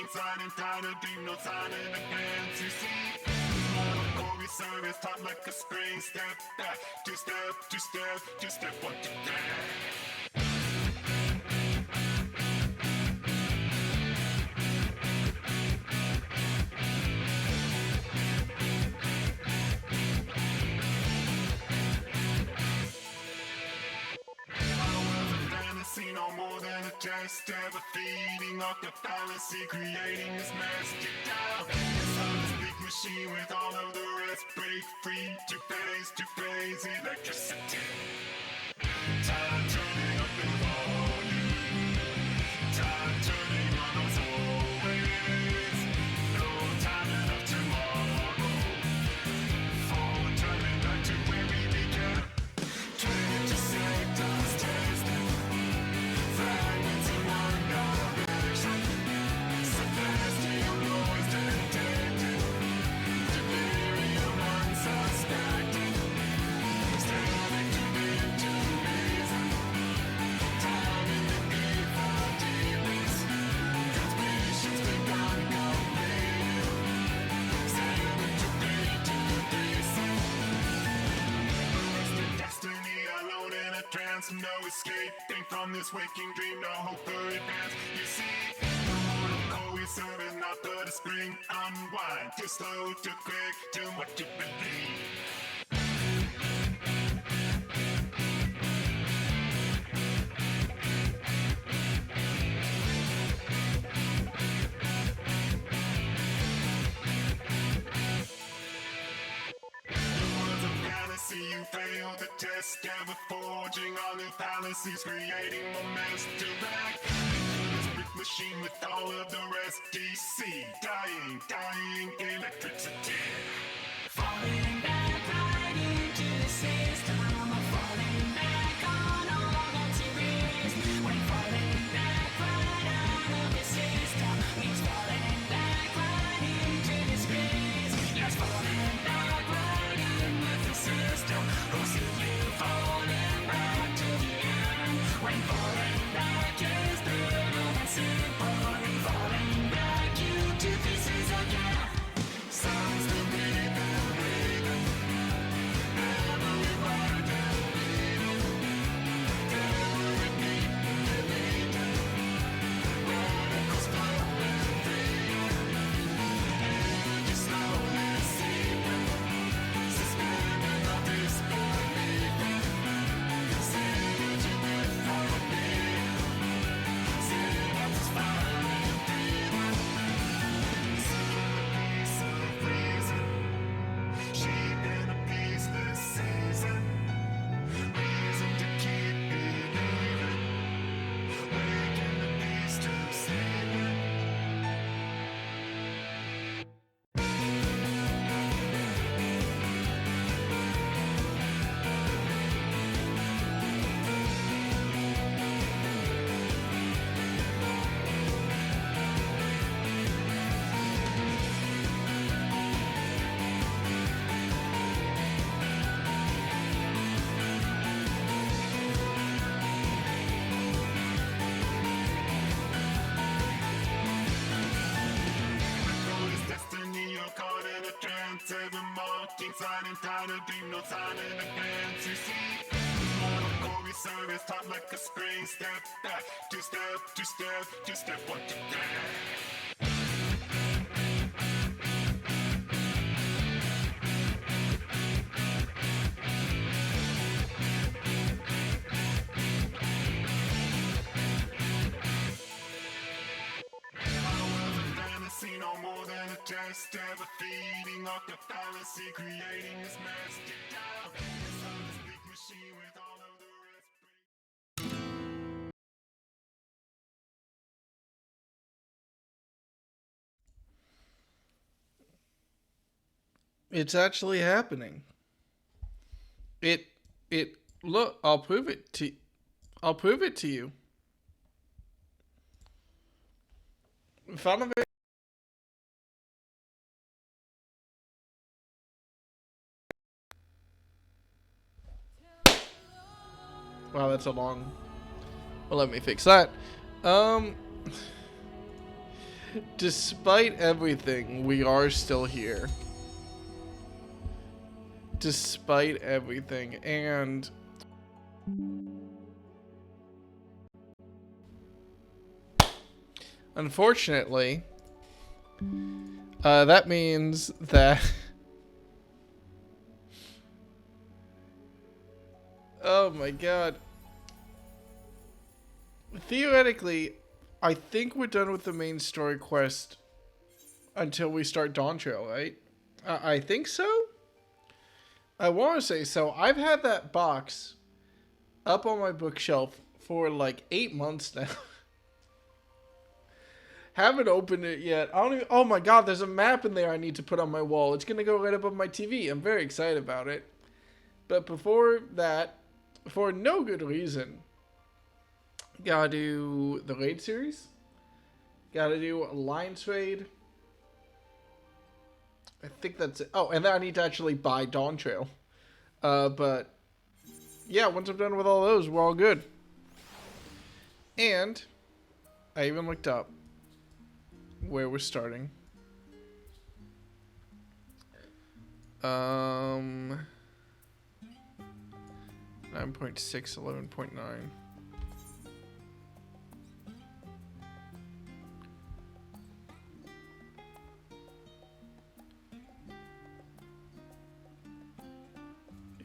inside and tired of deep no sign in the pants. You see, monopoly service taught like a spring. Step back, two-step, two-step, two-step, one, two, three. No more than a test, ever feeding off the fallacy, creating this mess. Get down, inside this big machine with all of the rest. Break free, two-phase electricity. Time turning up the volume. Time turning on those always. No time enough tomorrow. Forward turning back to where we began. Trying to save us, testing. Fragments in one direction. Celestial noise detected. Delirium unsuspected. Static to reason. Time in the need for deepness. Transmissions begun completed. 7 to 3 to 3 Arrested destiny alone in a trance. No escaping from this waking dream. No hope for advance. You see, the mortal we serve is not but a spring. Unwind, too slow, too quick, too much to believe. You failed the test, ever forging all new fallacies, creating more mess to back. This brick machine with all of the rest. DC, dying electricity. Falling back right into the system. I'm falling back on all that's erased. When falling back right out of the system means falling back right into disgrace. Yes, falling back right in with the system. Who'll see you falling back to the end? When falling back is brutal and simple. And falling back you to pieces again. Sounds the breathing. Every word deleted. Every beat deleted. Radicals flowing free. Energy slowly seeping. Suspended of disbelief. Synergy without me. Synapses firing, breathing. Piece of reason. Sheep in a peaceless season. Reason to keep believing. Waking the beast to sleeping. Destiny, you're caught in a trance. Every marking sign and tired of deep, no sign in advance. You see, monopoly service taught like a spring. Step back, two-step, two-step, two-step, one, two, three. Fantasy, no more than a test, ever feeding off the fallacy, creating this mess. Get down, inside this big machine with all of the rest. It's actually happening. It look, I'll prove it to you. Found a video. Wow, that's a long. Well, let me fix that. Despite everything, we are still here. Despite everything, and unfortunately, that means that oh my god. Theoretically, I think we're done with the main story quest until we start Dawn Trail, right? I think so? I want to say so. I've had that box up on my bookshelf for like 8 months now. Haven't opened it yet. I don't even... Oh my god, there's a map in there I need to put on my wall. It's going to go right above my TV. I'm very excited about it. But before that, for no good reason, gotta do the raid series. Gotta do Alliance raid. I think that's it. Oh, and then I need to actually buy Dawn Trail. But yeah, once I'm done with all those, we're all good. And I even looked up where we're starting. 9.6, 11.9.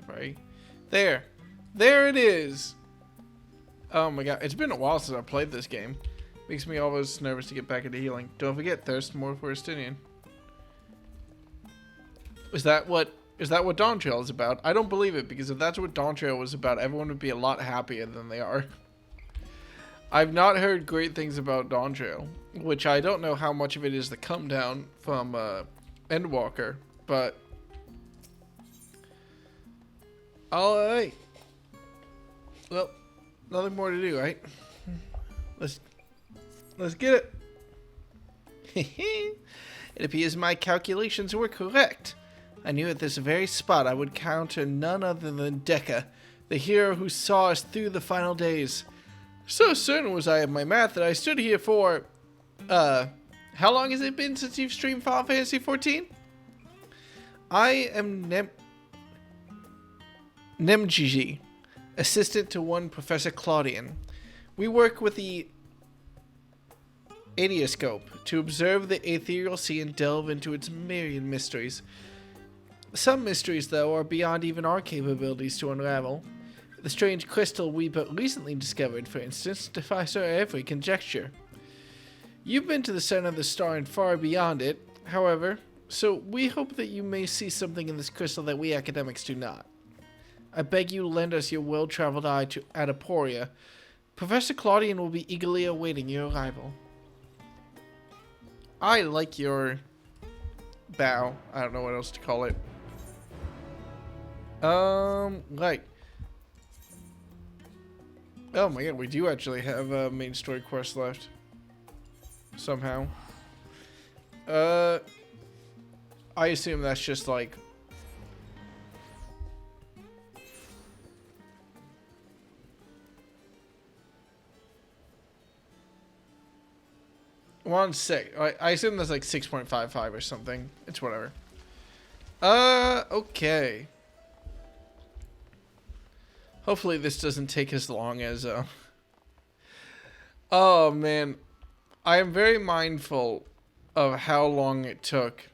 Right there it is. Oh my god, it's been a while since I played this game. Makes me always nervous to get back into healing. Don't forget, thirst more for Estinian. Is that what Dawn Trail is about? I don't believe it, because if that's what Dawn Trail was about, everyone would be a lot happier than they are. I've not heard great things about Dawn Trail, which I don't know how much of it is the come down from Endwalker, but alright. Well, nothing more to do, right? Let's get it. It appears my calculations were correct. I knew at this very spot I would encounter none other than Deca, the hero who saw us through the final days. So certain was I of my math that I stood here for, how long has it been since you've streamed Final Fantasy XIV? I am Nemgigi, assistant to one Professor Claudian. We work with the Adioscope to observe the ethereal sea and delve into its myriad mysteries. Some mysteries, though, are beyond even our capabilities to unravel. The strange crystal we but recently discovered, for instance, defies our every conjecture. You've been to the center of the star and far beyond it, however, so we hope that you may see something in this crystal that we academics do not. I beg you lend us your well-traveled eye to Adaporia. Professor Claudian will be eagerly awaiting your arrival. I like your bow. I don't know what else to call it. Right. Oh my god, we do actually have a main story quest left. Somehow. I assume that's just like... We're on 6. I assume that's like 6.55 or something. It's whatever. Okay. Hopefully this doesn't take as long as, Oh, man. I am very mindful of how long it took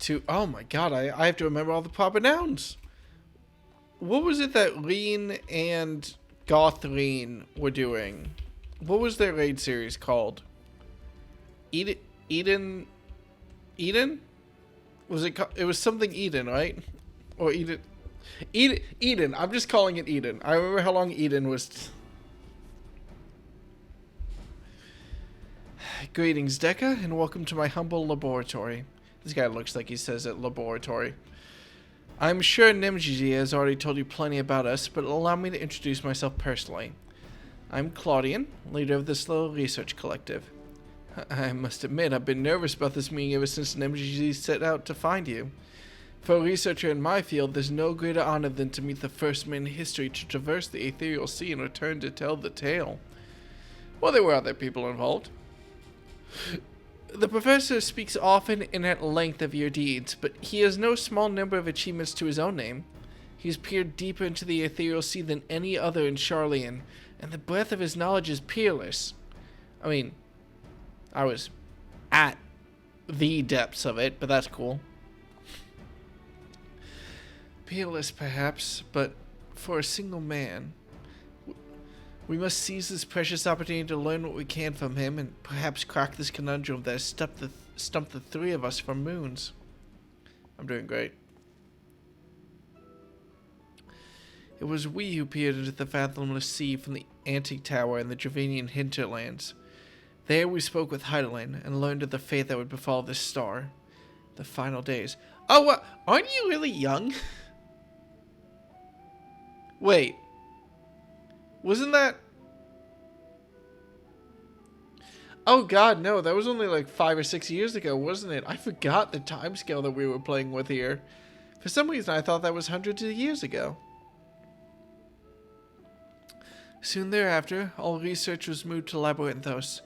to... Oh, my God. I have to remember all the proper nouns. What was it that Reen and Gothreen were doing? What was their raid series called? Eden? Was it? It was something Eden, right? Or Eden? Eden. I'm just calling it Eden. I remember how long Eden was. Greetings, Deca, and welcome to my humble laboratory. This guy looks like he says it laboratory. I'm sure Nemgigi has already told you plenty about us, but allow me to introduce myself personally. I'm Claudian, leader of this little research collective. I must admit, I've been nervous about this meeting ever since Nemgigi set out to find you. For a researcher in my field, there's no greater honor than to meet the first man in history to traverse the ethereal sea and return to tell the tale. Well, there were other people involved. The professor speaks often and at length of your deeds, but he has no small number of achievements to his own name. He has peered deeper into the ethereal sea than any other in Charlian, and the breadth of his knowledge is peerless. I mean, I was at the depths of it, but that's cool. Peerless, perhaps, but for a single man. We must seize this precious opportunity to learn what we can from him and perhaps crack this conundrum that has stumped the three of us for moons. I'm doing great. It was we who peered into the fathomless sea from the antique tower in the Dravanian hinterlands. There we spoke with Heidelin and learned of the fate that would befall this star. The final days. Oh, what? Aren't you really young? Wait. Wasn't that... Oh god, no, that was only like 5 or 6 years ago, wasn't it? I forgot the timescale that we were playing with here. For some reason, I thought that was hundreds of years ago. Soon thereafter, all research was moved to Labyrinthos,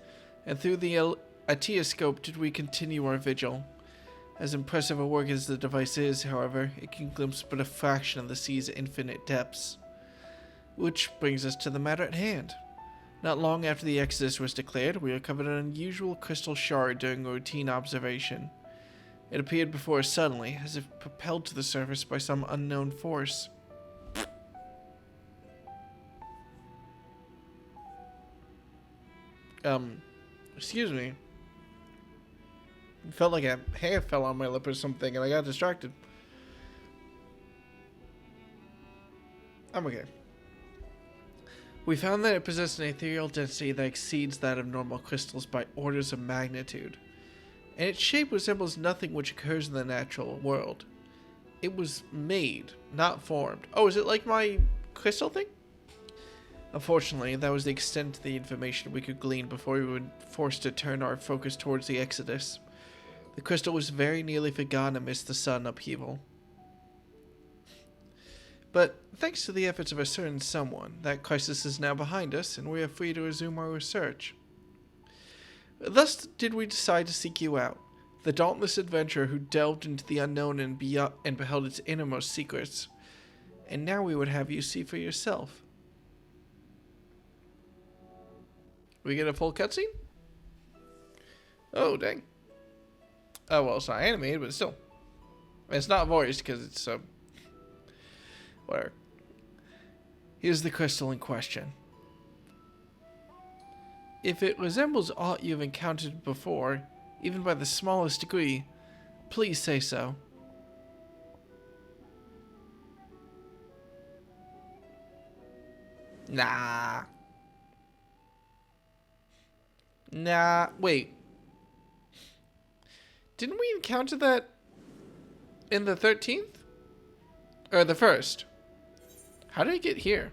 and through the Atioscope did we continue our vigil. As impressive a work as the device is, however, it can glimpse but a fraction of the sea's infinite depths. Which brings us to the matter at hand. Not long after the Exodus was declared, we recovered an unusual crystal shard during a routine observation. It appeared before us suddenly, as if propelled to the surface by some unknown force. Excuse me. It felt like a hair fell on my lip or something, and I got distracted. I'm okay. We found that it possessed an ethereal density that exceeds that of normal crystals by orders of magnitude, and its shape resembles nothing which occurs in the natural world. It was made, not formed. Oh, is it like my crystal thing? Unfortunately, that was the extent of the information we could glean before we were forced to turn our focus towards the Exodus. The crystal was very nearly forgotten amidst the sudden upheaval. But thanks to the efforts of a certain someone, that crisis is now behind us, and we are free to resume our research. Thus did we decide to seek you out, the dauntless adventurer who delved into the unknown and beheld its innermost secrets. And now we would have you see for yourself. We get a full cutscene? Oh, dang. Oh, well, it's not animated, but still. It's not voiced because it's whatever. Here's the crystal in question. If it resembles aught you've encountered before, even by the smallest degree, please say so. Nah. Wait. Didn't we encounter that in the 13th? Or the 1st? How did it get here?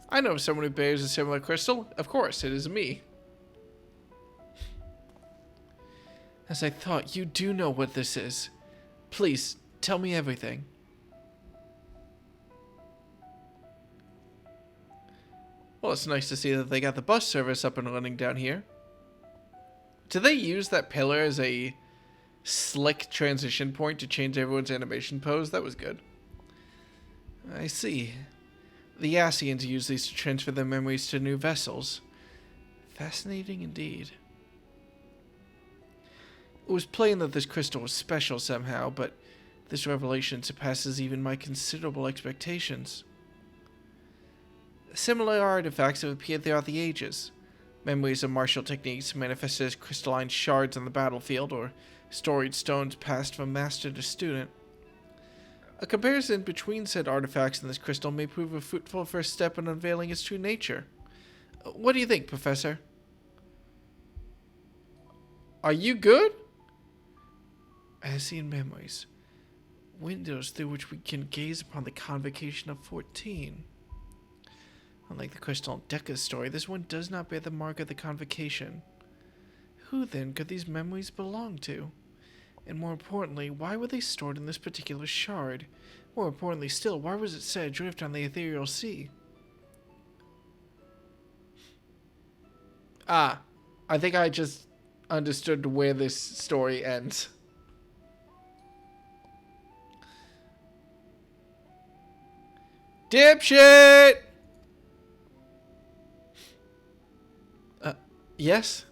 I know of someone who bears a similar crystal. Of course, it is me. As I thought, you do know what this is. Please, tell me everything. Well, it's nice to see that they got the bus service up and running down here. Did they use that pillar as a slick transition point to change everyone's animation pose? That was good. I see. The Asians use these to transfer their memories to new vessels. Fascinating indeed. It was plain that this crystal was special somehow, but this revelation surpasses even my considerable expectations. Similar artifacts have appeared throughout the ages. Memories of martial techniques manifested as crystalline shards on the battlefield, or storied stones passed from master to student. A comparison between said artifacts and this crystal may prove a fruitful first step in unveiling its true nature. What do you think, Professor? Are you good? Asian memories. Windows through which we can gaze upon the convocation of 14. Unlike the crystal in Decca's story, this one does not bear the mark of the convocation. Who then could these memories belong to? And more importantly, why were they stored in this particular shard? More importantly still, why was it set adrift on the ethereal sea? Ah, I think I just understood where this story ends. Dipshit! Yes?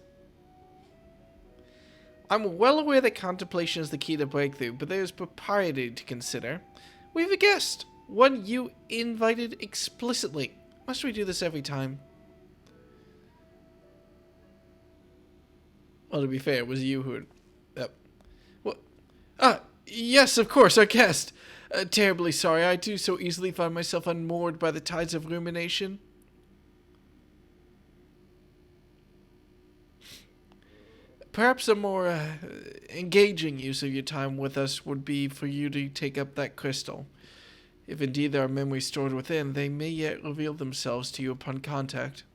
I'm well aware that contemplation is the key to breakthrough, but there's propriety to consider. We have a guest. One you invited explicitly. Must we do this every time? Well, to be fair, it was you who... What? Yes, of course, our guest. Terribly sorry, I do so easily find myself unmoored by the tides of rumination. Perhaps a more engaging use of your time with us would be for you to take up that crystal. If indeed there are memories stored within, they may yet reveal themselves to you upon contact.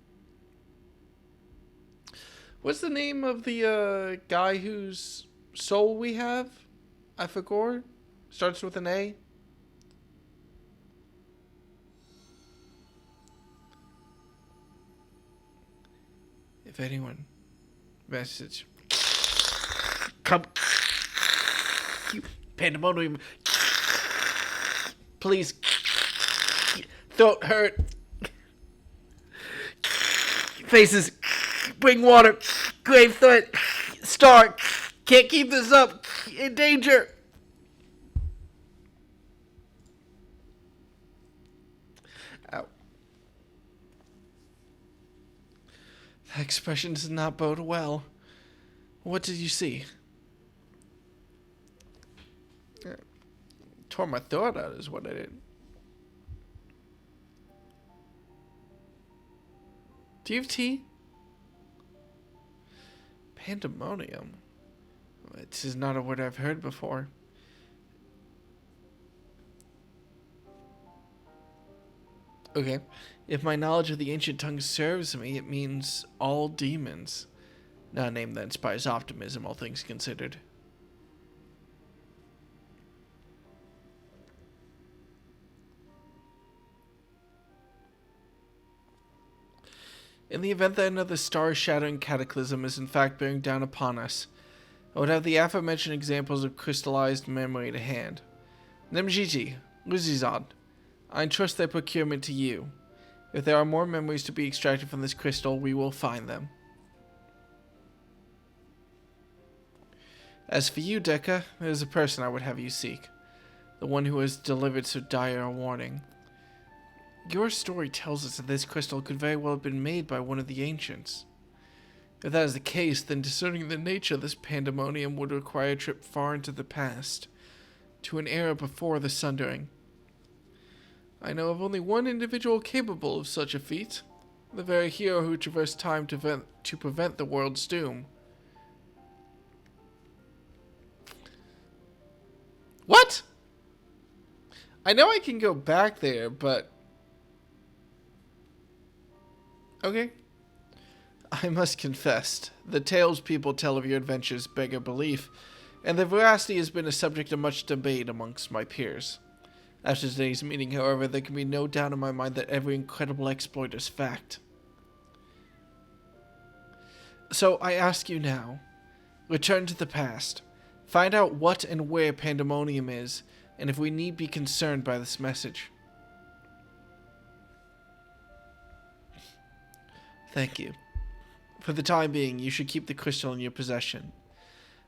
What's the name of the guy whose soul we have? I forgot. Starts with an A. If anyone, message. Come, Pandemonium. Please, throat hurt. Faces, bring water. Grave threat. Star, can't keep this up. In danger. Ow. That expression does not bode well. What did you see? Tore my throat out is what I did. Do you have tea? Pandemonium? This is not a word I've heard before. Okay. If my knowledge of the ancient tongue serves me, it means all demons. Not a name that inspires optimism, all things considered. In the event that another star-shattering cataclysm is in fact bearing down upon us, I would have the aforementioned examples of crystallized memory to hand. Nemjiji, Luzizad, I entrust their procurement to you. If there are more memories to be extracted from this crystal, we will find them. As for you, Dekka, there is a person I would have you seek. The one who has delivered so dire a warning. Your story tells us that this crystal could very well have been made by one of the ancients. If that is the case, then discerning the nature of this pandemonium would require a trip far into the past, to an era before the Sundering. I know of only one individual capable of such a feat, the very hero who traversed time to prevent the world's doom. What? I know I can go back there, but... Okay. I must confess, the tales people tell of your adventures beg a belief, and their veracity has been a subject of much debate amongst my peers. After today's meeting, however, there can be no doubt in my mind that every incredible exploit is fact. So I ask you now, return to the past. Find out what and where Pandemonium is, and if we need be concerned by this message. Thank you. For the time being, you should keep the crystal in your possession.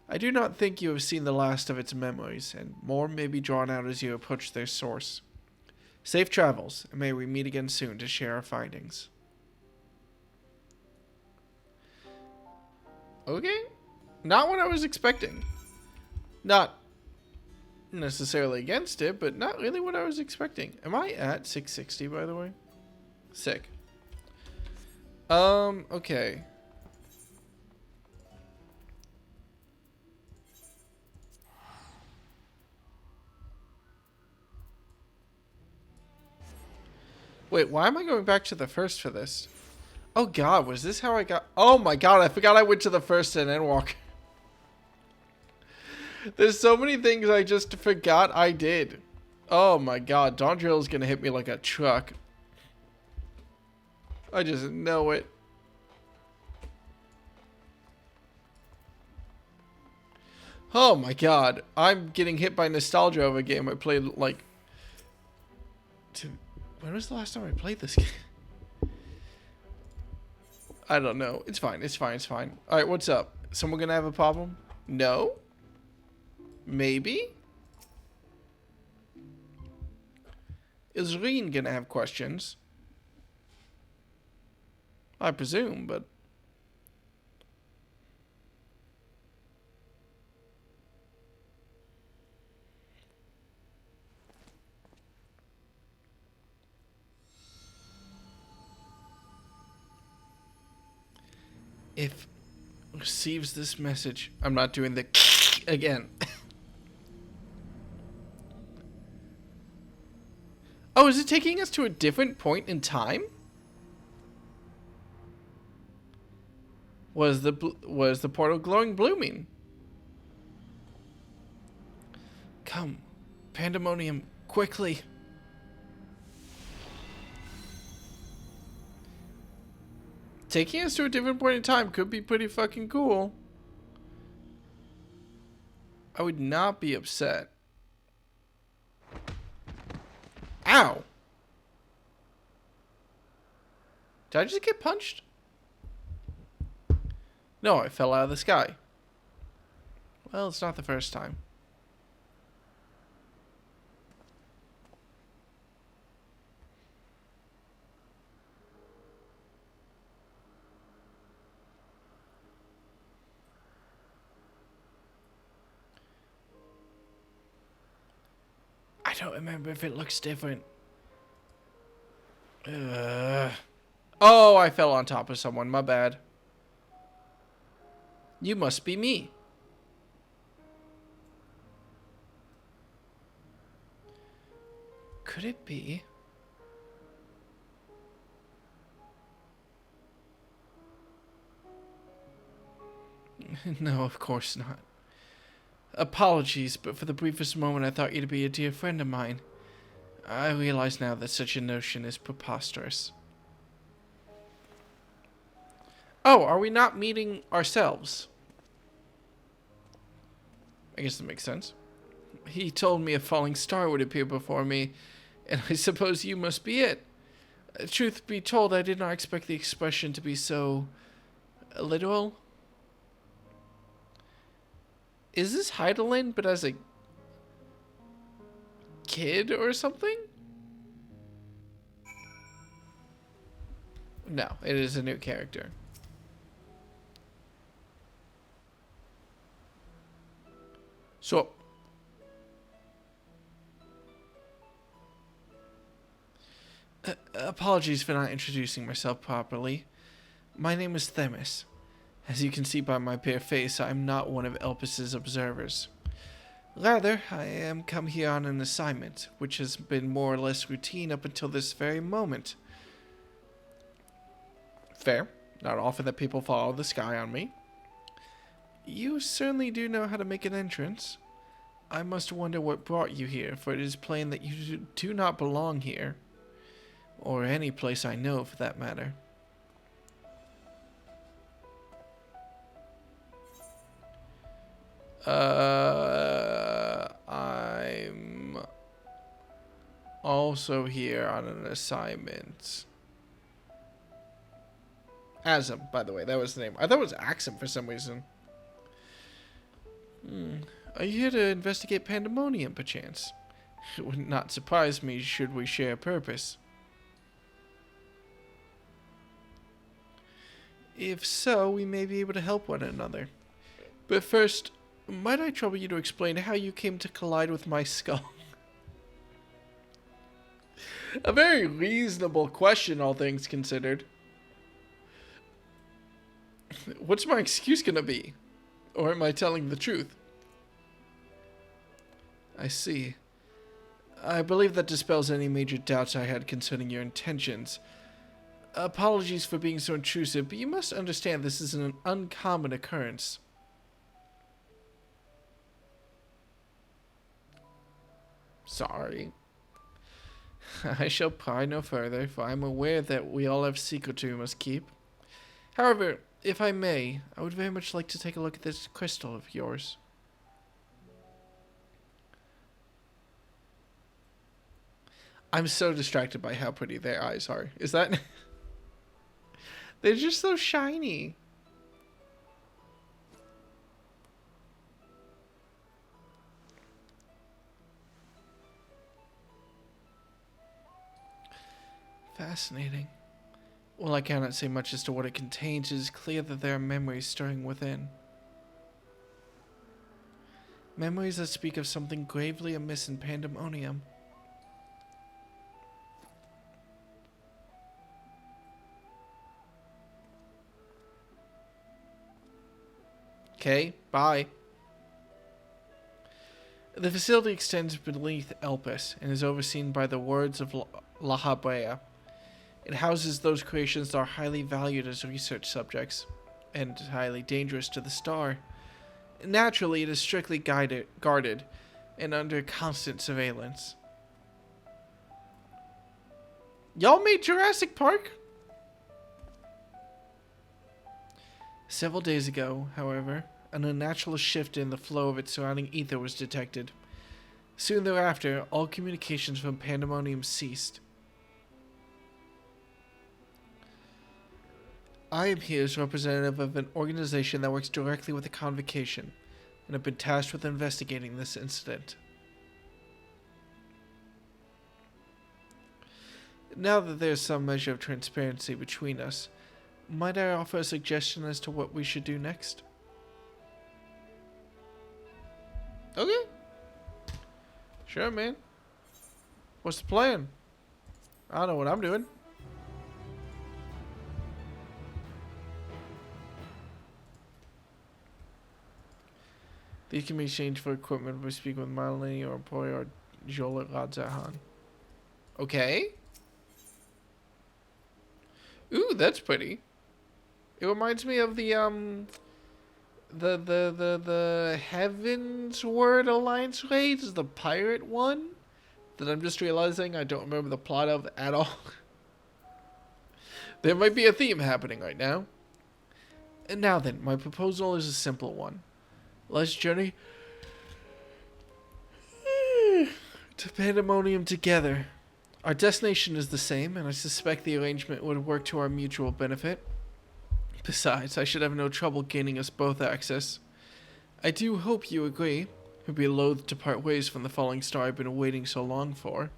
I do not think you have seen the last of its memories, and more may be drawn out as you approach their source. Safe travels, and may we meet again soon to share our findings. Okay. Not what I was expecting. Not necessarily against it, but not really what I was expecting. Am I at 660, by the way? Sick. Okay. Wait, why am I going back to the first for this? Oh god, was this how I got... Oh my god, I forgot I went to the first in Endwalker. There's so many things I just forgot I did. Oh my god, Dawn is gonna hit me like a truck. I just know it. Oh my god. I'm getting hit by nostalgia of a game I played like... When was the last time I played this game? I don't know. It's fine. It's fine. It's fine. Alright, what's up? Someone gonna have a problem? No? Maybe? Is Reen gonna have questions? I presume, but... If receives this message... I'm not doing the again. Oh, is it taking us to a different point in time? Was the portal glowing blooming? Come, Pandemonium, quickly. Taking us to a different point in time could be pretty fucking cool. I would not be upset. Ow! Did I just get punched? No, I fell out of the sky. Well, it's not the first time. I don't remember if it looks different. Oh, I fell on top of someone. My bad. You must be me. Could it be? No, of course not. Apologies, but for the briefest moment I thought you to be a dear friend of mine. I realize now that such a notion is preposterous. Oh, are we not meeting ourselves? I guess that makes sense. He told me a falling star would appear before me, and I suppose you must be it. Truth be told, I did not expect the expression to be so... literal. Is this Heidelin, but as a kid or something? No, it is a new character. So... apologies for not introducing myself properly. My name is Themis. As you can see by my bare face, I am not one of Elpis's observers. Rather, I am come here on an assignment, which has been more or less routine up until this very moment. Fair. Not often that people follow the sky on me. You certainly do know how to make an entrance. I must wonder what brought you here, for it is plain that you do not belong here. Or any place I know, for that matter. I'm also here on an assignment. Azim, by the way, that was the name. I thought it was Axum for some reason. Are you here to investigate Pandemonium, perchance? It would not surprise me should we share a purpose. If so, we may be able to help one another. But first, might I trouble you to explain how you came to collide with my skull? A very reasonable question, all things considered. What's my excuse gonna be? Or am I telling the truth? I see. I believe that dispels any major doubts I had concerning your intentions. Apologies for being so intrusive, but you must understand this is an uncommon occurrence. Sorry. I shall pry no further, for I am aware that we all have secrets we must keep. However, if I may, I would very much like to take a look at this crystal of yours. I'm so distracted by how pretty their eyes are. Is that... They're just so shiny. Fascinating. While I cannot say much as to what it contains, it is clear that there are memories stirring within. Memories that speak of something gravely amiss in Pandemonium. Okay, bye. The facility extends beneath Elpis and is overseen by the wards of La Habrea. It houses those creations that are highly valued as research subjects, and highly dangerous to the star. Naturally, it is strictly guarded, and under constant surveillance. Y'all made Jurassic Park? Several days ago, however, an unnatural shift in the flow of its surrounding ether was detected. Soon thereafter, all communications from Pandemonium ceased. I am here as representative of an organization that works directly with the Convocation, and have been tasked with investigating this incident. Now that there is some measure of transparency between us, might I offer a suggestion as to what we should do next? Okay. Sure, man. What's the plan? I don't know what I'm doing. These can be exchanged for equipment by speaking with Marlene or employee or Joel at Radzahan. Okay. Ooh, that's pretty. It reminds me of the Heaven's Word Alliance raids, the pirate one that I'm just realizing I don't remember the plot of at all. There might be a theme happening right now. And now then, my proposal is a simple one. Let's journey to Pandemonium together. Our destination is the same, and I suspect the arrangement would work to our mutual benefit. Besides, I should have no trouble gaining us both access. I do hope you agree. It would be loath to part ways from the falling star I've been waiting so long for.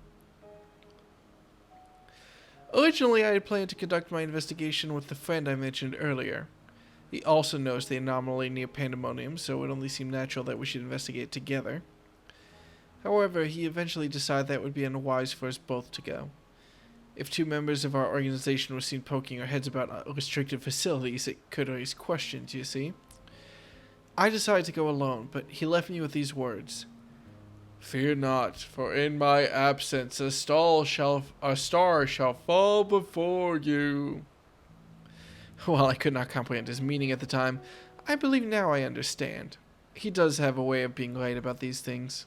Originally, I had planned to conduct my investigation with the friend I mentioned earlier. He also knows the anomaly near Pandemonium, so it only seemed natural that we should investigate together. However, he eventually decided that it would be unwise for us both to go. If two members of our organization were seen poking our heads about restricted facilities, it could raise questions, you see. I decided to go alone, but he left me with these words. Fear not, for in my absence a star shall fall before you. While I could not comprehend his meaning at the time, I believe now I understand. He does have a way of being right about these things.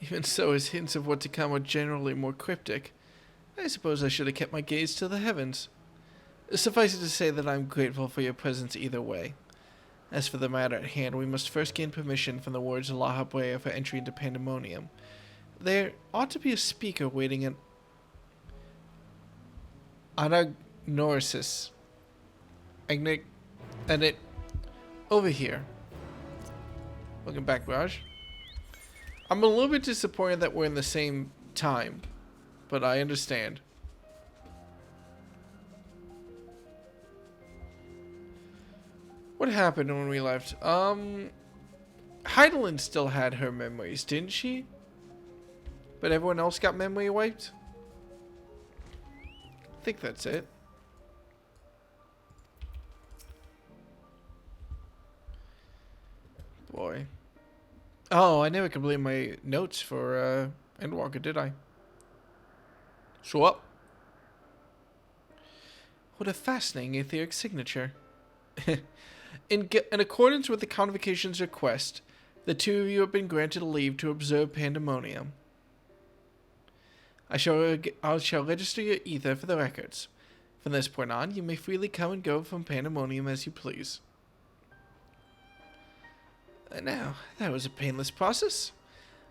Even so, his hints of what to come are generally more cryptic. I suppose I should have kept my gaze to the heavens. Suffice it to say that I'm grateful for your presence either way. As for the matter at hand, we must first gain permission from the wards of La Habrea for entry into Pandemonium. There ought to be a speaker waiting at Anagnosis. And it over here. Welcome back, Raj. I'm a little bit disappointed that we're in the same time, but I understand. What happened when we left? Heidelin still had her memories, didn't she? But everyone else got memory wiped? I think that's it. Boy. Oh, I never completed my notes for Endwalker, did I? Show up. What a fascinating etheric signature. In accordance with the Convocation's request, the two of you have been granted leave to observe Pandemonium. I shall register your ether for the records. From this point on, you may freely come and go from Pandemonium as you please. Now, that was a painless process.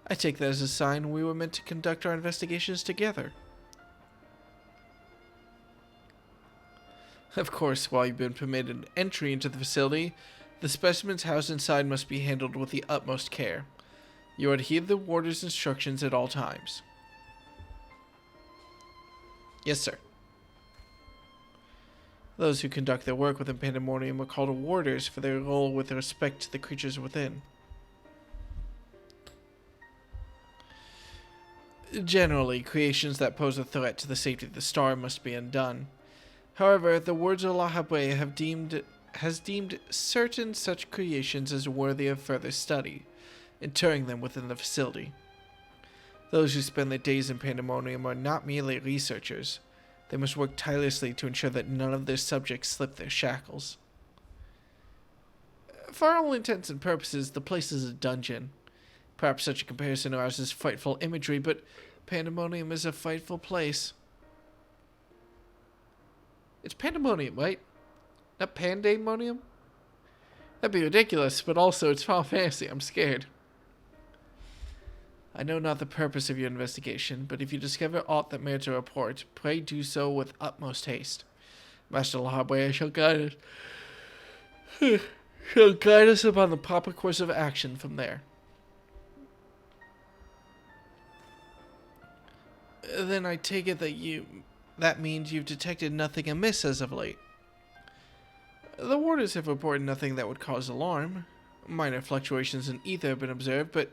I take that as a sign we were meant to conduct our investigations together. Of course, while you've been permitted entry into the facility, the specimens housed inside must be handled with the utmost care. You adhere to the warder's instructions at all times. Yes, sir. Those who conduct their work within Pandemonium are called warders for their role with respect to the creatures within. Generally, creations that pose a threat to the safety of the star must be undone. However, the Wards of La Habrea has deemed certain such creations as worthy of further study, interring them within the facility. Those who spend their days in Pandemonium are not merely researchers. They must work tirelessly to ensure that none of their subjects slip their shackles. For all intents and purposes, the place is a dungeon. Perhaps such a comparison arouses frightful imagery, but Pandemonium is a frightful place. It's Pandemonium, right? Not Pandemonium? That'd be ridiculous, but also it's Final Fantasy. I'm scared. I know not the purpose of your investigation, but if you discover aught that merits a report, pray do so with utmost haste. Master La Habrea shall guide us. Shall guide us upon the proper course of action from there. Then I take it that means you've detected nothing amiss as of late. The warders have reported nothing that would cause alarm. Minor fluctuations in ether have been observed, but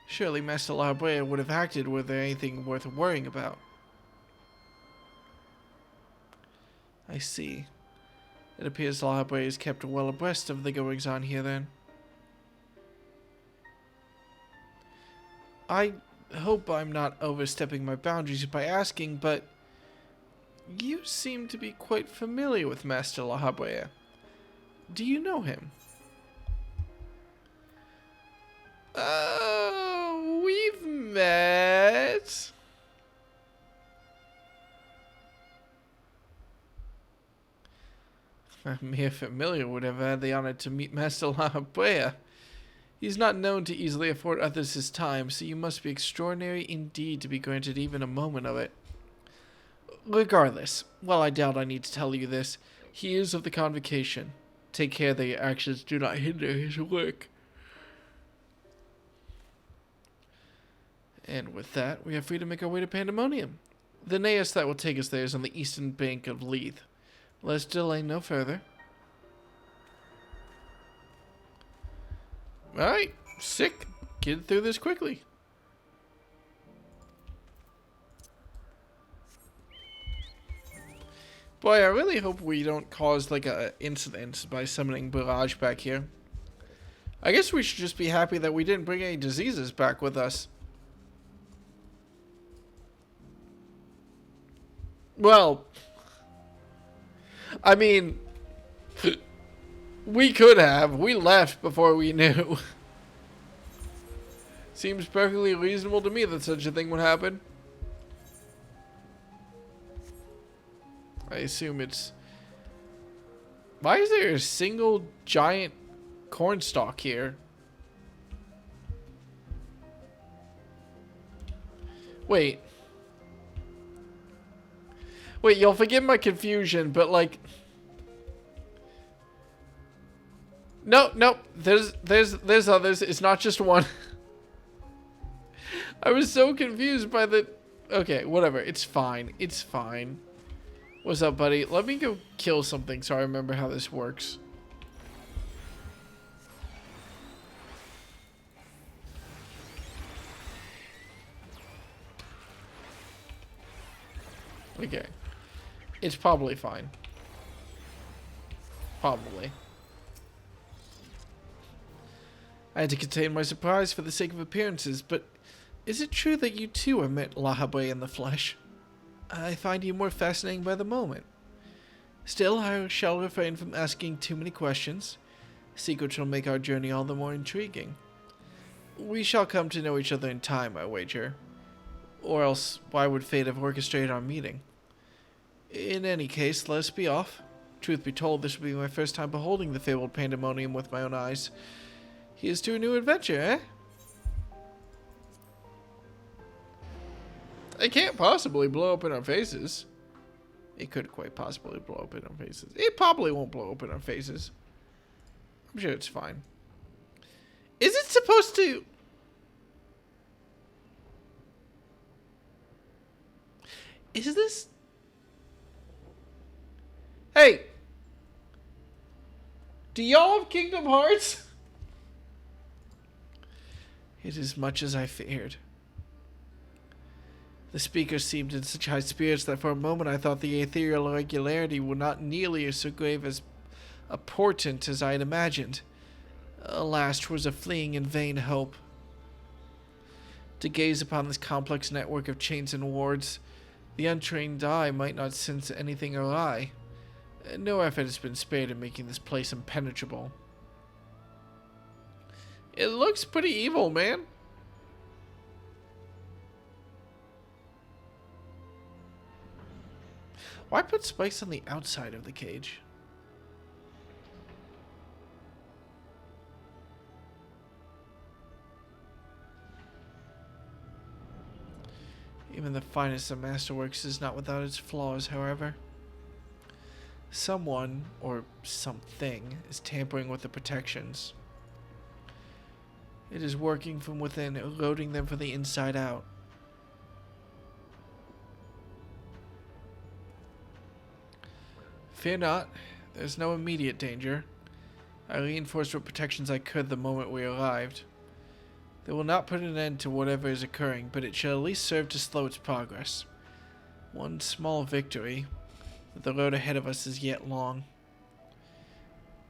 surely Master La Habrea would have acted were there anything worth worrying about. I see. It appears La Habrea is kept well abreast of the goings-on here, then. I hope I'm not overstepping my boundaries by asking, but you seem to be quite familiar with Master La Habrea. Do you know him? We've met. A mere familiar would have had the honor to meet Master La Habrea. He's not known to easily afford others his time, so you must be extraordinary indeed to be granted even a moment of it. Regardless, while I doubt I need to tell you this, he is of the Convocation. Take care that your actions do not hinder his work. And with that, we are free to make our way to Pandemonium. The naos that will take us there is on the eastern bank of Leith. Let's delay no further. Alright, sick. Get through this quickly. Boy, I really hope we don't cause like a incident by summoning Barrage back here. I guess we should just be happy that we didn't bring any diseases back with us. Well, I mean, we could have. We left before we knew. Seems perfectly reasonable to me that such a thing would happen. I assume it's... Why is there a single giant cornstalk here? Wait. Wait, you'll forgive my confusion, but like... No, there's others. It's not just one. I was so confused by the... Okay, whatever. It's fine. It's fine. What's up, buddy? Let me go kill something so I remember how this works. Okay. It's probably fine. Probably. I had to contain my surprise for the sake of appearances, but is it true that you too have met La Habrea in the flesh? I find you more fascinating by the moment. Still, I shall refrain from asking too many questions. Secrets will make our journey all the more intriguing. We shall come to know each other in time, I wager. Or else, why would fate have orchestrated our meeting? In any case, let us be off. Truth be told, this will be my first time beholding the fabled Pandemonium with my own eyes. Here's to a new adventure, eh? It can't possibly blow up in our faces. It could quite possibly blow up in our faces. It probably won't blow up in our faces. I'm sure it's fine. Is it supposed to... Is this... Hey! Do y'all have Kingdom Hearts? It is much as I feared. The speaker seemed in such high spirits that for a moment I thought the ethereal irregularity were not nearly as so grave as a portent as I had imagined. Alas, 'twas a fleeing and vain hope. To gaze upon this complex network of chains and wards, the untrained eye might not sense anything awry. No effort has been spared in making this place impenetrable. It looks pretty evil, man. Why put spikes on the outside of the cage? Even the finest of masterworks is not without its flaws, however. Someone, or something, is tampering with the protections. It is working from within, eroding them from the inside out. Fear not, there's no immediate danger. I reinforced what protections I could the moment we arrived. They will not put an end to whatever is occurring, but it shall at least serve to slow its progress. One small victory, but the road ahead of us is yet long.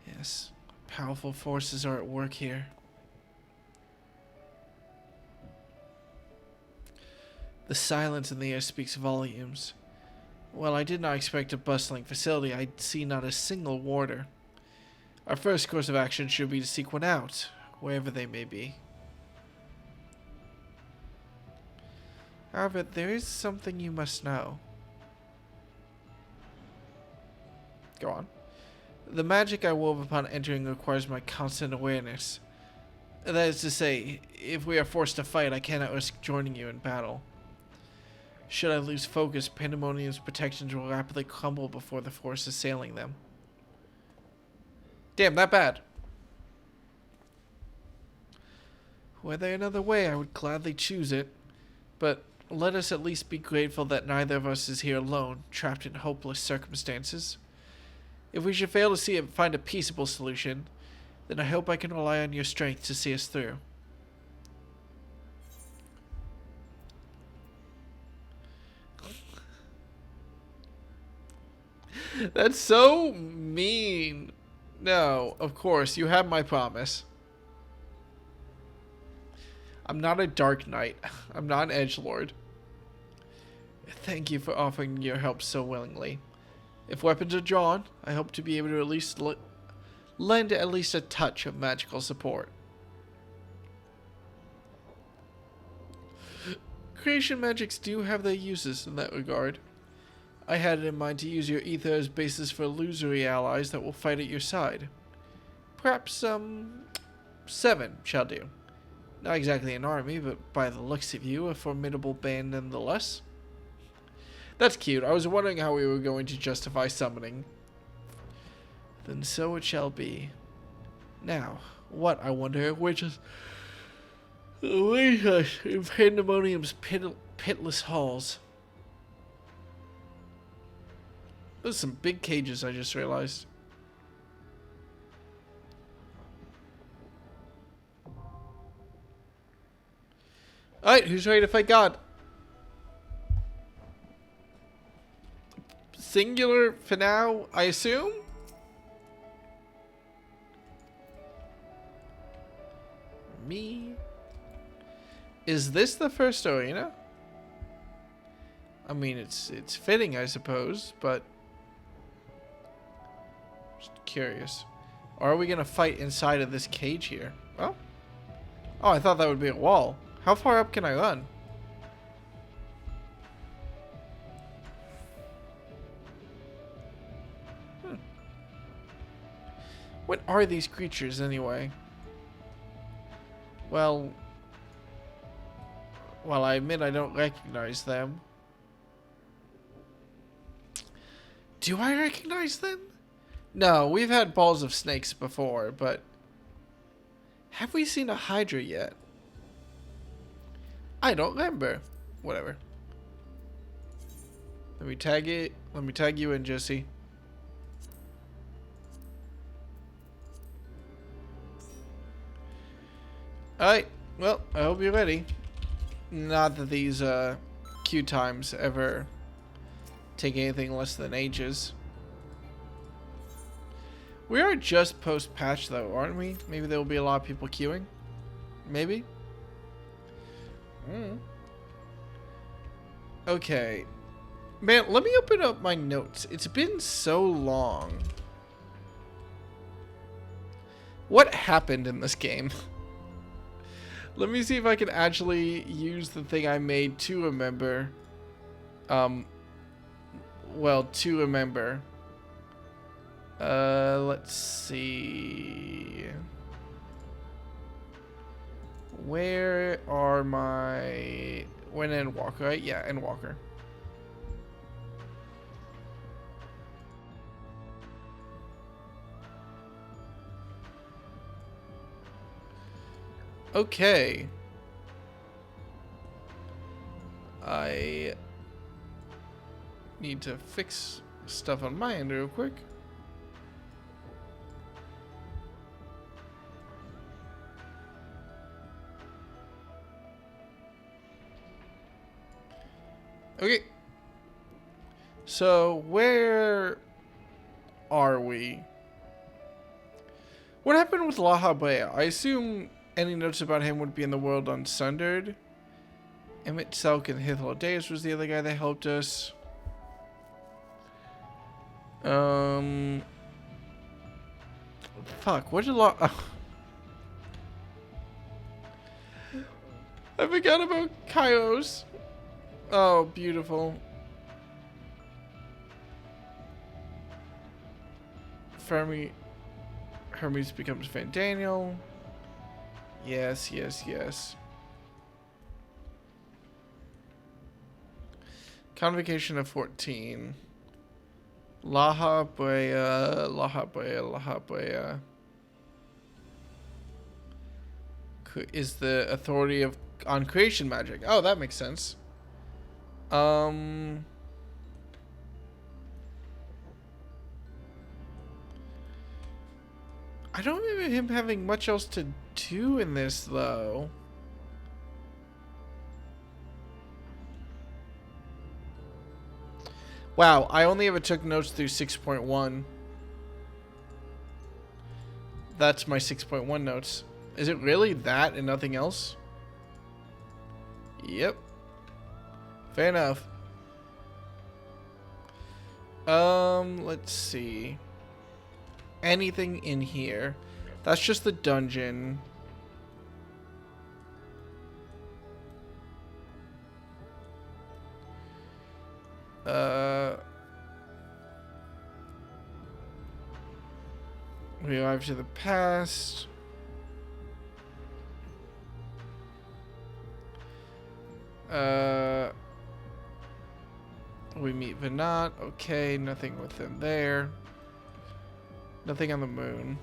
Yes, powerful forces are at work here. The silence in the air speaks volumes. While I did not expect a bustling facility, I see not a single warder. Our first course of action should be to seek one out, wherever they may be. However, there is something you must know. Go on. The magic I wove upon entering requires my constant awareness. That is to say, if we are forced to fight, I cannot risk joining you in battle. Should I lose focus, Pandemonium's protections will rapidly crumble before the force assailing them. Damn, that bad. Were there another way, I would gladly choose it. But let us at least be grateful that neither of us is here alone, trapped in hopeless circumstances. If we should fail to find a peaceable solution, then I hope I can rely on your strength to see us through. That's so mean. No, of course, you have my promise. I'm not a Dark Knight. I'm not an edgelord. Thank you for offering your help so willingly. If weapons are drawn, I hope to be able to at least lend at least a touch of magical support. Creation magics do have their uses in that regard. I had it in mind to use your ether as basis for illusory allies that will fight at your side. Perhaps, 7 shall do. Not exactly an army, but by the looks of you, a formidable band nonetheless. That's cute. I was wondering how we were going to justify summoning. Then so it shall be. Now, what, I wonder, which is awaits us in Pandemonium's pitless halls? There's some big cages, I just realized. Alright, who's ready to fight God? Singular for now, I assume? Me? Is this the first arena? I mean, it's fitting, I suppose, but just curious. Or are we gonna fight inside of this cage here? Oh, I thought that would be a wall. How far up can I run? What are these creatures anyway? Well, While I admit I don't recognize them. Do I recognize them? No, we've had balls of snakes before, but have we seen a Hydra yet? I don't remember. Whatever. Let me tag it. Let me tag you in, Jesse. Alright. Well, I hope you're ready. Not that these queue times ever take anything less than ages. We are just post-patch though, aren't we? Maybe there will be a lot of people queuing. Maybe? Okay. Man, let me open up my notes. It's been so long. What happened in this game? Let me see if I can actually use the thing I made to remember. Well, to remember. Let's see. Where are my... When Endwalker, right? Yeah, Endwalker. Okay. I need to fix stuff on my end real quick. Okay. So, where are we? What happened with Laha Brea? I assume any notes about him would be in the world unsundered. Emmett Selk and Hithlodeus was the other guy that helped us. Fuck, what did I forgot about Kairos. Oh, beautiful. Hermes becomes Van Daniel. Yes, yes, yes. Convocation of 14. Laha Brea, Laha Brea, Laha Brea. Is the authority of on creation magic. Oh, that makes sense. I don't remember him having much else to do in this, though. Wow, I only ever took notes through 6.1. That's my 6.1 notes. Is it really that and nothing else? Yep. Fair enough. Let's see. Anything in here? That's just the dungeon. We arrive to the past. We meet Vinat. Okay, nothing with him there. Nothing on the moon.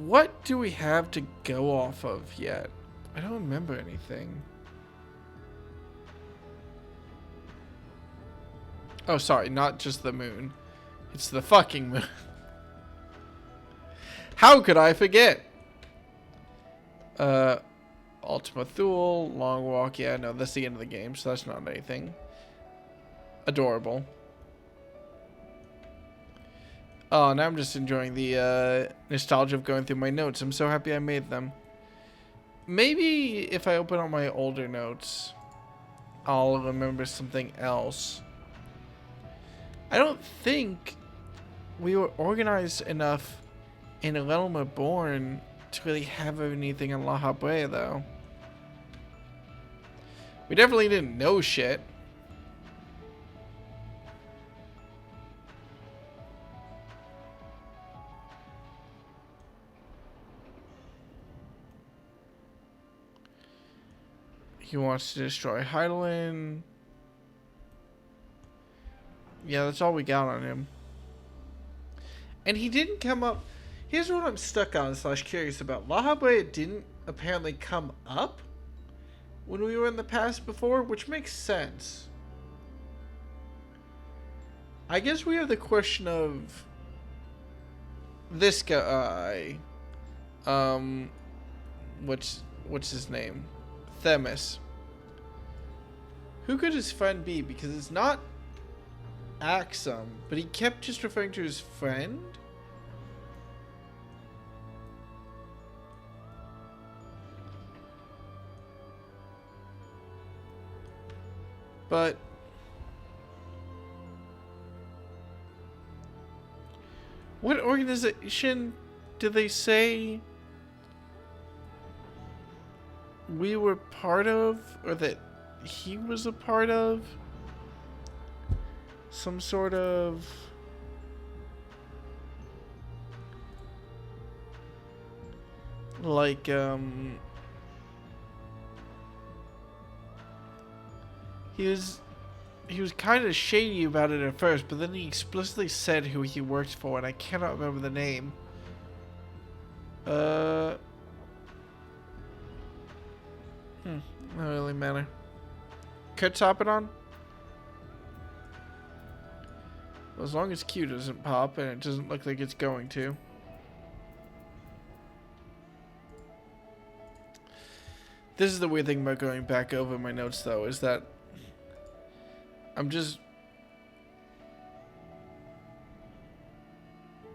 What do we have to go off of yet? I don't remember anything. Oh, sorry, not just the moon. It's the fucking moon. How could I forget? Ultima Thule, Long Walk. Yeah, no, that's the end of the game, so that's not anything. Adorable. Oh, now I'm just enjoying the nostalgia of going through my notes. I'm so happy I made them. Maybe if I open up my older notes, I'll remember something else. I don't think we were organized enough in A Realm Reborn to really have anything on Laha Brea, though. We definitely didn't know shit. He wants to destroy Heidelin. Yeah, that's all we got on him. And he didn't come up. Here's what I'm stuck on / curious about. La Habrea didn't apparently come up when we were in the past before, which makes sense. I guess we have the question of this guy. What's his name? Themis. Who could his friend be? Because it's not Axum, but he kept just referring to his friend. But what organization did they say we were part of, or that he was a part of? Some sort of like he was kind of shady about it at first, but then he explicitly said who he worked for, and I cannot remember the name. Not really matter. Kurt's hopping on? Well, as long as Q doesn't pop, and it doesn't look like it's going to. This is the weird thing about going back over my notes, though, is that I'm just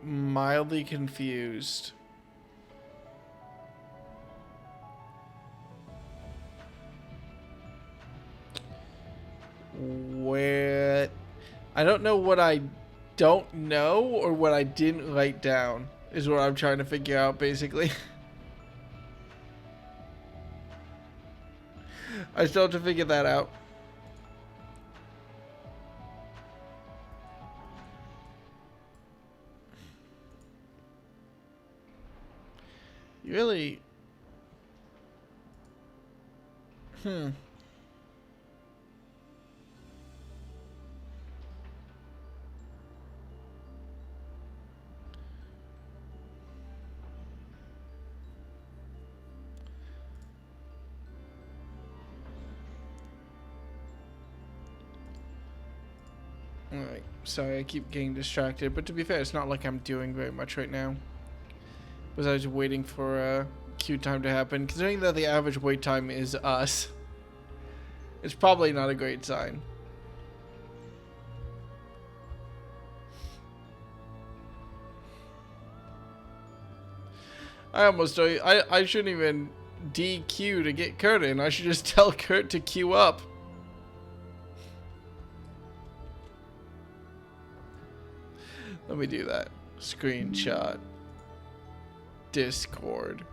mildly confused. Where I don't know what I don't know or what I didn't write down is what I'm trying to figure out, basically. I still have to figure that out. You really... Alright, sorry I keep getting distracted, but to be fair, it's not like I'm doing very much right now. Besides waiting for queue time to happen, considering that the average wait time is us. It's probably not a great sign. I shouldn't even DQ to get Kurt in. I should just tell Kurt to queue up. Let me do that. Screenshot. Discord.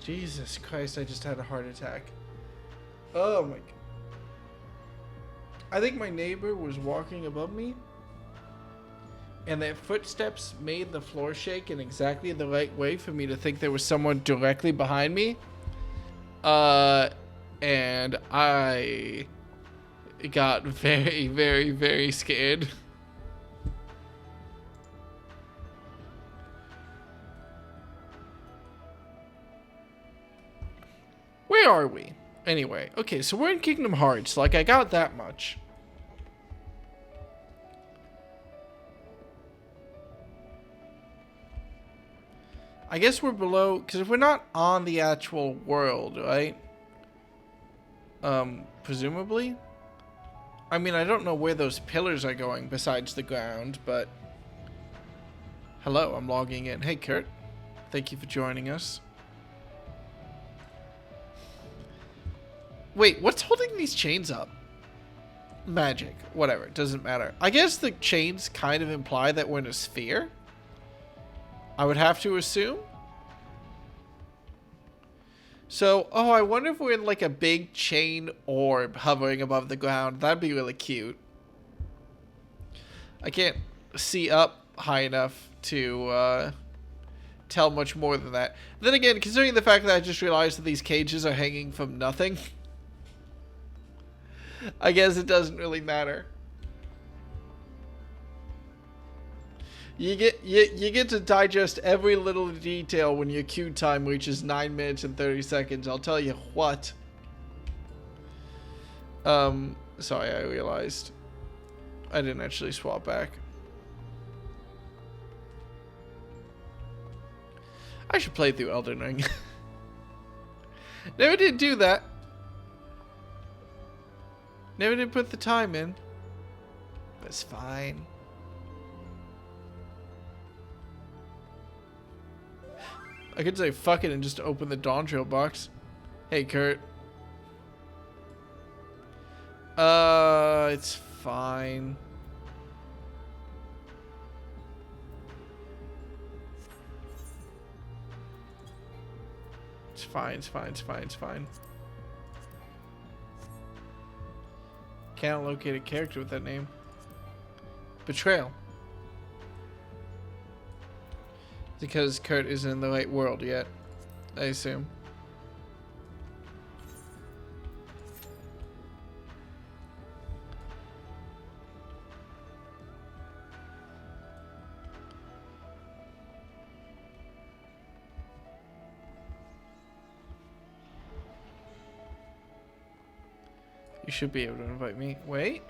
Jesus Christ, I just had a heart attack. Oh my God. I think my neighbor was walking above me, and their footsteps made the floor shake in exactly the right way for me to think there was someone directly behind me. And I got very, very, very scared. Where are we? Anyway, okay, so we're in Kingdom Hearts. Like, I got that much. I guess we're below, because we're not on the actual world, right? Presumably? I mean, I don't know where those pillars are going besides the ground, but... Hello, I'm logging in. Hey, Kurt. Thank you for joining us. Wait, what's holding these chains up? Magic. Whatever, it doesn't matter. I guess the chains kind of imply that we're in a sphere. I would have to assume. So, oh, I wonder if we're in like a big chain orb hovering above the ground. That'd be really cute. I can't see up high enough to tell much more than that. Then again, considering the fact that I just realized that these cages are hanging from nothing, I guess it doesn't really matter. You get to digest every little detail when your queue time reaches 9 minutes and 30 seconds. I'll tell you what. Sorry, I realized I didn't actually swap back. I should play through Elden Ring. Never did do that. Never did put the time in. That's fine. I could say fuck it and just open the Dawn Trail box. Hey, Kurt. It's fine. It's fine, it's fine, it's fine, it's fine. Can't locate a character with that name. Betrayal. Because Kurt isn't in the right world yet, I assume. You should be able to invite me. Wait.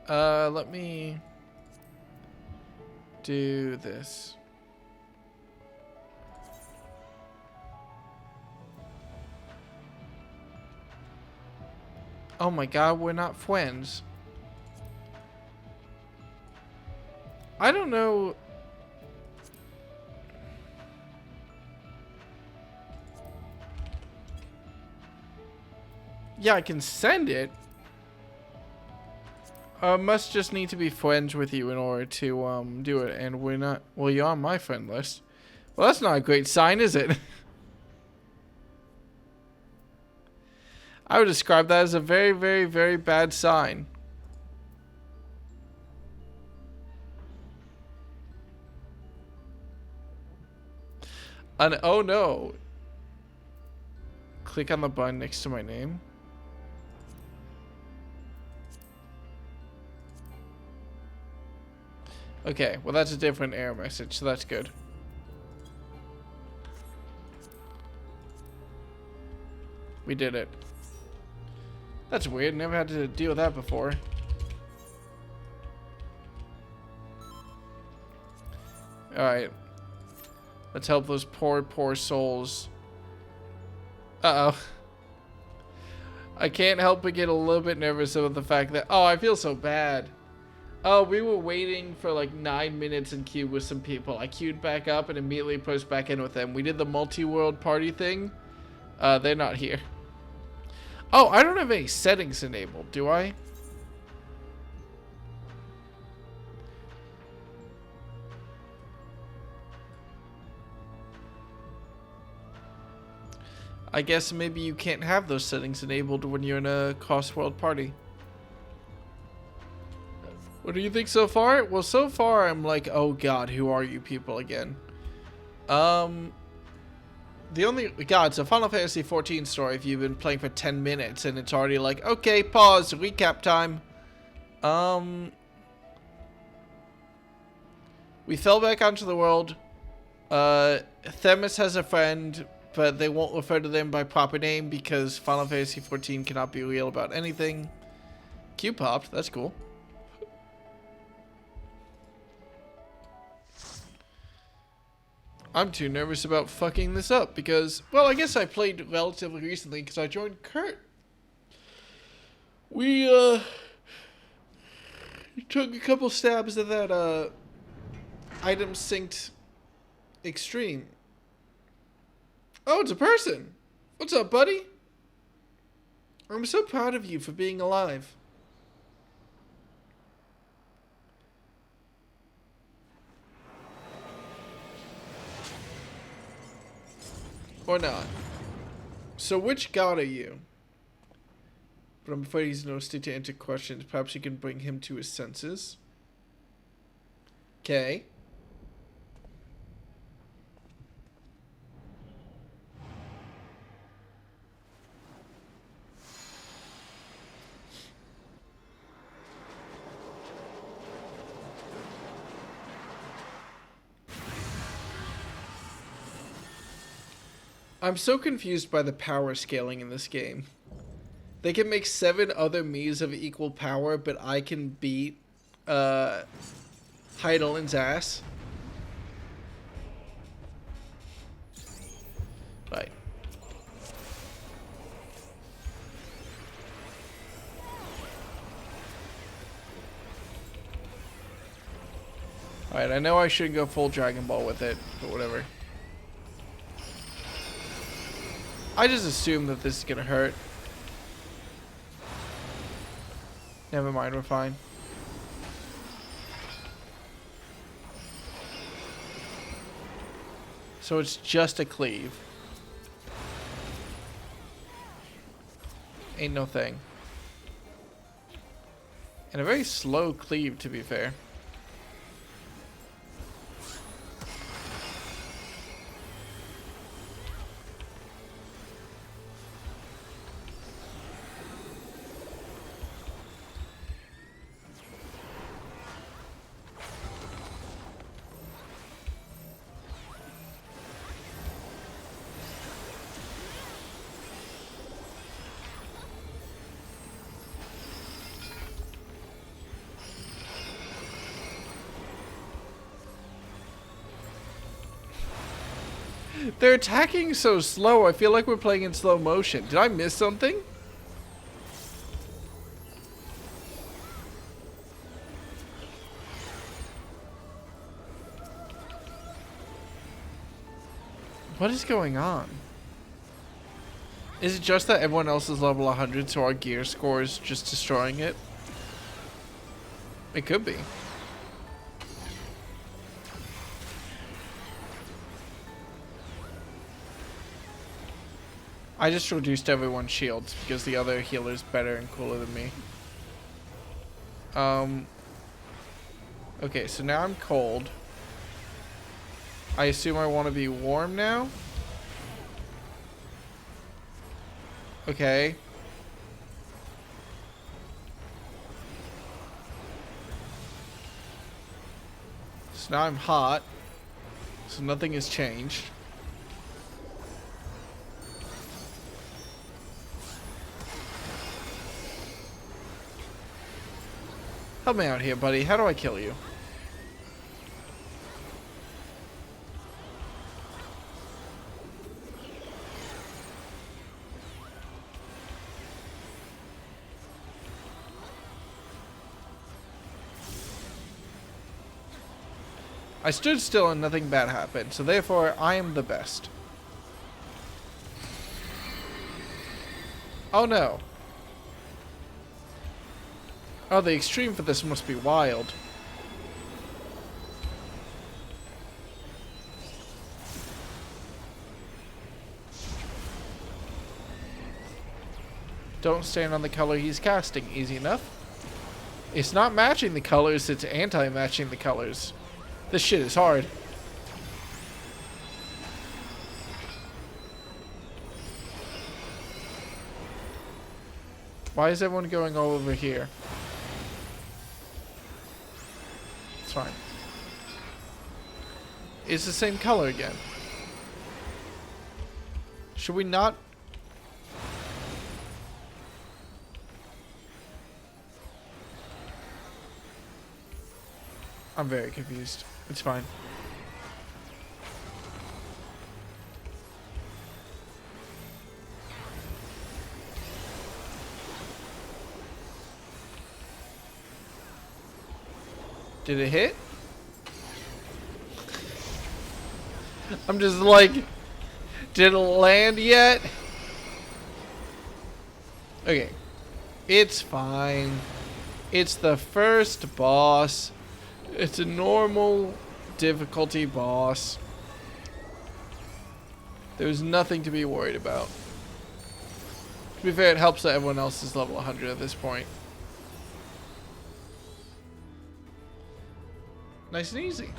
Let me do this. Oh my god, we're not friends. I don't know. Yeah, I can send it. Must just need to be friends with you in order to do it, and we're not. Well, you're on my friend list. Well, that's not a great sign, is it? I would describe that as a very, very, very bad sign. Oh no. Click on the button next to my name. Okay, well that's a different error message, so that's good. We did it. That's weird, never had to deal with that before. Alright. Let's help those poor, poor souls. Uh-oh. I can't help but get a little bit nervous about the fact that... Oh, I feel so bad. Oh, we were waiting for like 9 minutes in queue with some people. I queued back up and immediately pushed back in with them. We did the multi-world party thing. They're not here. Oh, I don't have any settings enabled, do I? I guess maybe you can't have those settings enabled when you're in a cross-world party. What do you think so far? Well, so far I'm like, oh god, who are you people again? The only... God, it's a Final Fantasy 14 story if you've been playing for 10 minutes and it's already like, okay, pause, recap time. We fell back onto the world. Themis has a friend, but they won't refer to them by proper name because Final Fantasy 14 cannot be real about anything. Q popped, that's cool. I'm too nervous about fucking this up because, well, I guess I played relatively recently because I joined Kurt. We, took a couple stabs at that, item synced extreme. Oh, it's a person. What's up, buddy? I'm so proud of you for being alive. Or not. So which god are you? But I'm afraid he's no state to answer questions. Perhaps you can bring him to his senses. Okay. I'm so confused by the power scaling in this game. They can make 7 other Miis of equal power, but I can beat Heidelin's ass. Right. Alright, I know I shouldn't go full Dragon Ball with it, but whatever. I just assume that this is gonna hurt. Never mind, we're fine. So it's just a cleave. Ain't no thing. And a very slow cleave, to be fair. They're attacking so slow, I feel like we're playing in slow motion. Did I miss something? What is going on? Is it just that everyone else is level 100, so our gear score is just destroying it? It could be. I just reduced everyone's shields because the other healer's better and cooler than me. Okay, so now I'm cold. I assume I want to be warm now? Okay. So now I'm hot. So nothing has changed. Help me out here, buddy. How do I kill you? I stood still and nothing bad happened, so therefore I am the best. Oh no. Oh, the extreme for this must be wild. Don't stand on the color he's casting. Easy enough. It's not matching the colors, it's anti-matching the colors. This shit is hard. Why is everyone going all over here? It's fine. It's the same color again. Should we not? I'm very confused. It's fine. Did it hit? I'm just like, did it land yet? Okay. It's fine. It's the first boss. It's a normal difficulty boss. There's nothing to be worried about. To be fair, it helps that everyone else is level 100 at this point. Nice and easy.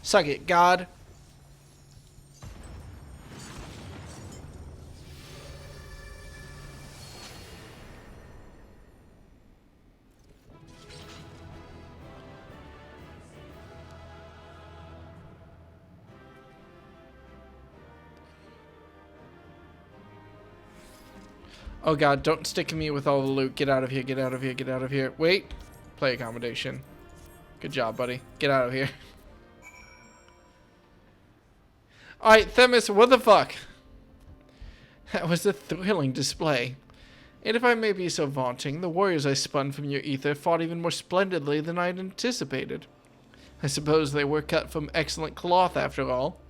Suck it, God. Oh God, don't stick me with all the loot. Get out of here, get out of here, get out of here. Wait. Play accommodation. Good job, buddy. Get out of here. Alright, Themis, what the fuck? That was a thrilling display. And if I may be so vaunting, the warriors I spun from your ether fought even more splendidly than I had anticipated. I suppose they were cut from excellent cloth after all.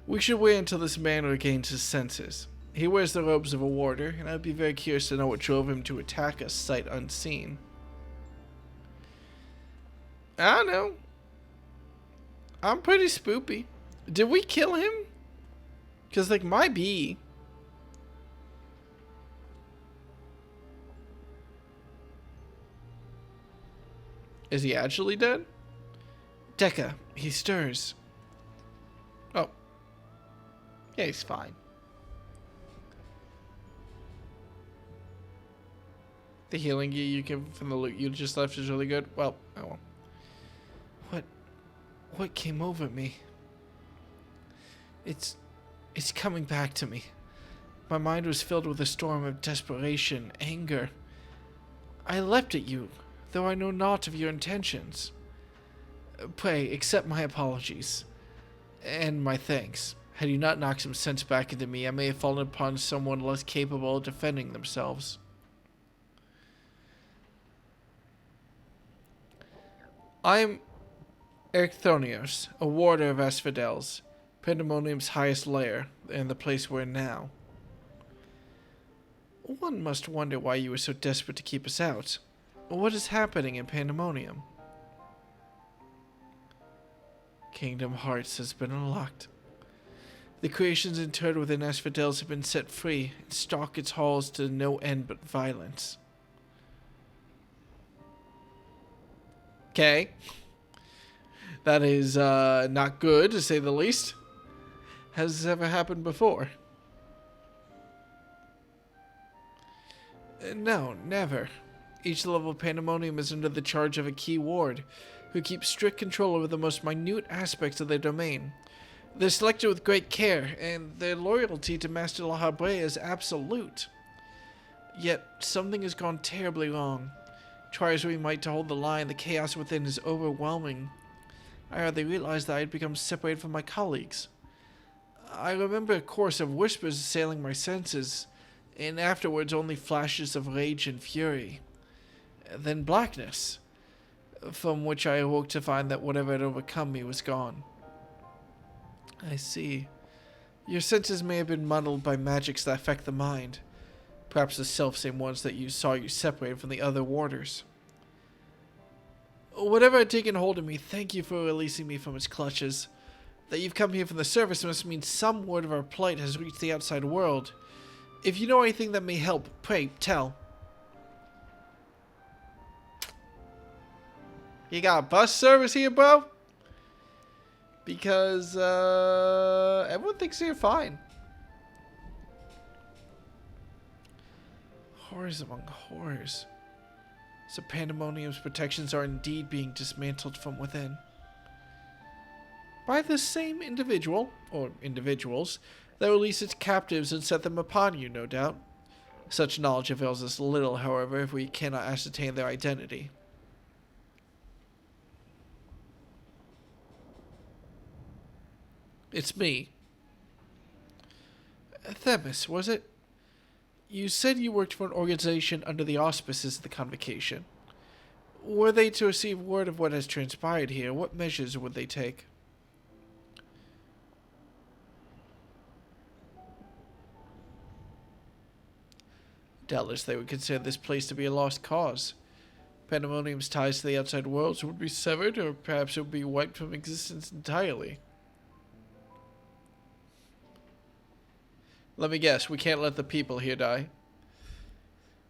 We should wait until this man regains his senses. He wears the robes of a warder, and I'd be very curious to know what drove him to attack us sight unseen. I don't know. I'm pretty spoopy. Did we kill him? Because, like, my bee. Is he actually dead? Deca, he stirs. Oh. Yeah, he's fine. The healing gear you get from the loot you just left is really good. Well, oh well. What came over me? It's coming back to me. My mind was filled with a storm of desperation, anger. I leapt at you, though I know naught of your intentions. Pray, accept my apologies. And my thanks. Had you not knocked some sense back into me, I may have fallen upon someone less capable of defending themselves. I am Erchthonios, a warder of Asphodel's, Pandemonium's highest lair, and the place we're in now. One must wonder why you were so desperate to keep us out. What is happening in Pandemonium? Kingdom Hearts has been unlocked. The creations interred within Asphodel's have been set free and stalk its halls to no end but violence. Okay. That is not good, to say the least. Has this ever happened before? No, never. Each level of Pandemonium is under the charge of a key ward, who keeps strict control over the most minute aspects of their domain. They're selected with great care, and their loyalty to Master La Habre is absolute. Yet, something has gone terribly wrong. Try as we might to hold the line, the chaos within is overwhelming. I hardly realized that I had become separated from my colleagues. I remember a chorus of whispers assailing my senses, and afterwards only flashes of rage and fury. Then blackness, from which I awoke to find that whatever had overcome me was gone. I see. Your senses may have been muddled by magics that affect the mind. Perhaps the self-same ones that you saw you separated from the other warders. Whatever had taken hold of me, thank you for releasing me from its clutches. That you've come here from the surface must mean some word of our plight has reached the outside world. If you know anything that may help, pray, tell. You got a bus service here, bro? Because, everyone thinks you're fine. Horrors among horrors. So Pandemonium's protections are indeed being dismantled from within. By the same individual, or individuals, that release its captives and set them upon you, no doubt. Such knowledge avails us little, however, if we cannot ascertain their identity. It's me. Themis, was it? You said you worked for an organization under the auspices of the Convocation. Were they to receive word of what has transpired here, what measures would they take? Doubtless they would consider this place to be a lost cause. Pandemonium's ties to the outside worlds would be severed, or perhaps it would be wiped from existence entirely. Let me guess, we can't let the people here die.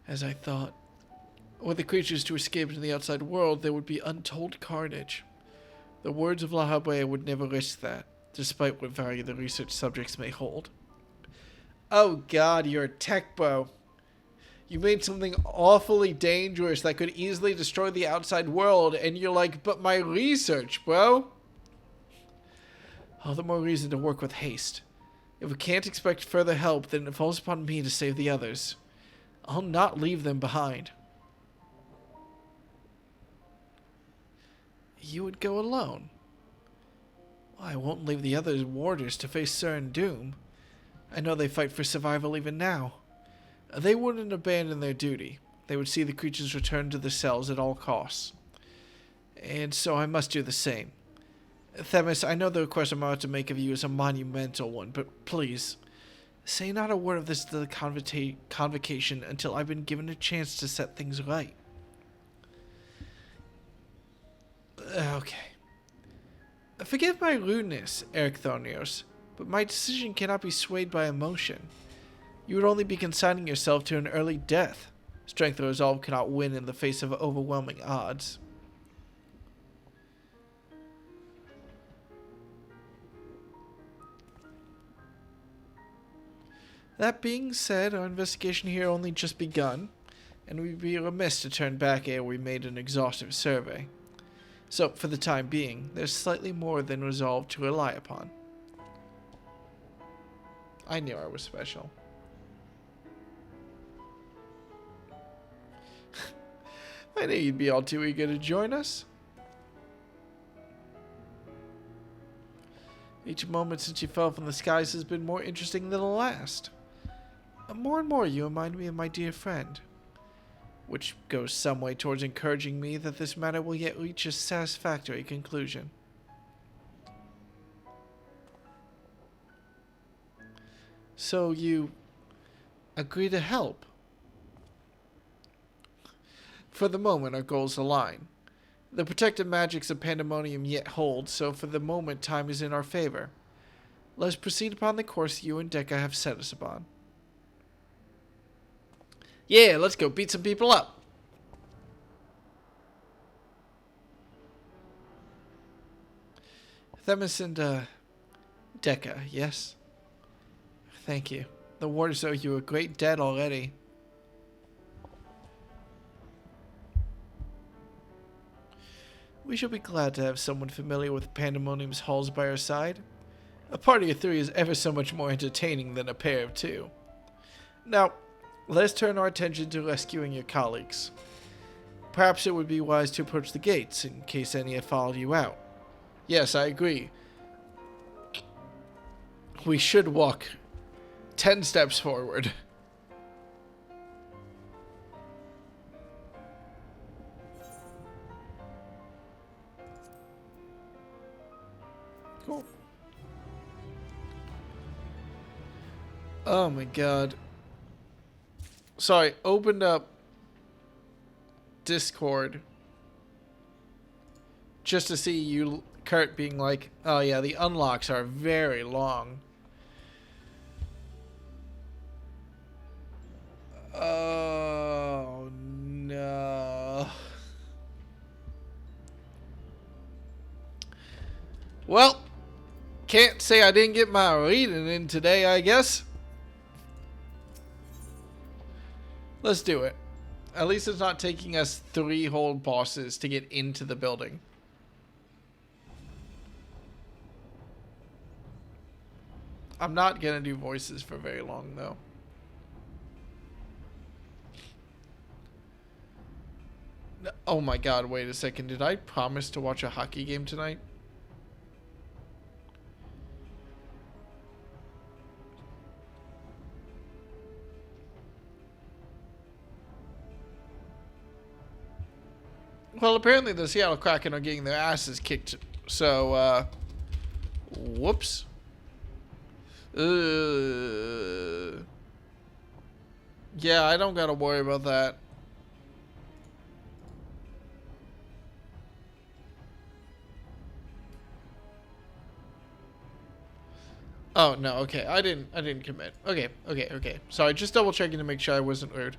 As I thought. Were the creatures to escape into the outside world, there would be untold carnage. The words of La Habrea would never risk that, despite what value the research subjects may hold. Oh god, you're a tech bro. You made something awfully dangerous that could easily destroy the outside world, and you're like, but my research, bro? All the more reason to work with haste. If we can't expect further help, then it falls upon me to save the others. I'll not leave them behind. You would go alone? Well, I won't leave the other warders to face certain doom. I know they fight for survival even now. They wouldn't abandon their duty. They would see the creatures return to their cells at all costs. And so I must do the same. Themis, I know the request I'm about to make of you is a monumental one, but please, say not a word of this to the convocation until I've been given a chance to set things right. Okay. Forgive my rudeness, Ericthonios, but my decision cannot be swayed by emotion. You would only be consigning yourself to an early death. Strength or resolve cannot win in the face of overwhelming odds. That being said, our investigation here only just begun, and we'd be remiss to turn back ere we made an exhaustive survey. So, for the time being, there's slightly more than resolve to rely upon. I knew I was special. I knew you'd be all too eager to join us. Each moment since you fell from the skies has been more interesting than the last. More and more you remind me of my dear friend, which goes some way towards encouraging me that this matter will yet reach a satisfactory conclusion. So you agree to help? For the moment, our goals align. The protective magics of Pandemonium yet hold, so for the moment time is in our favor. Let us proceed upon the course you and Deca have set us upon. Yeah, let's go beat some people up. Themis and, Deca, yes? Thank you. The warders owe you a great debt already. We shall be glad to have someone familiar with Pandemonium's halls by our side. A party of three is ever so much more entertaining than a pair of two. Now, let us turn our attention to rescuing your colleagues. Perhaps it would be wise to approach the gates, in case any have followed you out. Yes, I agree. We should walk 10 steps forward. Cool. Oh my god. Sorry, opened up Discord just to see you, Kurt, being like, oh yeah, the unlocks are very long. Oh no. Well, can't say I didn't get my reading in today, I guess. Let's do it. At least it's not taking us 3 whole bosses to get into the building. I'm not gonna do voices for very long, though. Oh my god, wait a second. Did I promise to watch a hockey game tonight? Well, apparently the Seattle Kraken are getting their asses kicked, so, whoops. Yeah, I don't gotta worry about that. Oh, no, okay. I didn't commit. Okay. Sorry, just double checking to make sure I wasn't rude.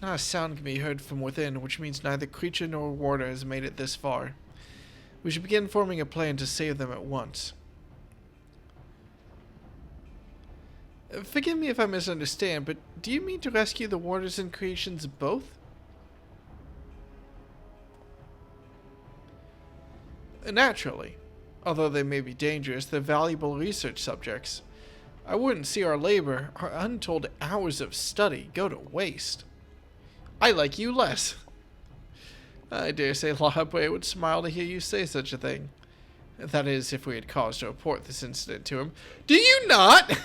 Not a sound can be heard from within, which means neither creature nor warder has made it this far. We should begin forming a plan to save them at once. Forgive me if I misunderstand, but do you mean to rescue the warders and creations both? Naturally. Although they may be dangerous, they're valuable research subjects. I wouldn't see our labor, our untold hours of study, go to waste. I like you less. I dare say Lahabwe would smile to hear you say such a thing. That is, if we had cause to report this incident to him. Do you not?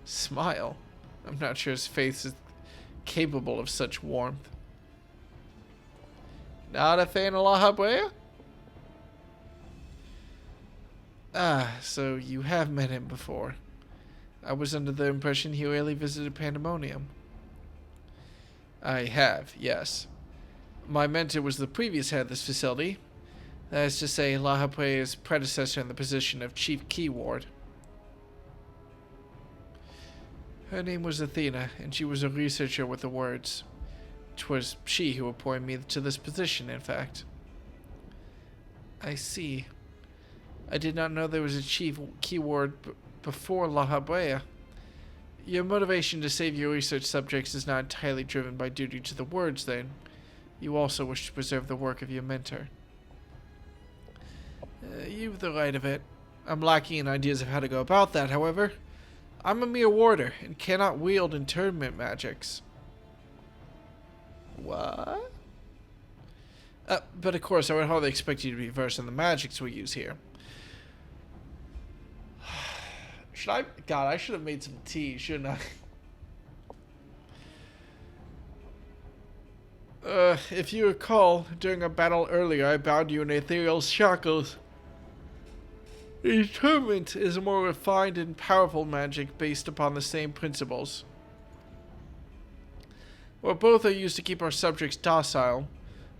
Smile. I'm not sure his face is capable of such warmth. Not a fan of Lahabwe? Ah, so you have met him before. I was under the impression he rarely visited Pandemonium. I have, yes. My mentor was the previous head of this facility. That is to say, Lahabwe's predecessor in the position of Chief Key Ward. Her name was Athena, and she was a researcher with the words. 'Twas she who appointed me to this position, in fact. I see. I did not know there was a Chief Key Ward before Lahabwe. Your motivation to save your research subjects is not entirely driven by duty to the words, then. You also wish to preserve the work of your mentor. You've the right of it. I'm lacking in ideas of how to go about that, however. I'm a mere warder, and cannot wield internment magics. What? But of course, I would hardly expect you to be versed in the magics we use here. Should I? God, I should have made some tea, shouldn't I? If you recall, during a battle earlier, I bound you in ethereal shackles. Interment is a more refined and powerful magic based upon the same principles. While both are used to keep our subjects docile,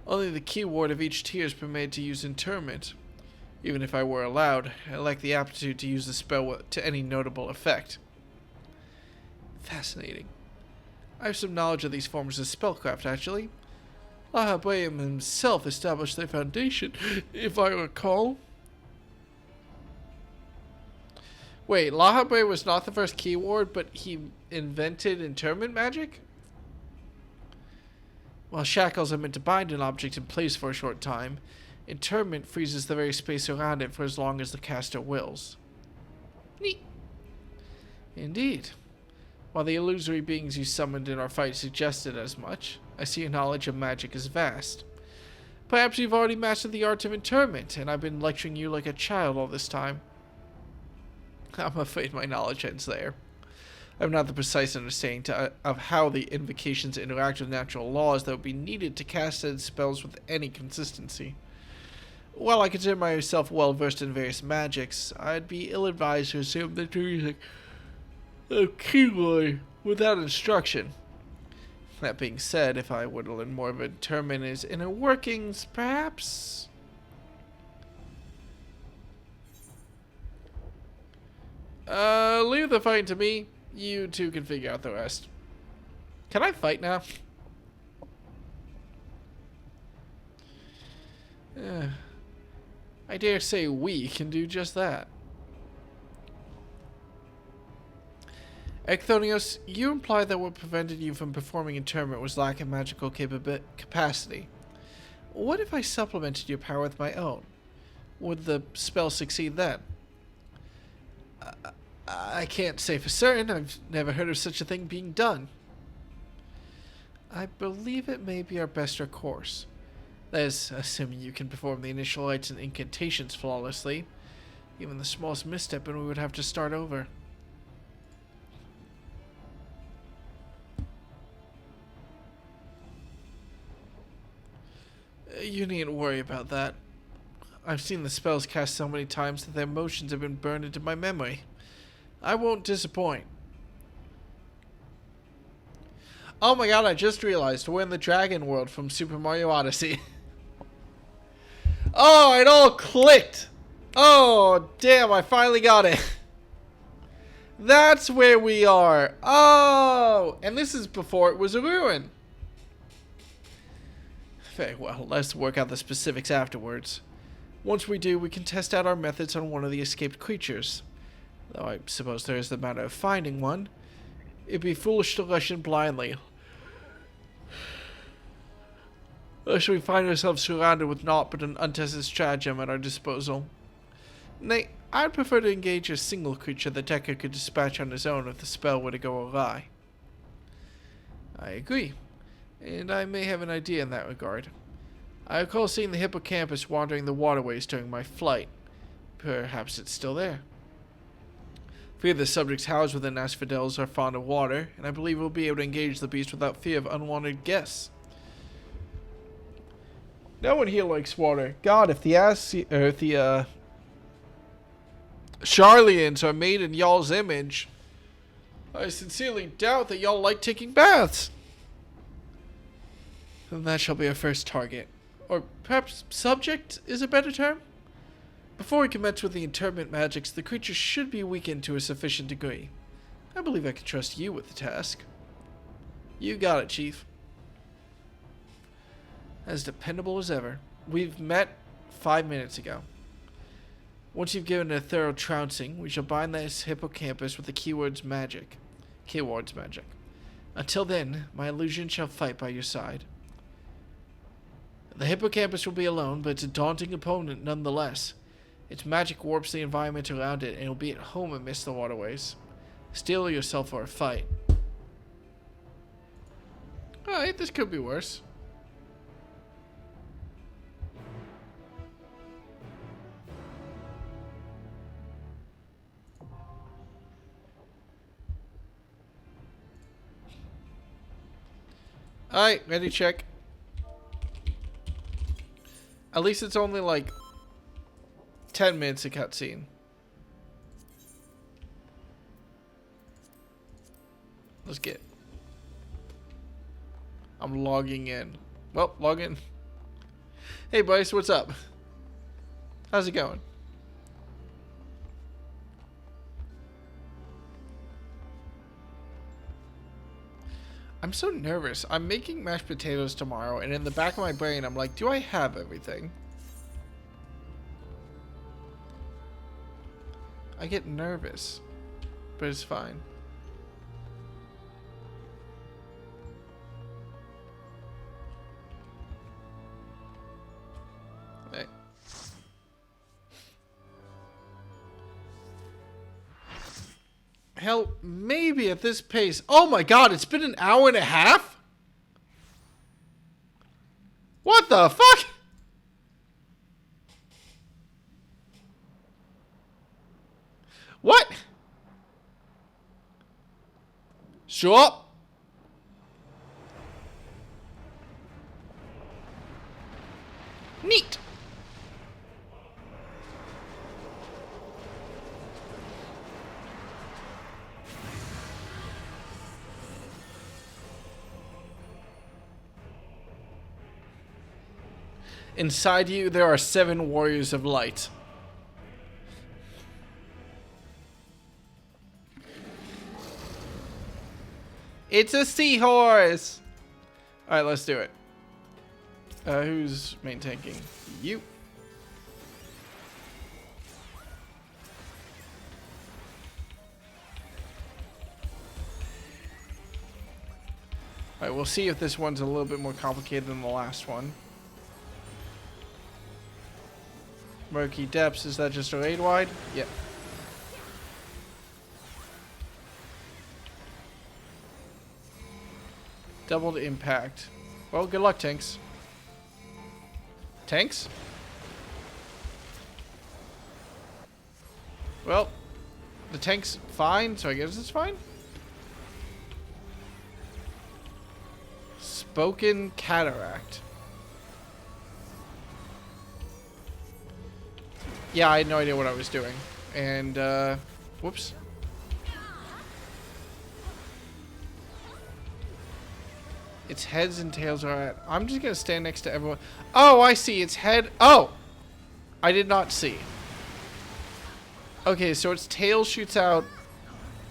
only the key ward of each tier is permitted to use interment. Even if I were allowed, I lack the aptitude to use the spell to any notable effect. Fascinating. I have some knowledge of these forms of spellcraft, actually. Lahabwe himself established their foundation, if I recall. Wait, Lahabwe was not the first key ward, but he invented interment magic? While shackles are meant to bind an object in place for a short time, interment freezes the very space around it for as long as the caster wills. Neat. Indeed. While the illusory beings you summoned in our fight suggested as much, I see your knowledge of magic is vast. Perhaps you've already mastered the art of interment, and I've been lecturing you like a child all this time. I'm afraid my knowledge ends there. I have not the precise understanding of how the invocations interact with natural laws that would be needed to cast said spells with any consistency. While I consider myself well versed in various magics, I'd be ill-advised to assume that you're using a keyword without instruction. That being said, if I were to learn more of Interment's inner workings, perhaps... leave the fight to me. You two can figure out the rest. Can I fight now? I dare say we can do just that. Ekthonios, you imply that what prevented you from performing interment was lack of magical capacity. What if I supplemented your power with my own? Would the spell succeed then? I can't say for certain. I've never heard of such a thing being done. I believe it may be our best recourse. That is, assuming you can perform the initial rites and incantations flawlessly. Even the smallest misstep and we would have to start over. You needn't worry about that. I've seen the spells cast so many times that their motions have been burned into my memory. I won't disappoint. Oh my god, I just realized we're in the Dragon World from Super Mario Odyssey. Oh, it all clicked! Oh, damn, I finally got it. That's where we are. Oh, and this is before it was a ruin. Very well, let's work out the specifics afterwards. Once we do, we can test out our methods on one of the escaped creatures. Though I suppose there is the matter of finding one. It'd be foolish to rush in blindly. Lest we find ourselves surrounded with naught but an untested stratagem at our disposal. Nay, I'd prefer to engage a single creature the Decker could dispatch on his own if the spell were to go awry. I agree, and I may have an idea in that regard. I recall seeing the hippocampus wandering the waterways during my flight. Perhaps it's still there. Few of the subjects housed within asphodels are fond of water, and I believe we'll be able to engage the beast without fear of unwanted guests. No one here likes water. God, if the Charlians are made in y'all's image, I sincerely doubt that y'all like taking baths. Then that shall be our first target. Or perhaps subject is a better term? Before we commence with the interment magics, the creature should be weakened to a sufficient degree. I believe I can trust you with the task. You got it, Chief. As dependable as ever. We've met 5 minutes ago. Once you've given it a thorough trouncing, we shall bind this hippocampus with the keywords magic. Until then, my illusion shall fight by your side. The hippocampus will be alone, but it's a daunting opponent nonetheless. Its magic warps the environment around it, and it'll be at home amidst the waterways. Steel yourself for a fight. Alright, this could be worse. Alright, ready, check. At least it's only like 10 minutes of cutscene. Let's get. I'm logging in. Well, log in. Hey, Bryce, what's up? How's it going? I'm so nervous. I'm making mashed potatoes tomorrow, and in the back of my brain, I'm like, do I have everything? I get nervous, but it's fine. Hey. Hell, maybe at this pace. Oh my god, it's been an hour and a half? What the fuck? What? Show up. Neat. Inside you, there are 7 warriors of light. It's a seahorse! Alright, let's do it. Who's main tanking? You. Alright, we'll see if this one's a little bit more complicated than the last one. Murky Depths, is that just a raid wide? Yep. Doubled impact. Well, good luck, tanks. Tanks? Well, the tank's fine, so I guess it's fine. Spoken Cataract. Yeah, I had no idea what I was doing. And, whoops. Its heads and tails are at... I'm just going to stand next to everyone. Oh, I see. Its head... Oh! I did not see. Okay, so its tail shoots out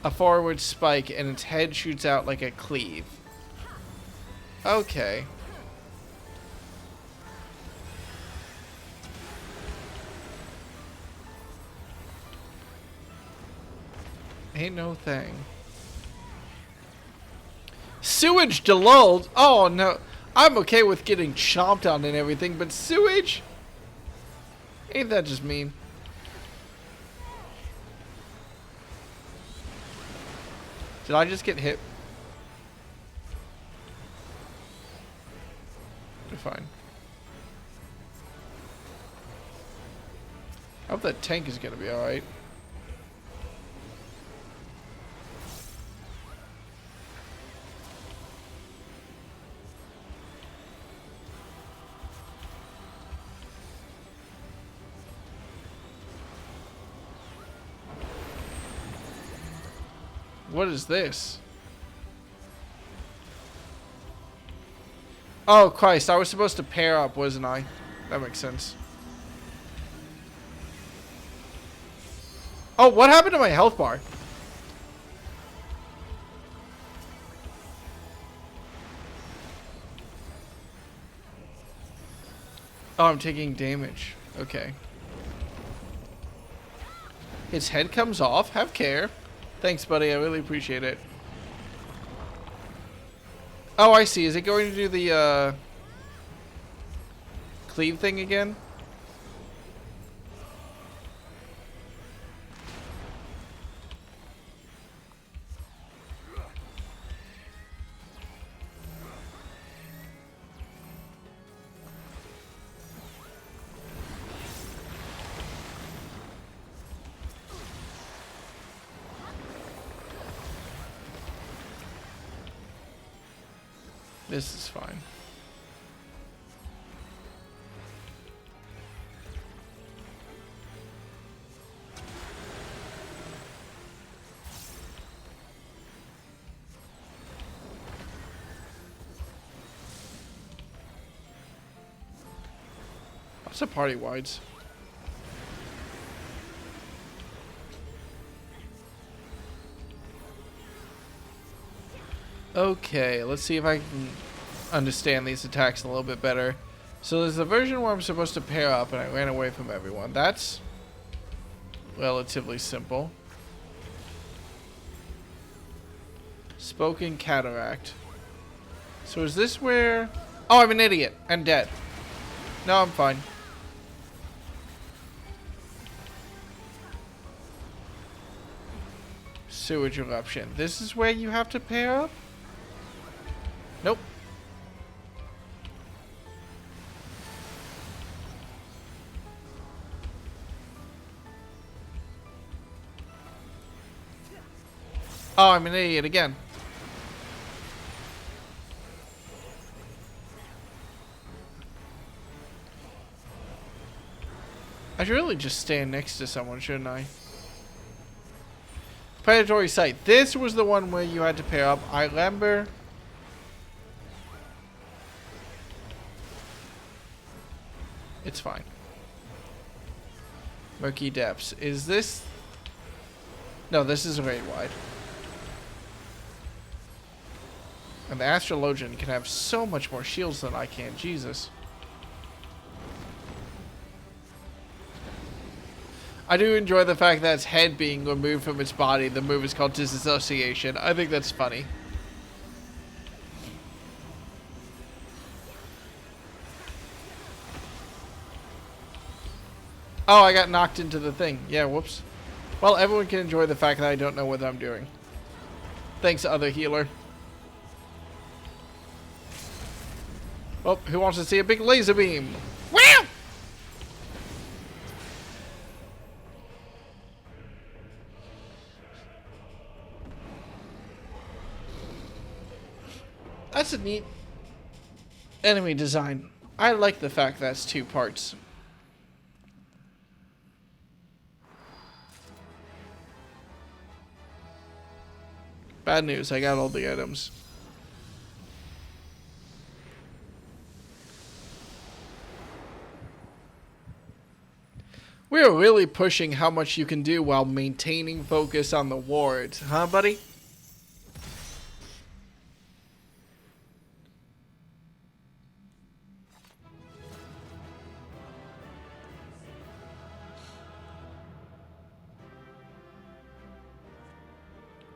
a forward spike and its head shoots out like a cleave. Okay. Ain't no thing. Sewage delulled? Oh no. I'm okay with getting chomped on and everything, but sewage? Ain't that just mean? Did I just get hit? You're fine. I hope that tank is gonna be alright. What is this? Oh, Christ. I was supposed to pair up, wasn't I? That makes sense. Oh, what happened to my health bar? Oh, I'm taking damage. Okay. His head comes off. Have care. Thanks, buddy. I really appreciate it. Oh, I see. Is it going to do the, cleave thing again? This is fine. What's the party wides? Okay, let's see if I can understand these attacks a little bit better. So there's the version where I'm supposed to pair up and I ran away from everyone. That's relatively simple. Spoken Cataract. So is this where... Oh, I'm an idiot. I'm dead. No, I'm fine. Sewage Eruption. This is where you have to pair up? Nope. Oh, I'm an idiot again. I should really just stand next to someone, shouldn't I? Predatory Sight. This was the one where you had to pair up. I remember. It's fine. Murky Depths. Is this... No, this is very wide. And the Astrologian can have so much more shields than I can. Jesus. I do enjoy the fact that its head being removed from its body. The move is called disassociation. I think that's funny. Oh, I got knocked into the thing. Yeah, whoops. Well, everyone can enjoy the fact that I don't know what I'm doing. Thanks, other healer. Oh, who wants to see a big laser beam? Wow! That's a neat enemy design. I like the fact that's 2 parts. Bad news, I got all the items. We're really pushing how much you can do while maintaining focus on the wards, huh, buddy?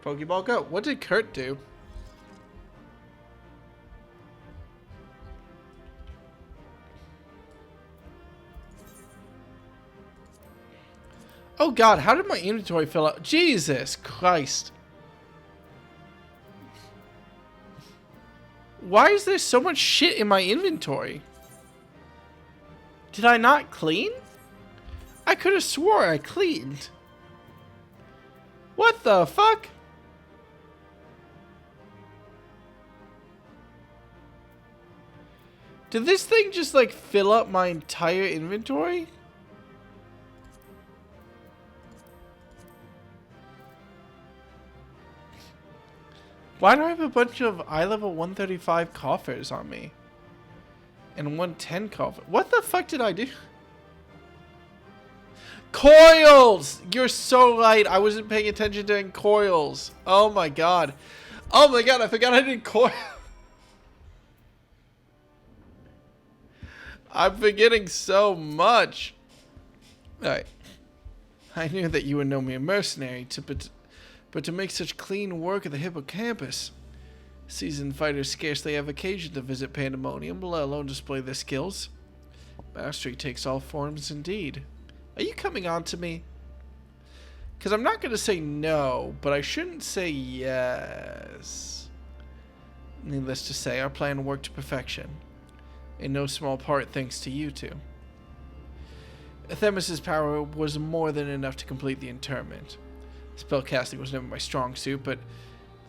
Pokeball Go. What did Kurt do? Oh god, how did my inventory fill up? Jesus Christ. Why is there so much shit in my inventory? Did I not clean? I could have swore I cleaned. What the fuck? Did this thing just like fill up my entire inventory? Why do I have a bunch of eye level 135 coffers on me? And 110 coffer? What the fuck did I do? Coils! You're so right. I wasn't paying attention during coils. Oh my god. Oh my god, I forgot I did coil. I'm forgetting so much. Alright. I knew that you would know me a mercenary, but to make such clean work of the hippocampus. Seasoned fighters scarcely have occasion to visit Pandemonium, let alone display their skills. Mastery takes all forms indeed. Are you coming on to me? Because I'm not going to say no, but I shouldn't say yes. Needless to say, our plan worked to perfection. In no small part thanks to you two. Themis's power was more than enough to complete the interment. Spellcasting was never my strong suit, but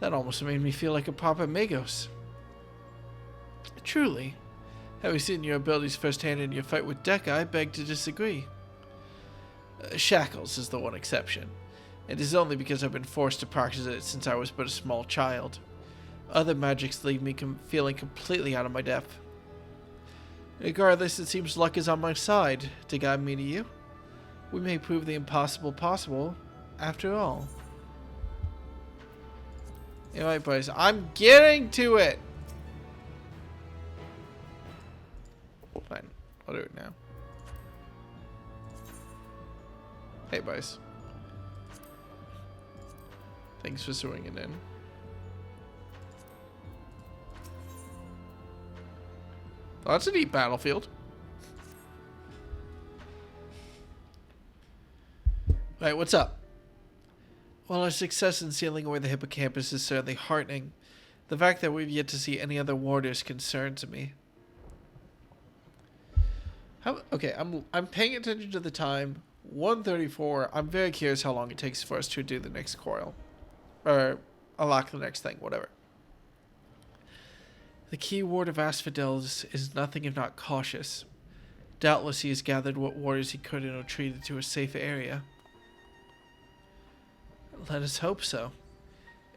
that almost made me feel like a Papa Magos. Truly, having seen your abilities firsthand in your fight with Dekka, I beg to disagree. Shackles is the one exception. It is only because I've been forced to practice it since I was but a small child. Other magics leave me feeling completely out of my depth. Regardless, it seems luck is on my side to guide me to you. We may prove the impossible possible, after all. Alright, boys, I'm getting to it! Fine, I'll do it now. Hey, boys. Thanks for swinging in. Oh, that's a neat battlefield. Alright, what's up? Well, our success in sealing away the hippocampus is certainly heartening. The fact that we've yet to see any other warders concerns me. Okay, I'm paying attention to the time. 1:34. I'm very curious how long it takes for us to do the next coil. Or unlock the next thing, whatever. The key ward of Asphodel's is nothing if not cautious. Doubtless he has gathered what warders he could and retreated to a safe area. Let us hope so.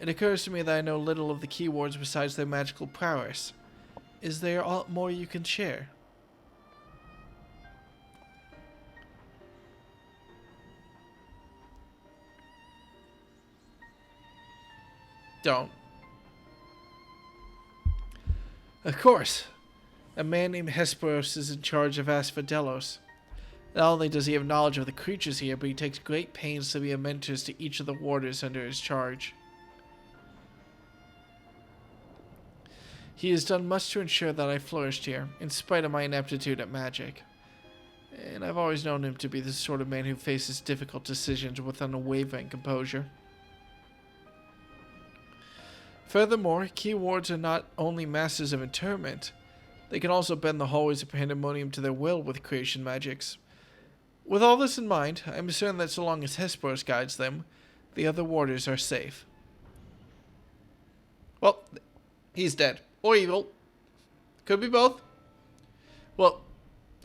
It occurs to me that I know little of the key wards besides their magical prowess. Is there more you can share? Don't. Of course. A man named Hesperos is in charge of Asphodelos. Not only does he have knowledge of the creatures here, but he takes great pains to be a mentor to each of the warders under his charge. He has done much to ensure that I flourished here, in spite of my ineptitude at magic. And I've always known him to be the sort of man who faces difficult decisions with unwavering composure. Furthermore, key wards are not only masters of interment, they can also bend the hallways of Pandemonium to their will with creation magics. With all this in mind, I am certain that so long as Hesperos guides them, the other warders are safe. Well, he's dead. Or evil. Could be both. Well,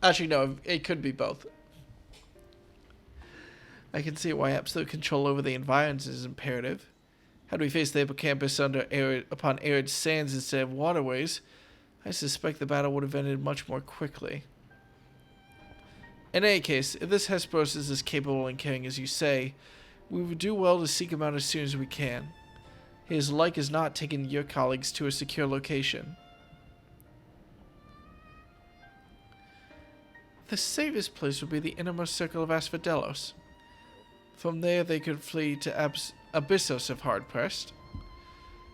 actually no, it could be both. I can see why absolute control over the environs is imperative. Had we faced the hippocampus upon arid sands instead of waterways, I suspect the battle would have ended much more quickly. In any case, if this Hesperos is as capable and caring as you say, we would do well to seek him out as soon as we can. His like is not taking your colleagues to a secure location. The safest place would be the innermost circle of Asphodelos. From there they could flee to Abyssos if hard-pressed.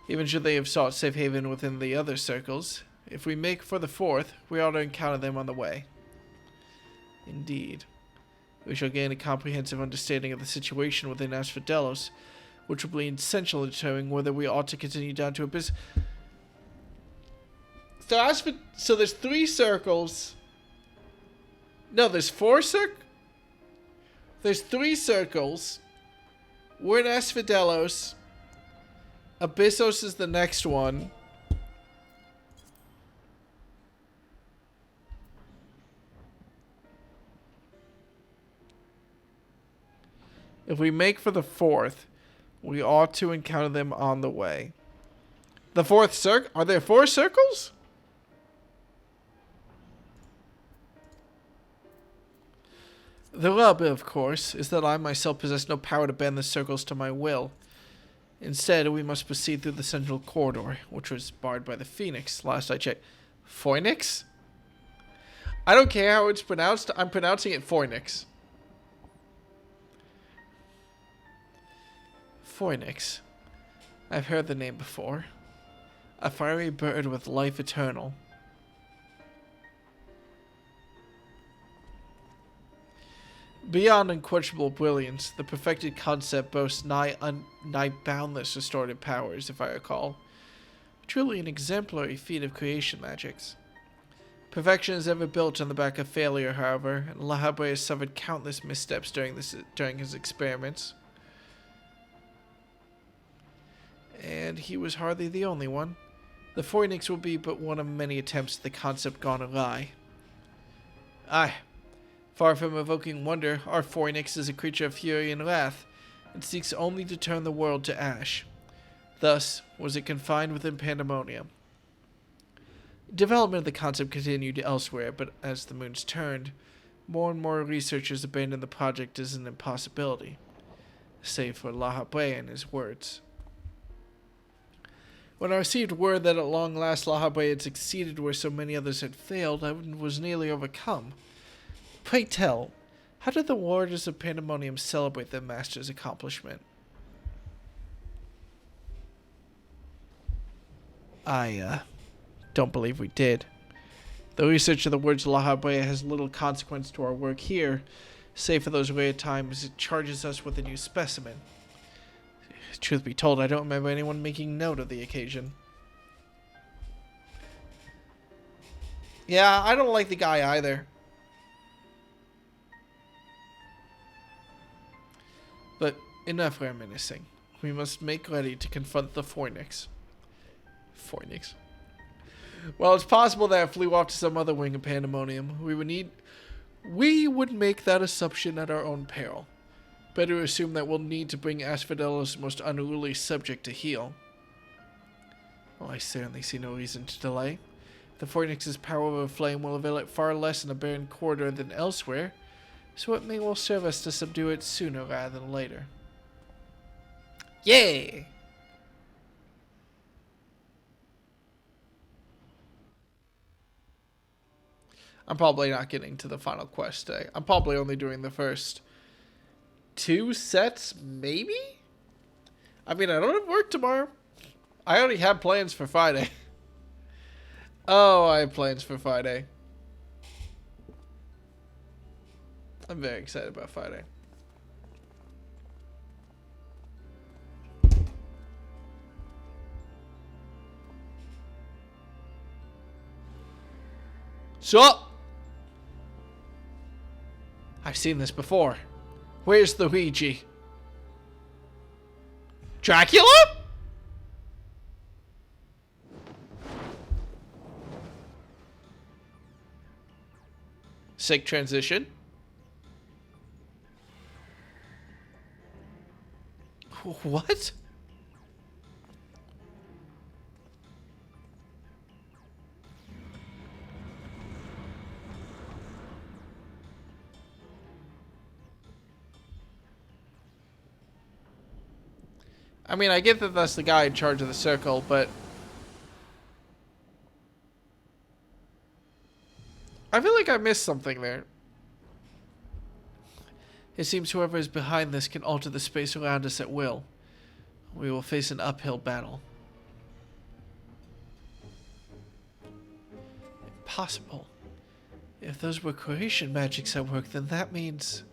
Even should they have sought safe haven within the other circles, if we make for the fourth, we ought to encounter them on the way. Indeed. We shall gain a comprehensive understanding of the situation within Asphodelos, which will be essential in determining whether we ought to continue down to Abyss. So there's 3 circles. No, there's 4 circles. There's 3 circles. We're in Asphodelos. Abyssos is the next one. If we make for the 4th, we ought to encounter them on the way. The 4th circle? Are there 4 circles? The rub, of course, is that I myself possess no power to bend the circles to my will. Instead, we must proceed through the central corridor, which was barred by the Phoenix, last I checked. Phoenix? I don't care how it's pronounced, I'm pronouncing it Phoenix. Phoenix. I've heard the name before. A fiery bird with life eternal. Beyond unquestionable brilliance, the perfected concept boasts nigh boundless restorative powers, if I recall. Truly an exemplary feat of creation magics. Perfection is ever built on the back of failure, however, and La Habrea has suffered countless missteps during his experiments. And he was hardly the only one. The Phoenix will be but one of many attempts at the concept gone awry. Aye. Far from evoking wonder, our Phoenix is a creature of fury and wrath, and seeks only to turn the world to ash. Thus was it confined within Pandemonium. Development of the concept continued elsewhere, but as the moons turned, more and more researchers abandoned the project as an impossibility, save for La Habrea and his words. When I received word that at long last La Habrea had succeeded where so many others had failed, I was nearly overcome. Pray tell, how did the Warders of Pandemonium celebrate their master's accomplishment? I don't believe we did. The research of the words La Habrea has little consequence to our work here, save for those rare times it charges us with a new specimen. Truth be told, I don't remember anyone making note of the occasion. Yeah, I don't like the guy either. But enough reminiscing. We must make ready to confront the Phoenix. Phoenix. Well, it's possible that it flew off to some other wing of Pandemonium. We would make that assumption at our own peril. Better assume that we'll need to bring Asphodelos' most unruly subject to heel. Well, I certainly see no reason to delay. The Phoenix's power over flame will avail it far less in a barren corridor than elsewhere, so it may well serve us to subdue it sooner rather than later. Yay! I'm probably not getting to the final quest today. I'm probably only doing the first 2 sets, maybe? I mean, I don't have work tomorrow. I already have plans for Friday. Oh, I have plans for Friday. I'm very excited about Friday. So, I've seen this before. Where's the Ouija? Dracula? Sick transition. What? I mean, I get that that's the guy in charge of the circle, but I feel like I missed something there. It seems whoever is behind this can alter the space around us at will. We will face an uphill battle. Impossible. If those were creation magics at work, then that means...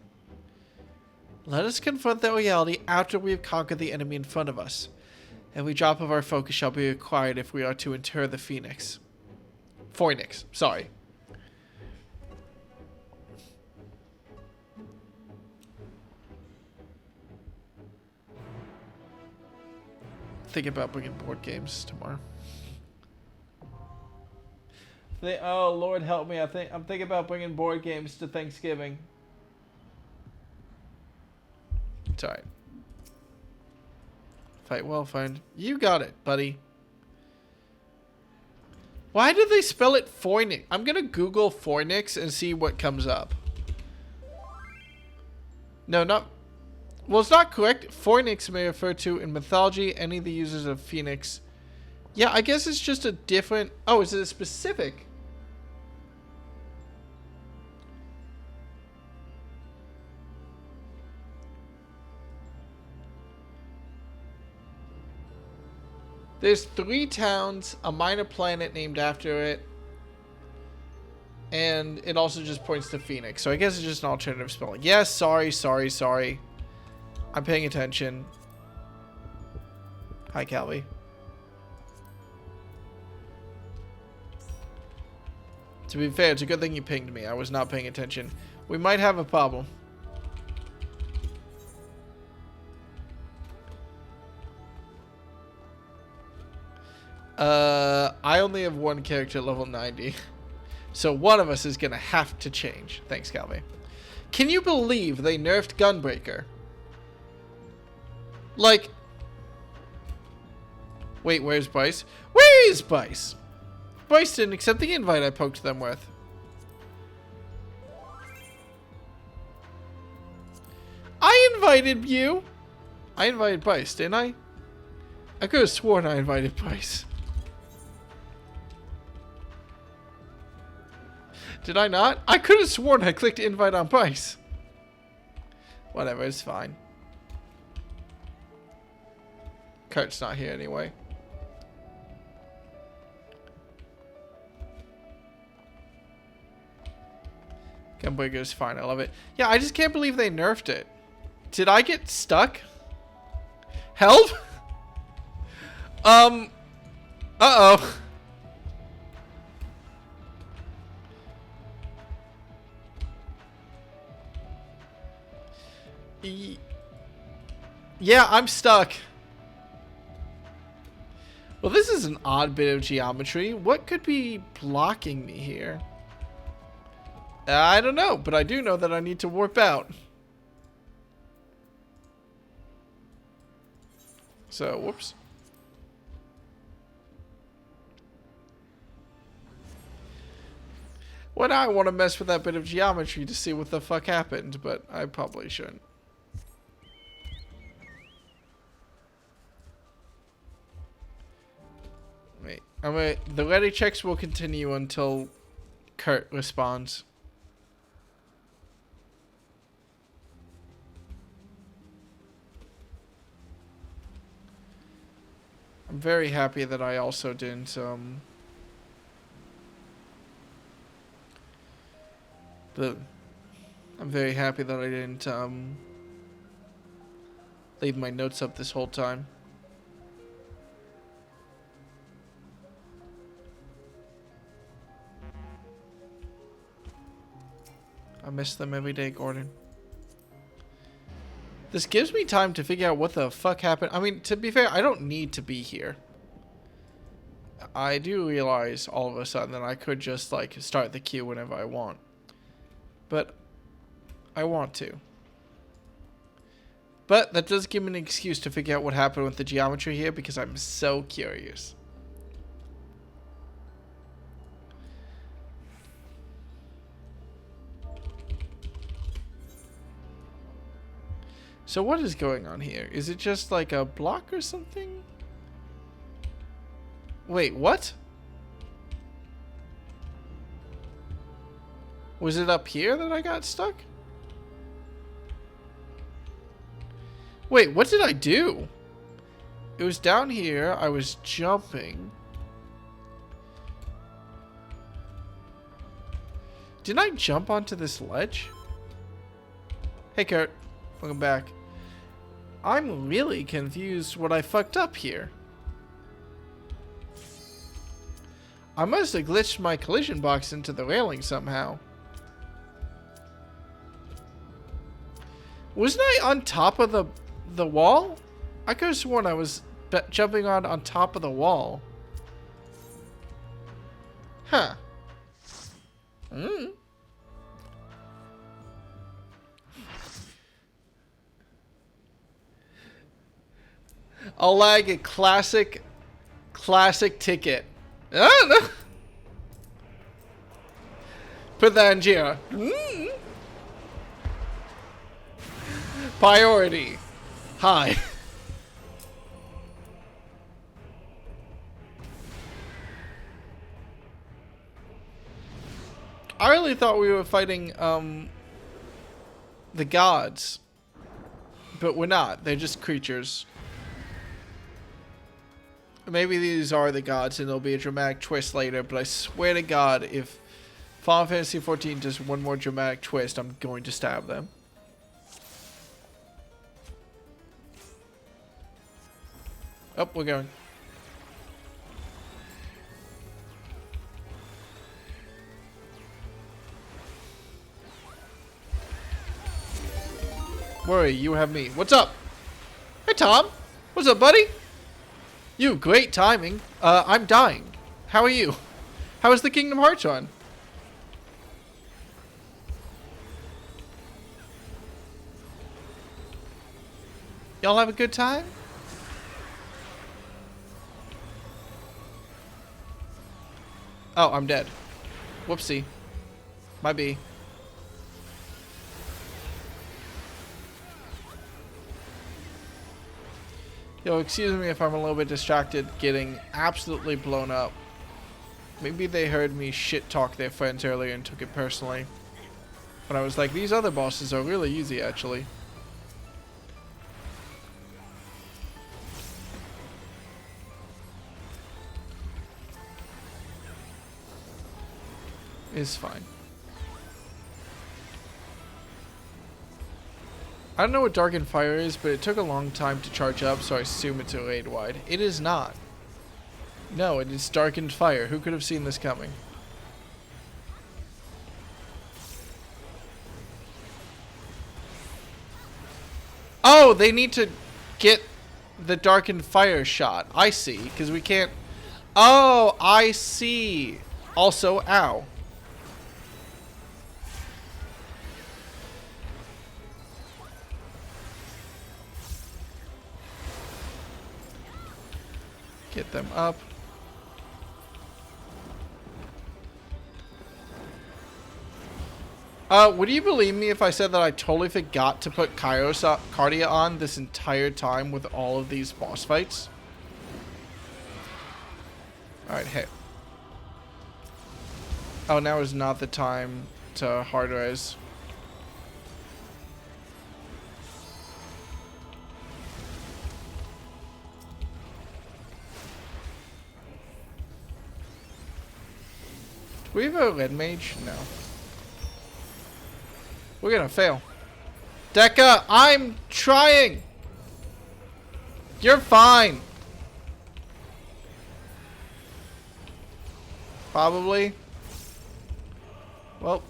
Let us confront that reality after we have conquered the enemy in front of us. Every drop of our focus shall be required if we are to inter the Phoenix. Phoenix, sorry. Think about bringing board games tomorrow. Oh Lord, help me! I'm thinking about bringing board games to Thanksgiving. It's alright. Fight well, find. You got it, buddy. Why did they spell it Phoenix? I'm gonna Google Phoenix and see what comes up. No, not. Well, it's not correct. Phoenix may refer to, in mythology, any of the users of Phoenix. Yeah, I guess it's just a different... Oh, is it a specific? There's 3 towns, a minor planet named after it, and it also just points to Phoenix. So I guess it's just an alternative spelling. Yes, sorry. I'm paying attention. Hi, Calvi. To be fair, it's a good thing you pinged me. I was not paying attention. We might have a problem. I only have 1 character at level 90. So one of us is going to have to change. Thanks, Calvi. Can you believe they nerfed Gunbreaker? Like... Wait, where's Bryce? Where is Bryce? Bryce didn't accept the invite I poked them with. I invited you. I invited Bryce, didn't I? I could have sworn I invited Bryce. Did I not? I could have sworn I clicked invite on Bryce. Whatever, it's fine. Kurt's not here anyway. Gunbreaker is fine. I love it. Yeah, I just can't believe they nerfed it. Did I get stuck? Help? Uh-oh. Yeah, I'm stuck. Well, this is an odd bit of geometry. What could be blocking me here? I don't know, but I do know that I need to warp out. So, whoops. Well, now I want to mess with that bit of geometry to see what the fuck happened, but I probably shouldn't. Wait, the ready checks will continue until Kurt responds. I'm very happy that I also didn't, I'm very happy that I didn't, leave my notes up this whole time. I miss them every day, Gordon. This gives me time to figure out what the fuck happened. I mean, to be fair, I don't need to be here. I do realize all of a sudden that I could just, like, start the queue whenever I want. But I want to. But that does give me an excuse to figure out what happened with the geometry here because I'm so curious. So what is going on here? Is it just like a block or something? Wait, what? Was it up here that I got stuck? Wait, what did I do? It was down here. I was jumping. Didn't I jump onto this ledge? Hey, Kurt. Welcome back. I'm really confused what I fucked up here. I must have glitched my collision box into the railing somehow. Wasn't I on top of the wall? I could have sworn I was jumping on top of the wall. Huh. Hmm. I'll lag a classic ticket. Ah, no. Put that in Jira. Mm. Priority. Hi. I really thought we were fighting the gods. But we're not. They're just creatures. Maybe these are the gods and there'll be a dramatic twist later, but I swear to God, if Final Fantasy XIV does one more dramatic twist, I'm going to stab them. Oh, we're going. Worry, you have me. What's up? Hey, Tom. What's up, buddy? You, great timing. I'm dying. How are you? How is the Kingdom Hearts run? Y'all have a good time? Oh, I'm dead. Whoopsie. Might be. Yo, excuse me if I'm a little bit distracted getting absolutely blown up. Maybe they heard me shit talk their friends earlier and took it personally. But I was like, these other bosses are really easy actually. It's fine. I don't know what Darkened Fire is, but it took a long time to charge up, so I assume it's a raid wide. It is not. No, it is Darkened Fire. Who could have seen this coming? Oh, they need to get the Darkened Fire shot. I see, because we can't... Oh, I see. Also, ow. Get them up. Would you believe me if I said that I totally forgot to put Kairos Cardia on this entire time with all of these boss fights? Alright, hey. Oh, now is not the time to hard res. Do we have a red mage? No. We're gonna fail. Deca, I'm trying! You're fine! Probably. Well.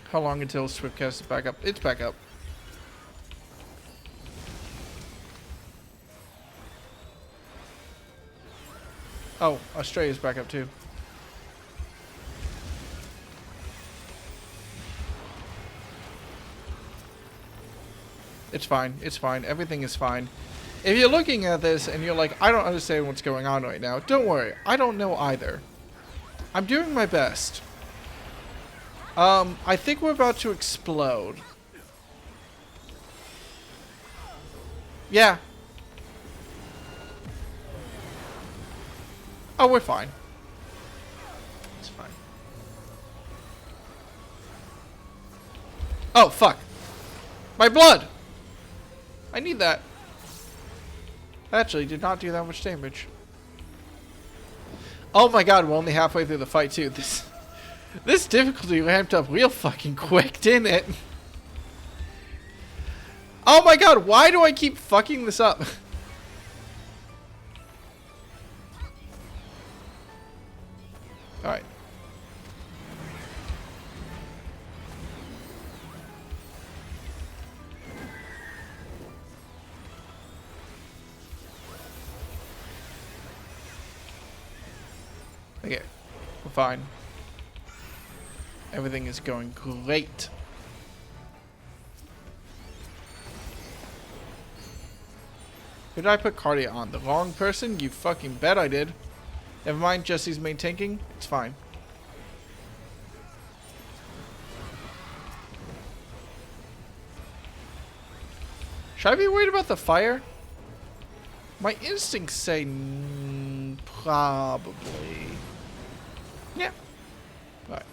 How long until Swiftcast is back up? It's back up. Oh, Australia's back up too. It's fine. It's fine. Everything is fine. If you're looking at this and you're like, I don't understand what's going on right now, don't worry. I don't know either. I'm doing my best. I think we're about to explode. Yeah. Oh, we're fine. It's fine. Oh, fuck. My blood! I need that. Actually, did not do that much damage. Oh my god, we're only halfway through the fight too. This difficulty ramped up real fucking quick, didn't it? Oh my god, why do I keep fucking this up? Alright. Okay, we're fine. Everything is going great. Who did I put Cardia on? The wrong person? You fucking bet I did. Never mind, Jesse's main tanking. It's fine. Should I be worried about the fire? My instincts say probably. Yeah. Alright.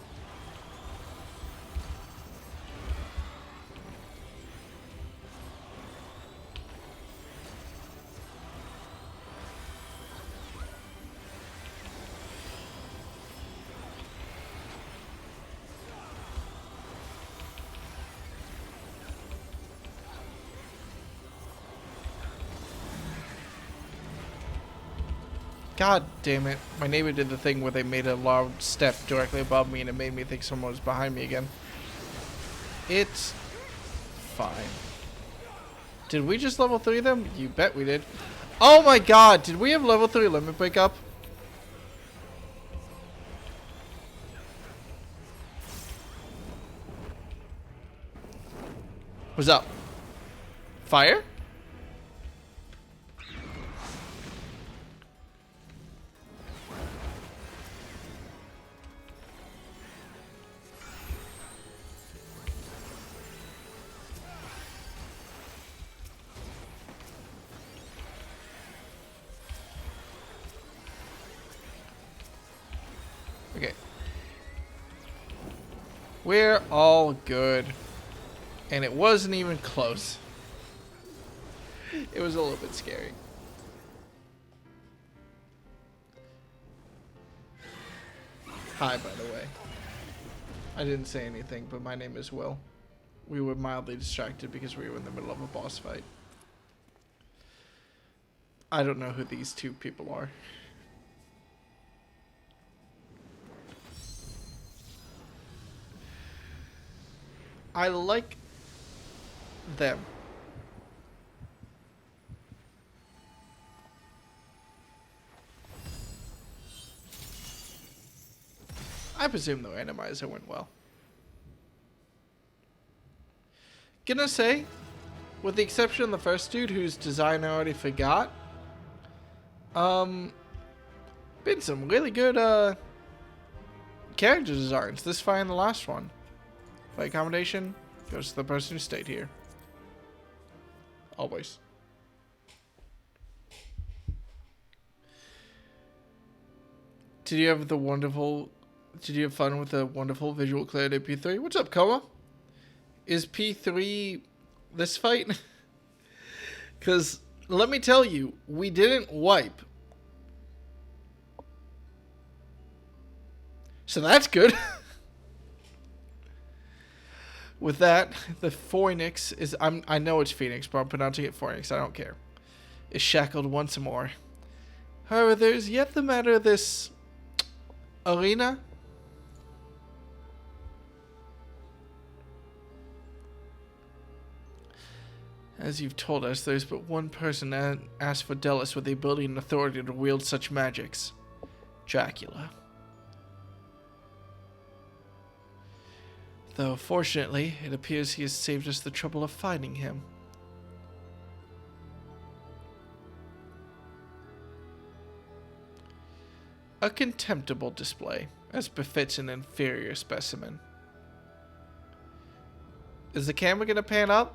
God damn it. My neighbor did the thing where they made a loud step directly above me and it made me think someone was behind me again. It's fine. Did we just level 3 them? You bet we did. Oh my god, did we have level 3 limit break up? What's up? Fire? Okay. We're all good. And it wasn't even close. It was a little bit scary. Hi, by the way. I didn't say anything, but my name is Will. We were mildly distracted because we were in the middle of a boss fight. I don't know who these two people are. I like them. I presume the randomizer went well. Gonna say, with the exception of the first dude whose design I already forgot, been some really good character designs. This fight and the last one. Fight accommodation goes to the person who stayed here. Always. Did you have fun with the wonderful visual clarity of P3? What's up, Koa? Is P3 this fight? Because let me tell you, we didn't wipe. So that's good. With that, the Phoenix is... I know it's Phoenix, but I'm pronouncing it Phoenix. I don't care. Is shackled once more. However, there's yet the matter of this... arena? As you've told us, there's but one person that asked for Delos with the ability and authority to wield such magics. Dracula. Though, fortunately, it appears he has saved us the trouble of finding him. A contemptible display, as befits an inferior specimen. Is the camera going to pan up?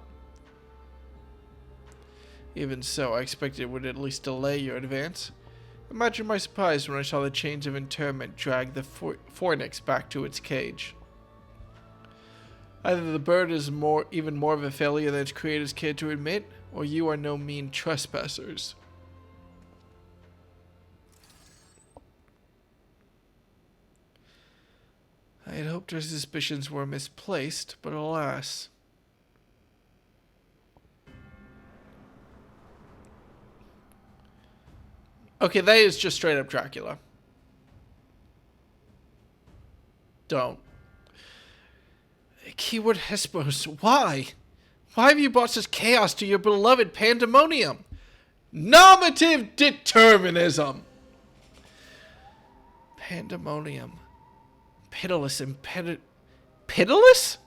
Even so, I expected it would at least delay your advance. Imagine my surprise when I saw the chains of interment drag the fornix back to its cage. Either the bird is even more of a failure than its creators care to admit, or you are no mean trespassers. I had hoped our suspicions were misplaced, but alas. Okay, that is just straight up Dracula. Don't. Keyword Hesperos, why? Why have you brought such chaos to your beloved Pandemonium? Normative determinism! Pandemonium. Pitiless and Pitiless?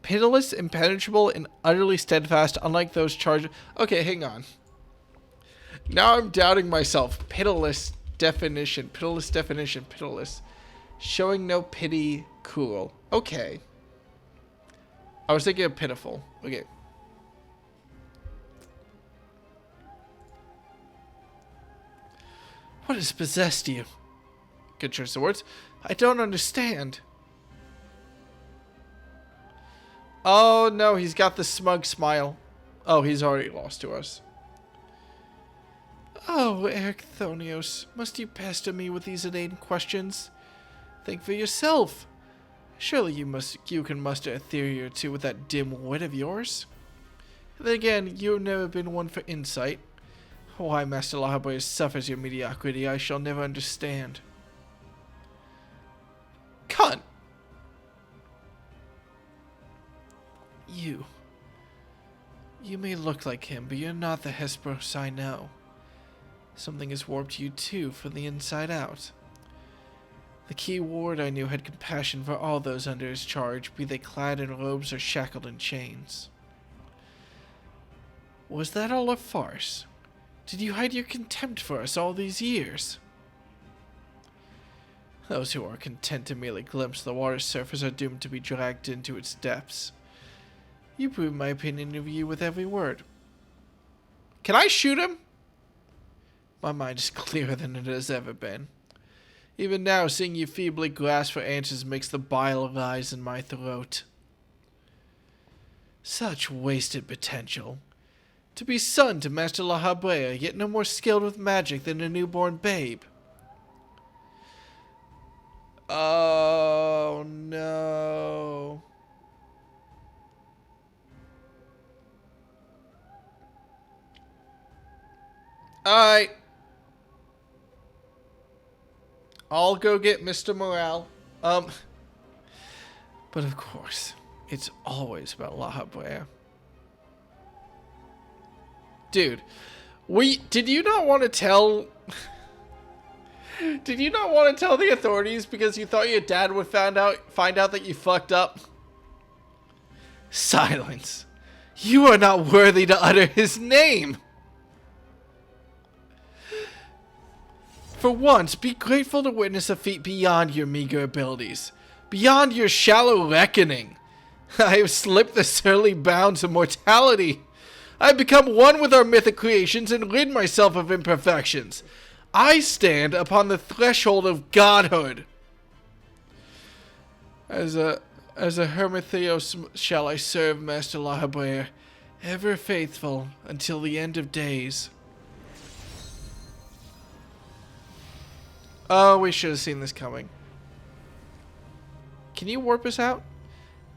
Pitiless, impenetrable, and utterly steadfast, unlike those charged... Okay, hang on. Now I'm doubting myself. Pitiless definition. Pitiless. Showing no pity, cool. Okay. I was thinking of pitiful. Okay. What has possessed you? Good choice of words. I don't understand. Oh no, he's got the smug smile. Oh, he's already lost to us. Oh, Ericthonios, must you pester me with these inane questions? Think for yourself. Surely you can muster a theory or two with that dim wit of yours. Then again, you've never been one for insight. Why Master Lahaboy suffers your mediocrity, I shall never understand. Cunt! You may look like him, but you're not the Hesperos I know. Something has warped you too, from the inside out. The key ward I knew had compassion for all those under his charge, be they clad in robes or shackled in chains. Was that all a farce? Did you hide your contempt for us all these years? Those who are content to merely glimpse the water's surface are doomed to be dragged into its depths. You prove my opinion of you with every word. Can I shoot him? My mind is clearer than it has ever been. Even now, seeing you feebly grasp for answers makes the bile rise in my throat. Such wasted potential. To be son to Master Lahabrea, yet no more skilled with magic than a newborn babe. Oh no. Alright. I'll go get Mr. Morale. But of course, it's always about Lahabrea. Dude, did you not want to tell... Did you not want to tell the authorities because you thought your dad would find out that you fucked up? Silence. You are not worthy to utter his name. For once, be grateful to witness a feat beyond your meager abilities. Beyond your shallow reckoning. I have slipped the surly bounds of mortality. I have become one with our mythic creations and rid myself of imperfections. I stand upon the threshold of godhood. As a Hermetheos shall I serve Master Lahabrea, ever faithful until the end of days. Oh, we should have seen this coming. Can you warp us out?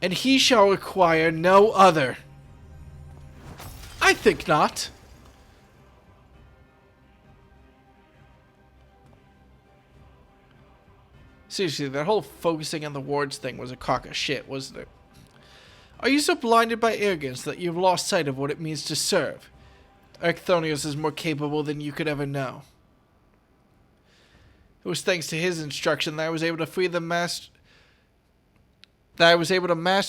And he shall require no other. I think not. Seriously, that whole focusing on the wards thing was a crock of shit, wasn't it? Are you so blinded by arrogance that you've lost sight of what it means to serve? Ericthonios is more capable than you could ever know. It was thanks to his instruction that I was able to master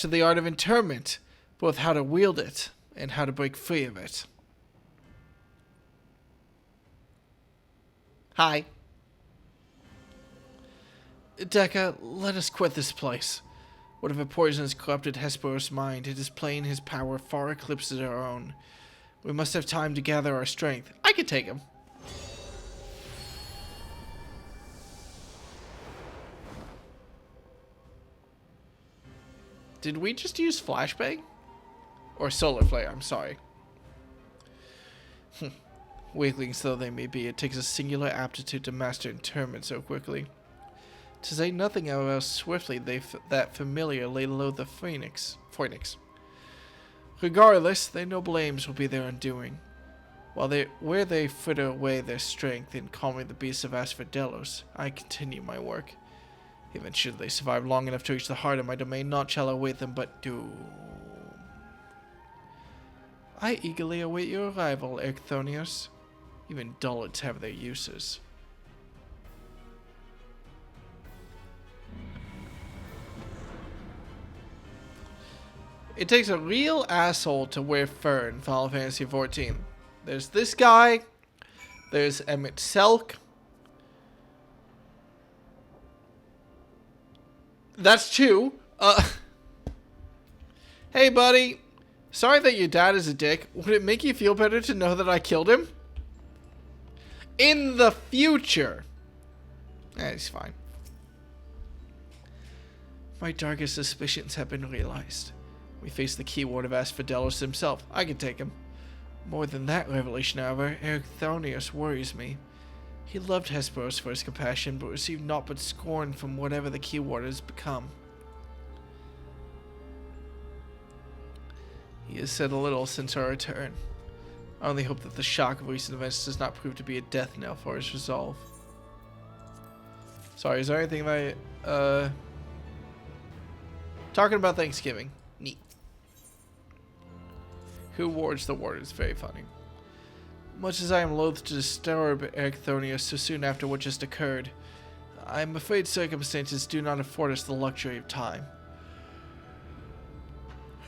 the art of interment, both how to wield it and how to break free of it. Hi. Deca, let us quit this place. Whatever poison has corrupted Hesperos' mind, it is plain his power far eclipses our own. We must have time to gather our strength. I could take him. Did we just use Flashbang? Or Solar Flare, I'm sorry. Weaklings though they may be, it takes a singular aptitude to master interment so quickly. To say nothing of how swiftly that familiar lay low the Phoenix. Regardless, their noble aims will be their undoing. Where they fritter away their strength in calming the beasts of Asphodelos, I continue my work. Even should they survive long enough to reach the heart of my domain, naught shall await them but doom. I eagerly await your arrival, Erchthonius. Even dullets have their uses. It takes a real asshole to wear fur in Final Fantasy XIV. There's this guy. There's Emmett Selk. That's two. Hey, buddy. Sorry that your dad is a dick. Would it make you feel better to know that I killed him? In the future. He's fine. My darkest suspicions have been realized. We face the keyword of Asphodelos himself. I can take him. More than that revelation, however, Erchthonius worries me. He loved Hesperos for his compassion, but received naught but scorn from whatever the keyword has become. He has said a little since our return. I only hope that the shock of recent events does not prove to be a death knell for his resolve. Sorry, is there anything that talking about Thanksgiving. Neat. Who wards the ward is very funny. Much as I am loath to disturb Erchthonius so soon after what just occurred, I am afraid circumstances do not afford us the luxury of time.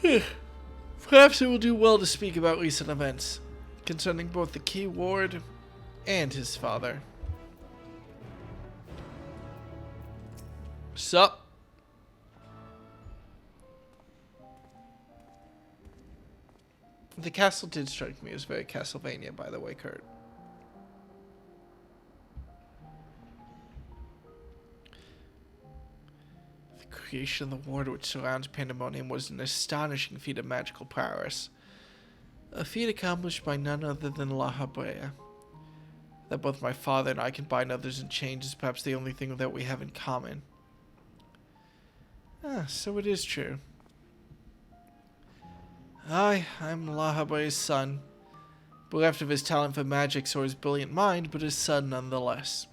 Perhaps it will do well to speak about recent events, concerning both the key ward and his father. Sup? The castle did strike me as very Castlevania, by the way, Kurt. The creation of the ward which surrounds Pandemonium was an astonishing feat of magical prowess. A feat accomplished by none other than La Habrea. That both my father and I can bind others in chains is perhaps the only thing that we have in common. So it is true. I'm La Habrea's son. Bereft of his talent for magic or his brilliant mind, but his son nonetheless.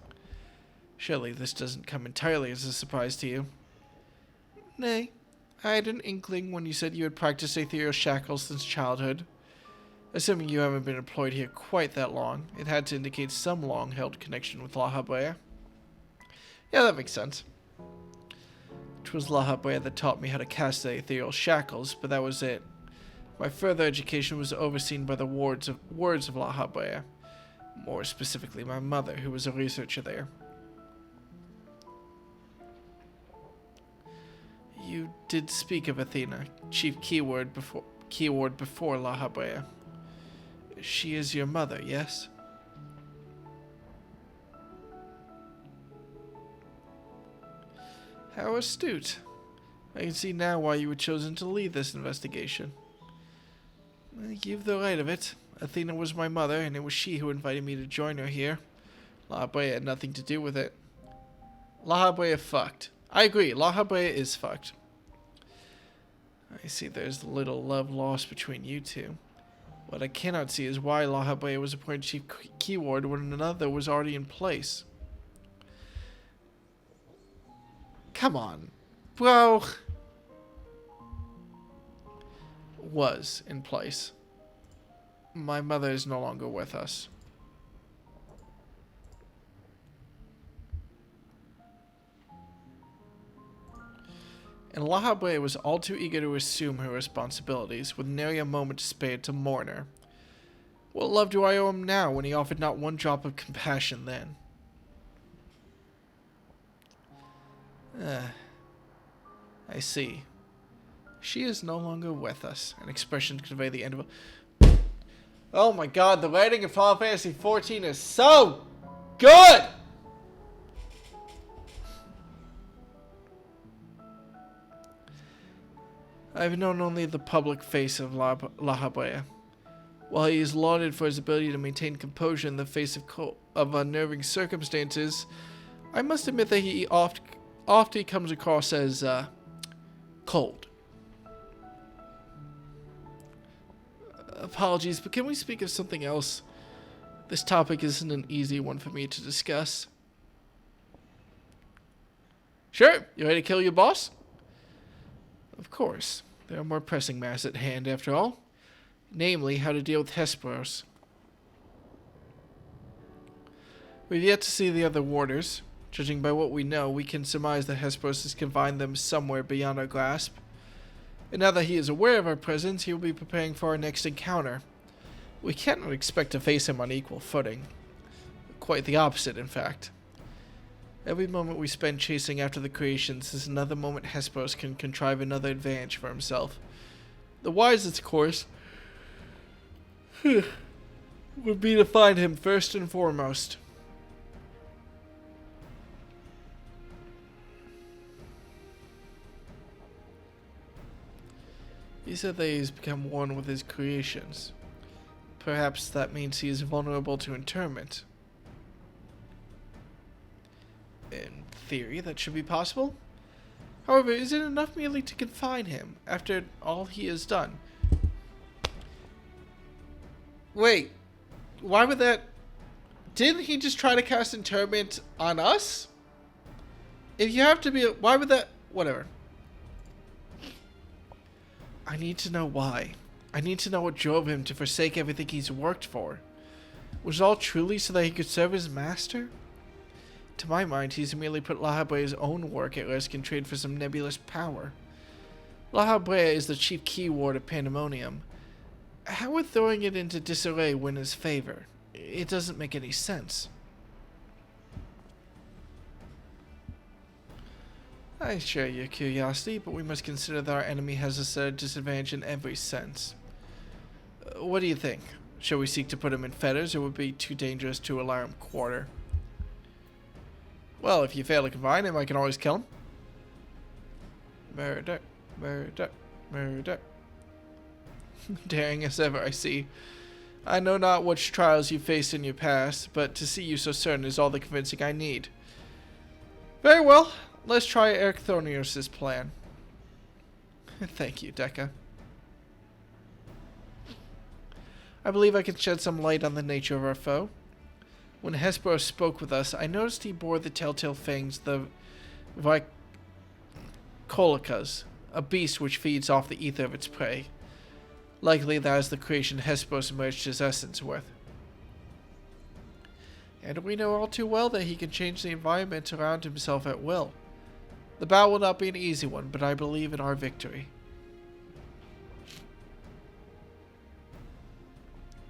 Surely this doesn't come entirely as a surprise to you. Nay, I had an inkling when you said you had practiced ethereal shackles since childhood. Assuming you haven't been employed here quite that long, it had to indicate some long-held connection with La Habrea. Yeah, that makes sense. It was La Habrea that taught me how to cast the ethereal shackles, but that was it. My further education was overseen by the wards of La Habrea, more specifically my mother, who was a researcher there. You did speak of Athena, chief keyword before La Habrea. She is your mother, yes? How astute. I can see now why you were chosen to lead this investigation. You've the right of it. Athena was my mother, and it was she who invited me to join her here. La Habrea had nothing to do with it. La Habrea fucked. I agree, La Habrea is fucked. I see there's little love lost between you two. What I cannot see is why La Habrea was appointed chief keyword when another was already in place. Come on, bro. Was in place. My mother is no longer with us. And La Habrea was all too eager to assume her responsibilities, with nary a moment spared to mourn her. What love do I owe him now when he offered not one drop of compassion then? I see. She is no longer with us. An expression to convey the end of. Oh my god, the writing in Final Fantasy XIV is so good! I've known only the public face of La Habrea. While he is lauded for his ability to maintain composure in the face of unnerving circumstances, I must admit that he often comes across as cold. Apologies, but can we speak of something else? This topic isn't an easy one for me to discuss. Sure, you ready to kill your boss? Of course. There are more pressing matters at hand, after all. Namely, how to deal with Hesperos. We've yet to see the other warders. Judging by what we know, we can surmise that Hesperos has confined them somewhere beyond our grasp. And now that he is aware of our presence, he will be preparing for our next encounter. We cannot expect to face him on equal footing. Quite the opposite, in fact. Every moment we spend chasing after the creations is another moment Hesperos can contrive another advantage for himself. The wisest course would be to find him first and foremost. He said that he's become one with his creations. Perhaps that means he is vulnerable to interment. In theory, that should be possible. However, is it enough merely to confine him after all he has done? Wait, why would that... Didn't he just try to cast interment on us? If you have to be... Why would that... Whatever. I need to know why. I need to know what drove him to forsake everything he's worked for. Was it all truly so that he could serve his master? To my mind, he's merely put La Habrea's own work at risk in trade for some nebulous power. La Habrea is the chief keyword of Pandemonium. How would throwing it into disarray win his favor? It doesn't make any sense. I share your curiosity, but we must consider that our enemy has us at a disadvantage in every sense. What do you think? Shall we seek to put him in fetters, or would it be too dangerous to allow him quarter? Well, if you fail to confine him, I can always kill him. Murder, murder, murder. Daring as ever, I see. I know not which trials you faced in your past, but to see you so certain is all the convincing I need. Very well, let's try Eric Thornios' plan. Thank you, Dekka. I believe I can shed some light on the nature of our foe. When Hesperos spoke with us, I noticed he bore the telltale fangs, the Vicolikas, a beast which feeds off the ether of its prey. Likely that is the creation Hesperos merged his essence with. And we know all too well that he can change the environment around himself at will. The battle will not be an easy one, but I believe in our victory.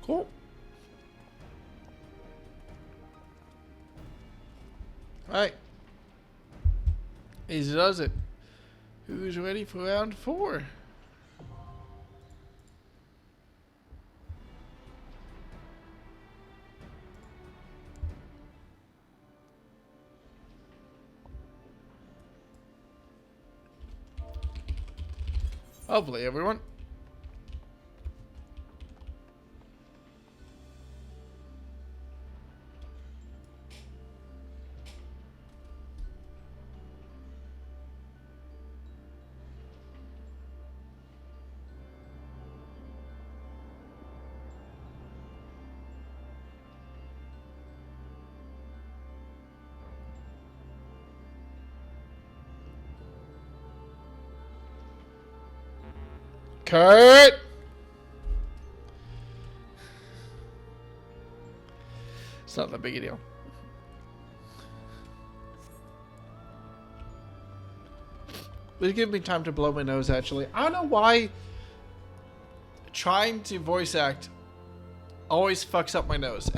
Cool. Alright. Easy does it. Who's ready for round 4? Lovely, everyone. Cut! It's not that big a deal. This gives me time to blow my nose, actually. I don't know why trying to voice act always fucks up my nose.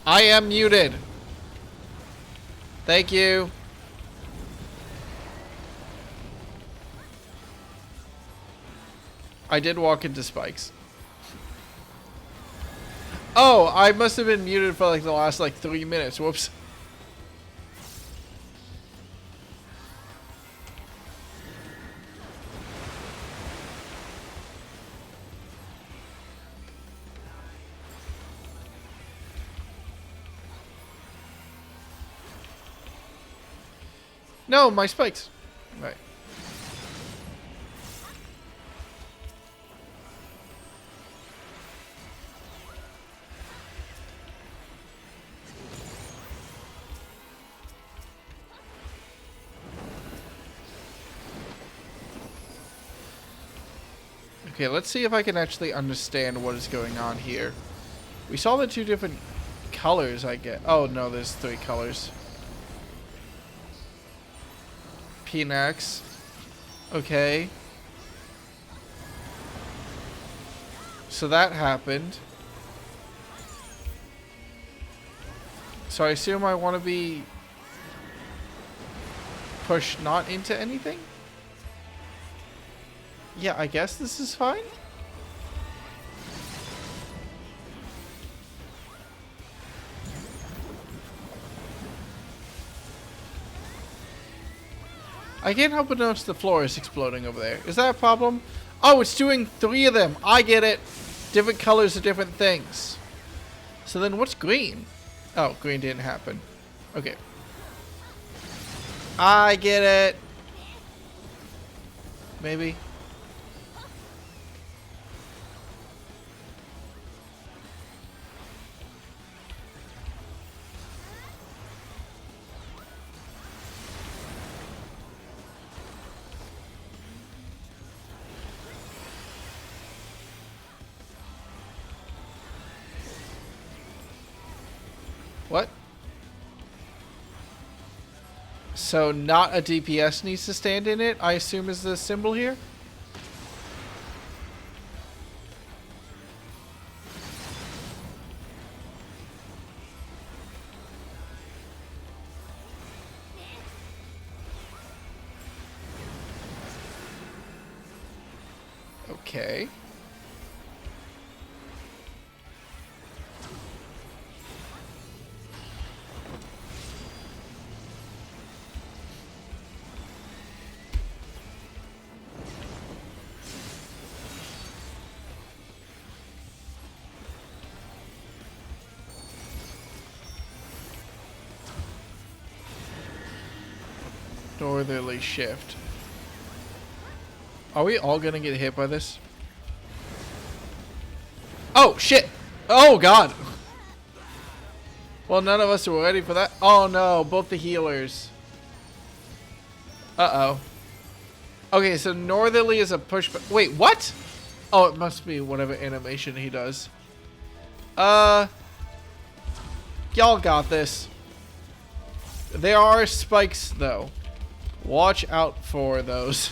I am muted. Thank you. I did walk into spikes. Oh, I must have been muted for like the last like 3 minutes. Whoops. No, my spikes. Right. Okay, let's see if I can actually understand what is going on here. We saw the 2 different colors, I get. Oh, no, there's 3 colors. P and X. Okay. So that happened. So I assume I want to be pushed not into anything? Yeah, I guess this is fine. I can't help but notice the floor is exploding over there. Is that a problem? Oh, it's doing 3 of them. I get it. Different colors of different things. So then what's green? Oh, green didn't happen. Okay. I get it. Maybe. What? So not a DPS needs to stand in it, I assume is the symbol here? Okay. Northerly shift. Are we all gonna get hit by this? Oh, shit! Oh, God! Well, none of us were ready for that. Oh, no. Both the healers. Uh-oh. Okay, so Northerly is a push... Wait, what? Oh, it must be whatever animation he does. Y'all got this. There are spikes, though. Watch out for those.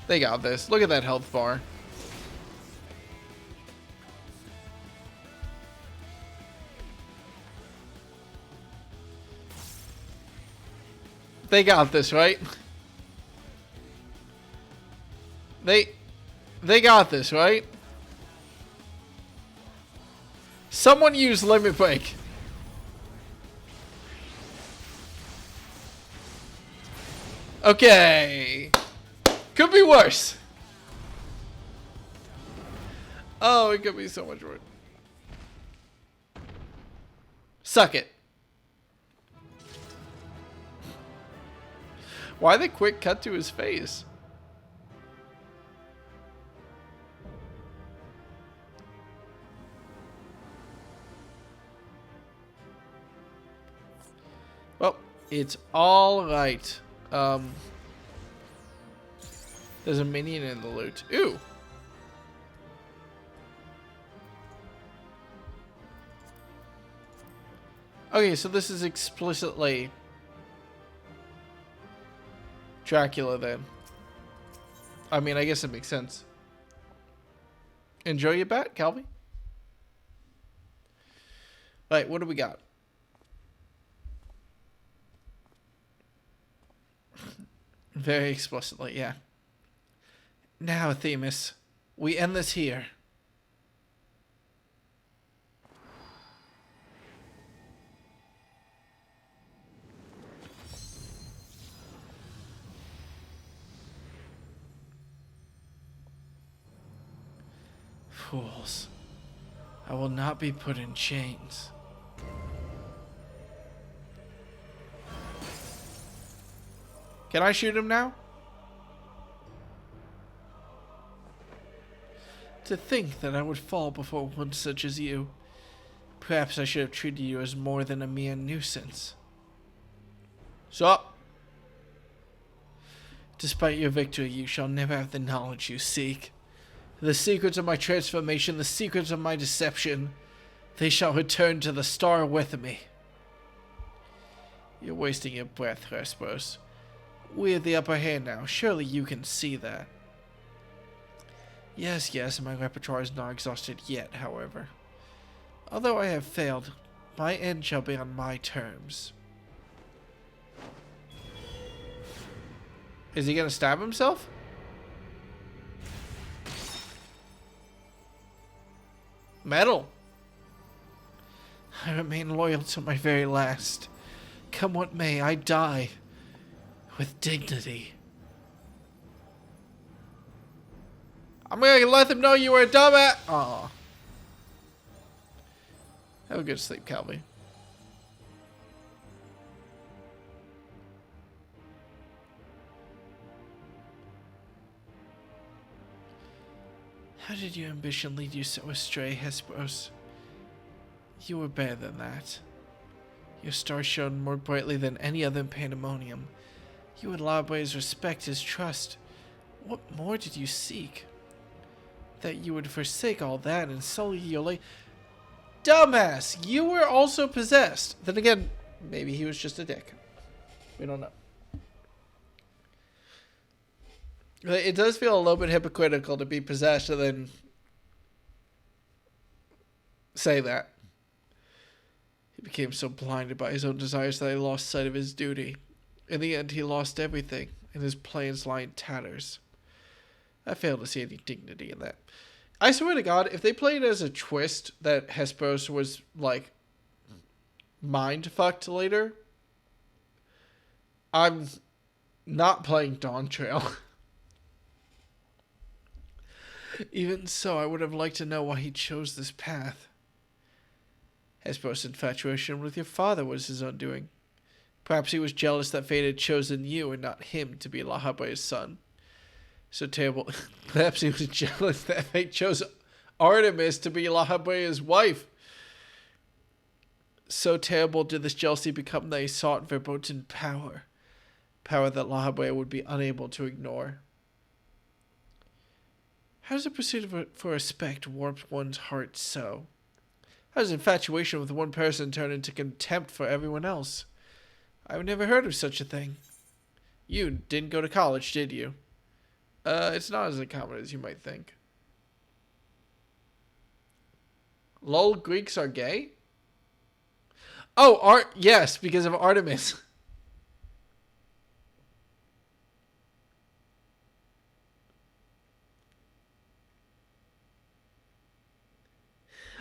They got this. Look at that health bar. They got this, right? They got this, right? Someone use limit break. Okay. Could be worse. Oh, it could be so much worse. Suck it. Why the quick cut to his face? Well, it's all right. There's a minion in the loot. Ooh. Okay, so this is explicitly Dracula then. I mean, I guess it makes sense. enjoy your bet, Calvi. Right, what do we got? Very explicitly, yeah. Now, Themis, we end this here. Fools. I will not be put in chains. Can I shoot him now? To think that I would fall before one such as you. Perhaps I should have treated you as more than a mere nuisance. Stop! Despite your victory, you shall never have the knowledge you seek. The secrets of my transformation, the secrets of my deception, they shall return to the star with me. You're wasting your breath, Hesperos. We have the upper hand now. Surely you can see that. Yes, my repertoire is not exhausted yet, however. Although I have failed, my end shall be on my terms. Is he gonna stab himself? Metal. I remain loyal to my very last. Come what may, I die with dignity. I'm gonna let them know you were a dumbass. Aw. Have a good sleep, Calvi. How did your ambition lead you so astray, Hesperos? You were better than that. Your star shone more brightly than any other in Pandemonium. You would always respect his trust. What more did you seek? That you would forsake all that and sully your life. Dumbass! You were also possessed. Then again, maybe he was just a dick. We don't know. It does feel a little bit hypocritical to be possessed and then say that. He became so blinded by his own desires that he lost sight of his duty. In the end, he lost everything, and his plans lie in tatters. I fail to see any dignity in that. I swear to God, if they played it as a twist that Hesperos was, like, mind-fucked later, I'm not playing Dawn Trail. Even so, I would have liked to know why he chose this path. Hesperos' infatuation with your father was his undoing. Perhaps he was jealous that fate had chosen you and not him to be Lahaba's son. So terrible. Perhaps he was jealous that fate chose Artemis to be Lahaba's wife. So terrible did this jealousy become that he sought verboten power. Power that Lahabea would be unable to ignore. How does the pursuit for respect warp one's heart so? How does infatuation with one person turn into contempt for everyone else? I've never heard of such a thing. You didn't go to college, did you? It's not as common as you might think. Lol, Greeks are gay? Oh, yes, because of Artemis.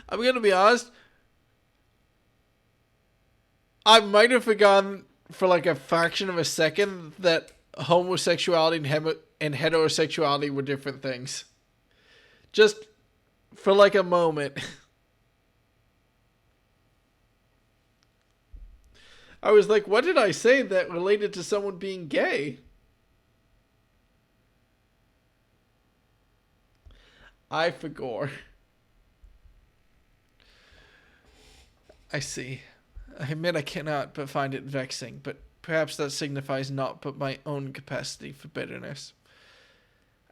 I'm gonna be honest. I might have forgotten for like a fraction of a second that homosexuality and heterosexuality were different things. Just for like a moment. I was like, what did I say that related to someone being gay? I forgot. I see. I admit I cannot but find it vexing, but perhaps that signifies naught but my own capacity for bitterness.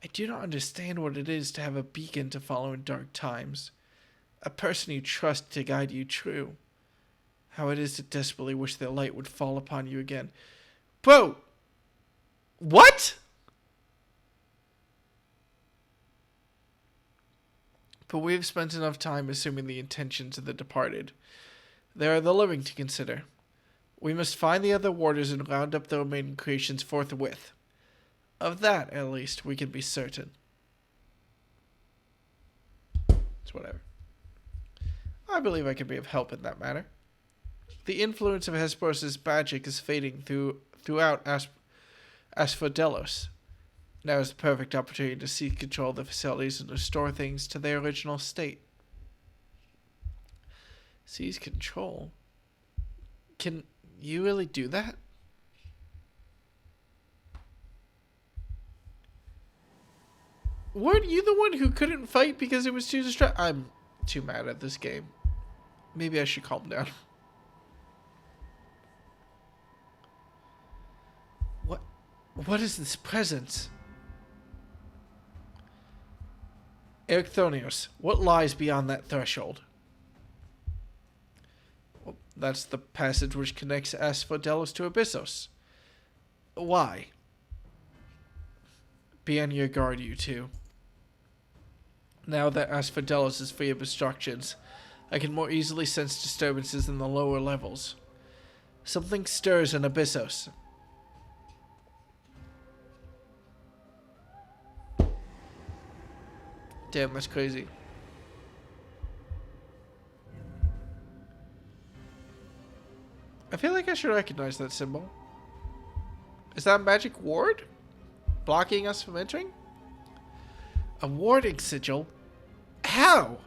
I do not understand what it is to have a beacon to follow in dark times, a person you trust to guide you true. How it is to desperately wish the light would fall upon you again. Bro! What? But we have spent enough time assuming the intentions of the departed. There are the living to consider. We must find the other warders and round up the remaining creations forthwith. Of that, at least, we can be certain. It's whatever. I believe I can be of help in that matter. The influence of Hesperos's magic is fading throughout Asphodelos. Now is the perfect opportunity to seize control of the facilities and restore things to their original state. Seize control? Can you really do that? Weren't you the one who couldn't fight because it was too distracting? I'm too mad at this game. Maybe I should calm down. What is this presence? Ericthonios, what lies beyond that threshold? Well, that's the passage which connects Asphodelos to Abyssos. Why? Be on your guard, you two. Now that Asphodelos is free of obstructions, I can more easily sense disturbances in the lower levels. Something stirs in Abyssos. Damn, that's crazy. I feel like I should recognize that symbol. Is that a magic ward? Blocking us from entering? A warding sigil? How?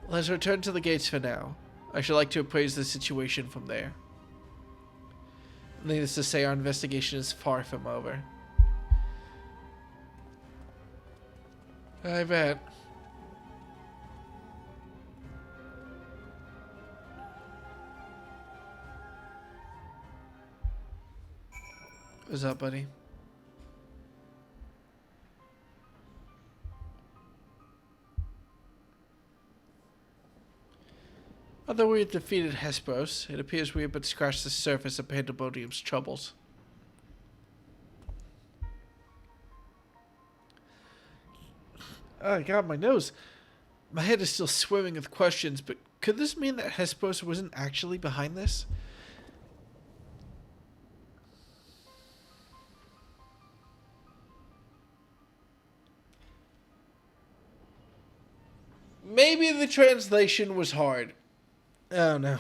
Let's return to the gates for now. I should like to appraise the situation from there. Needless to say, our investigation is far from over. I bet. What's up, buddy? Although we have defeated Hesperos, it appears we have but scratched the surface of Pandemonium's troubles. Oh god, my nose. My head is still swimming with questions, but could this mean that Hesperos wasn't actually behind this? Maybe the translation was hard. Oh no.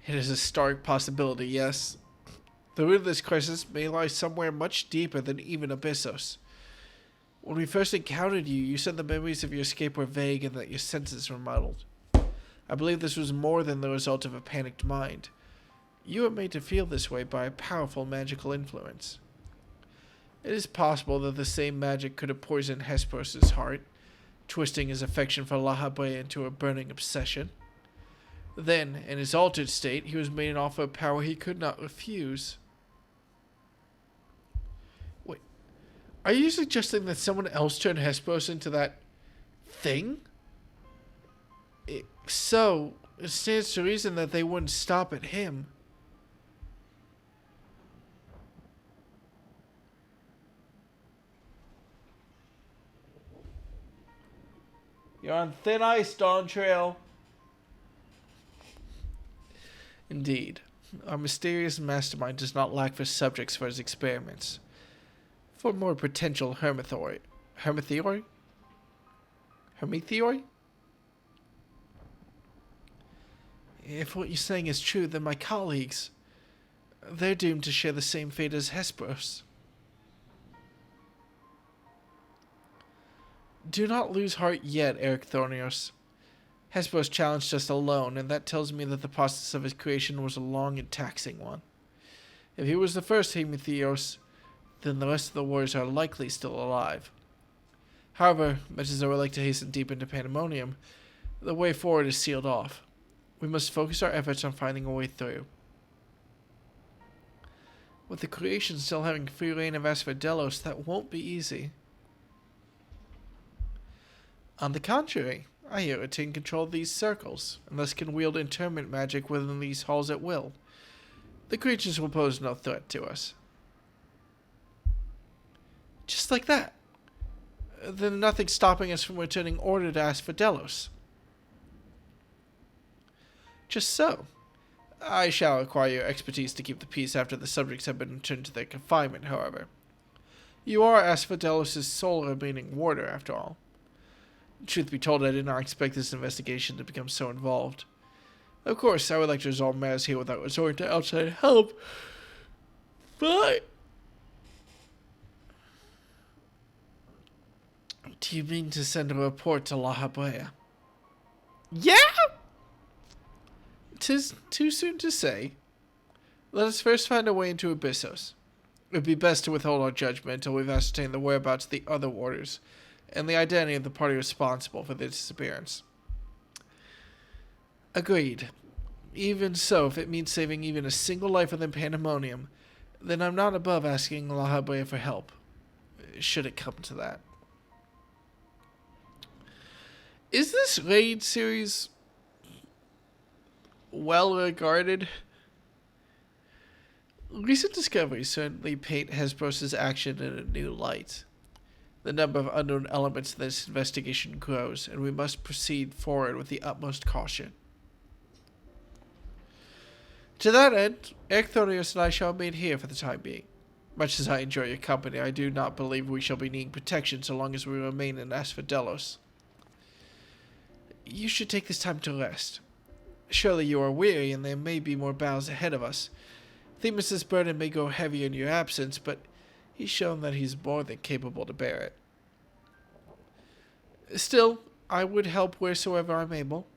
It is a stark possibility, yes. The root of this crisis may lie somewhere much deeper than even Abyssos. When we first encountered you, you said the memories of your escape were vague and that your senses were muddled. I believe this was more than the result of a panicked mind. You were made to feel this way by a powerful magical influence. It is possible that the same magic could have poisoned Hesperos's heart, twisting his affection for Lahabre into a burning obsession. Then, in his altered state, he was made an offer of power he could not refuse. Wait, are you suggesting that someone else turned Hesperos into that thing? So, it stands to reason that they wouldn't stop at him. You're on thin ice, Dawn Trail. Indeed, our mysterious mastermind does not lack for subjects for his experiments. For more potential Hermetheoi? If what you're saying is true, then my colleagues, they're doomed to share the same fate as Hesperos. Do not lose heart yet, Ericthonios. Hesperos challenged us alone, and that tells me that the process of his creation was a long and taxing one. If he was the first Hermetheos, then the rest of the warriors are likely still alive. However, much as I would like to hasten deep into Pandemonium, the way forward is sealed off. We must focus our efforts on finding a way through. With the creation still having free reign of Asphodelos, that won't be easy. On the contrary, I hear retain control of these circles, and thus can wield interment magic within these halls at will. The creatures will pose no threat to us. Just like that. then nothing's stopping us from returning order to Asphodelos. Just so. I shall require your expertise to keep the peace after the subjects have been returned to their confinement, however. You are Asphodelos' sole remaining warder, after all. Truth be told, I did not expect this investigation to become so involved. Of course, I would like to resolve matters here without resorting to outside help, but... Do you mean to send a report to La Habrea? Yeah? 'Tis too soon to say. Let us first find a way into Abyssos. It would be best to withhold our judgment until we've ascertained the whereabouts of the other warders and the identity of the party responsible for their disappearance. Agreed. Even so, if it means saving even a single life within Pandemonium, then I'm not above asking La Habrea for help, should it come to that. Is this raid series well regarded? Recent discoveries certainly paint Hesperos's action in a new light. The number of unknown elements in this investigation grows, and we must proceed forward with the utmost caution. To that end, Erchthonius and I shall remain here for the time being. Much as I enjoy your company, I do not believe we shall be needing protection so long as we remain in Asphodelos. You should take this time to rest. Surely you are weary, and there may be more battles ahead of us. Themis' burden may go heavy in your absence, but he's shown that he's more than capable to bear it. Still, I would help wheresoever I'm able.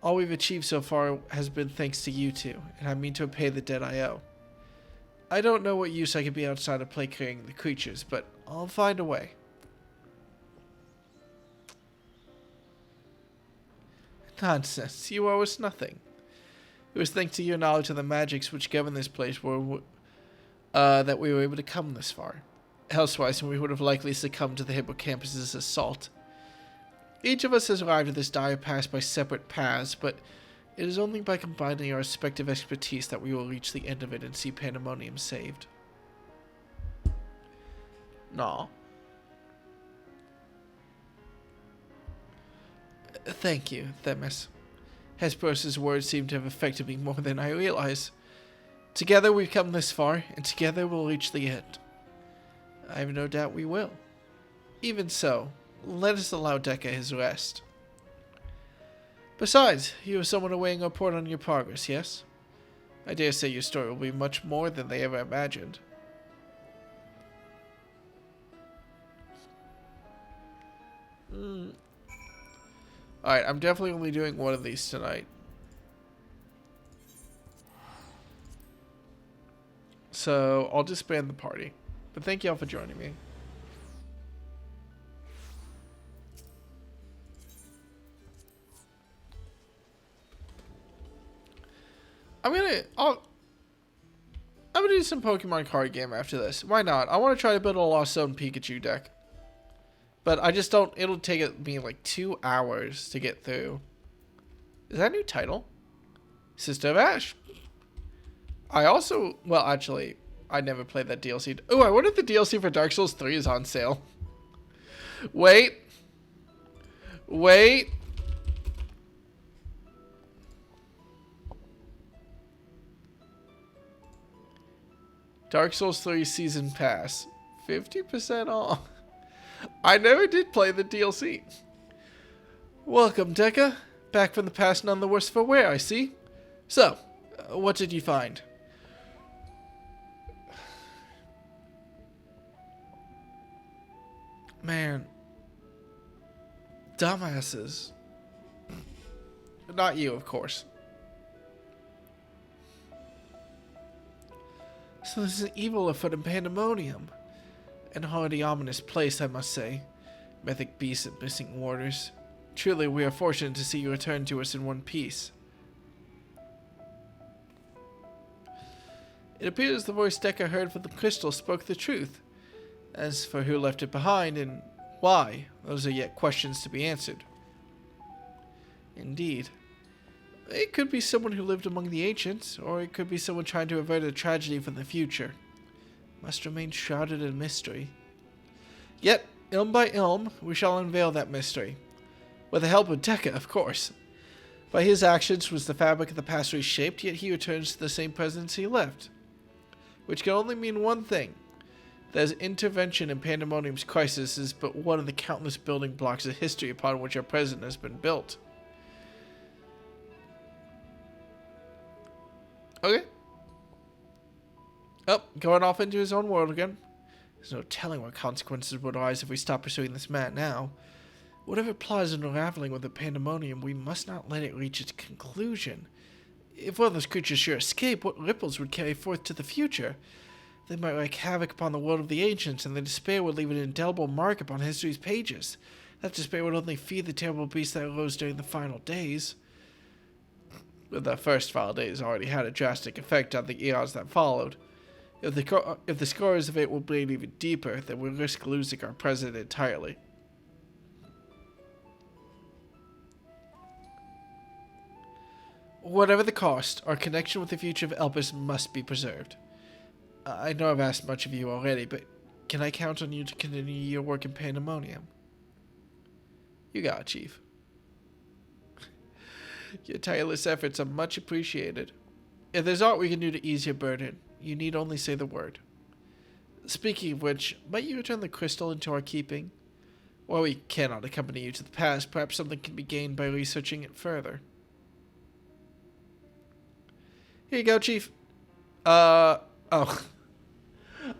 All we've achieved so far has been thanks to you two, and I mean to repay the debt I owe. I don't know what use I could be outside of placating the creatures, but I'll find a way. Nonsense, you owe us nothing. It was thanks to your knowledge of the magics which govern this place that we were able to come this far. Elsewise, we would have likely succumbed to the hippocampus' assault. Each of us has arrived at this dire pass by separate paths, but it is only by combining our respective expertise that we will reach the end of it and see Pandemonium saved. Nah. Thank you, Themis. Hesperos's words seem to have affected me more than I realize. Together we've come this far, and together we'll reach the end. I have no doubt we will. Even so, let us allow Deca his rest. Besides, you have someone awaiting a report on your progress, yes? I dare say your story will be much more than they ever imagined. Alright, I'm definitely only doing one of these tonight. So, I'll disband the party. But thank y'all for joining me. I'm gonna do some Pokemon card game after this. Why not? I want to try to build a Lost Zone Pikachu deck. But I just don't... It'll take me like 2 hours to get through. Is that a new title? Sister of Ash. I also... Well, actually, I never played that DLC. Oh, I wonder if the DLC for Dark Souls 3 is on sale. Wait. Wait. Dark Souls 3 Season Pass. 50% off. I never did play the DLC. Welcome, Deca. Back from the past, none the worse for wear, I see. So, what did you find? Man. Dumbasses. Not you, of course. So this is an evil afoot in Pandemonium. An already ominous place, I must say. Mythic beasts and missing warders. Truly, we are fortunate to see you return to us in one piece. It appears the voice Deca heard from the crystal spoke the truth. As for who left it behind and why, those are yet questions to be answered. Indeed. It could be someone who lived among the ancients, or it could be someone trying to avert a tragedy from the future. Must remain shrouded in mystery. Yet, Ilm by ilm, we shall unveil that mystery. With the help of Tekka, of course. By his actions was the fabric of the past reshaped, yet he returns to the same presence he left. Which can only mean one thing. That his intervention in Pandemonium's crisis is but one of the countless building blocks of history upon which our present has been built. Okay. Oh, going off into his own world again. There's no telling what consequences would arise if we stop pursuing this man now. Whatever plot is unraveling with the Pandemonium, we must not let it reach its conclusion. If one of those creatures should escape, what ripples would carry forth to the future? They might wreak havoc upon the world of the ancients, and their despair would leave an indelible mark upon history's pages. That despair would only feed the terrible beast that arose during the final days. But the first final days already had a drastic effect on the eons that followed. If the scars of it will bleed even deeper, then we risk losing our president entirely. Whatever the cost, our connection with the future of Elpis must be preserved. I know I've asked much of you already, but can I count on you to continue your work in Pandemonium? You got it, Chief. Your tireless efforts are much appreciated. If there's aught we can do to ease your burden, you need only say the word. Speaking of which, might you return the crystal into our keeping? While we cannot accompany you to the past, perhaps something can be gained by researching it further. Here you go, Chief. Oh.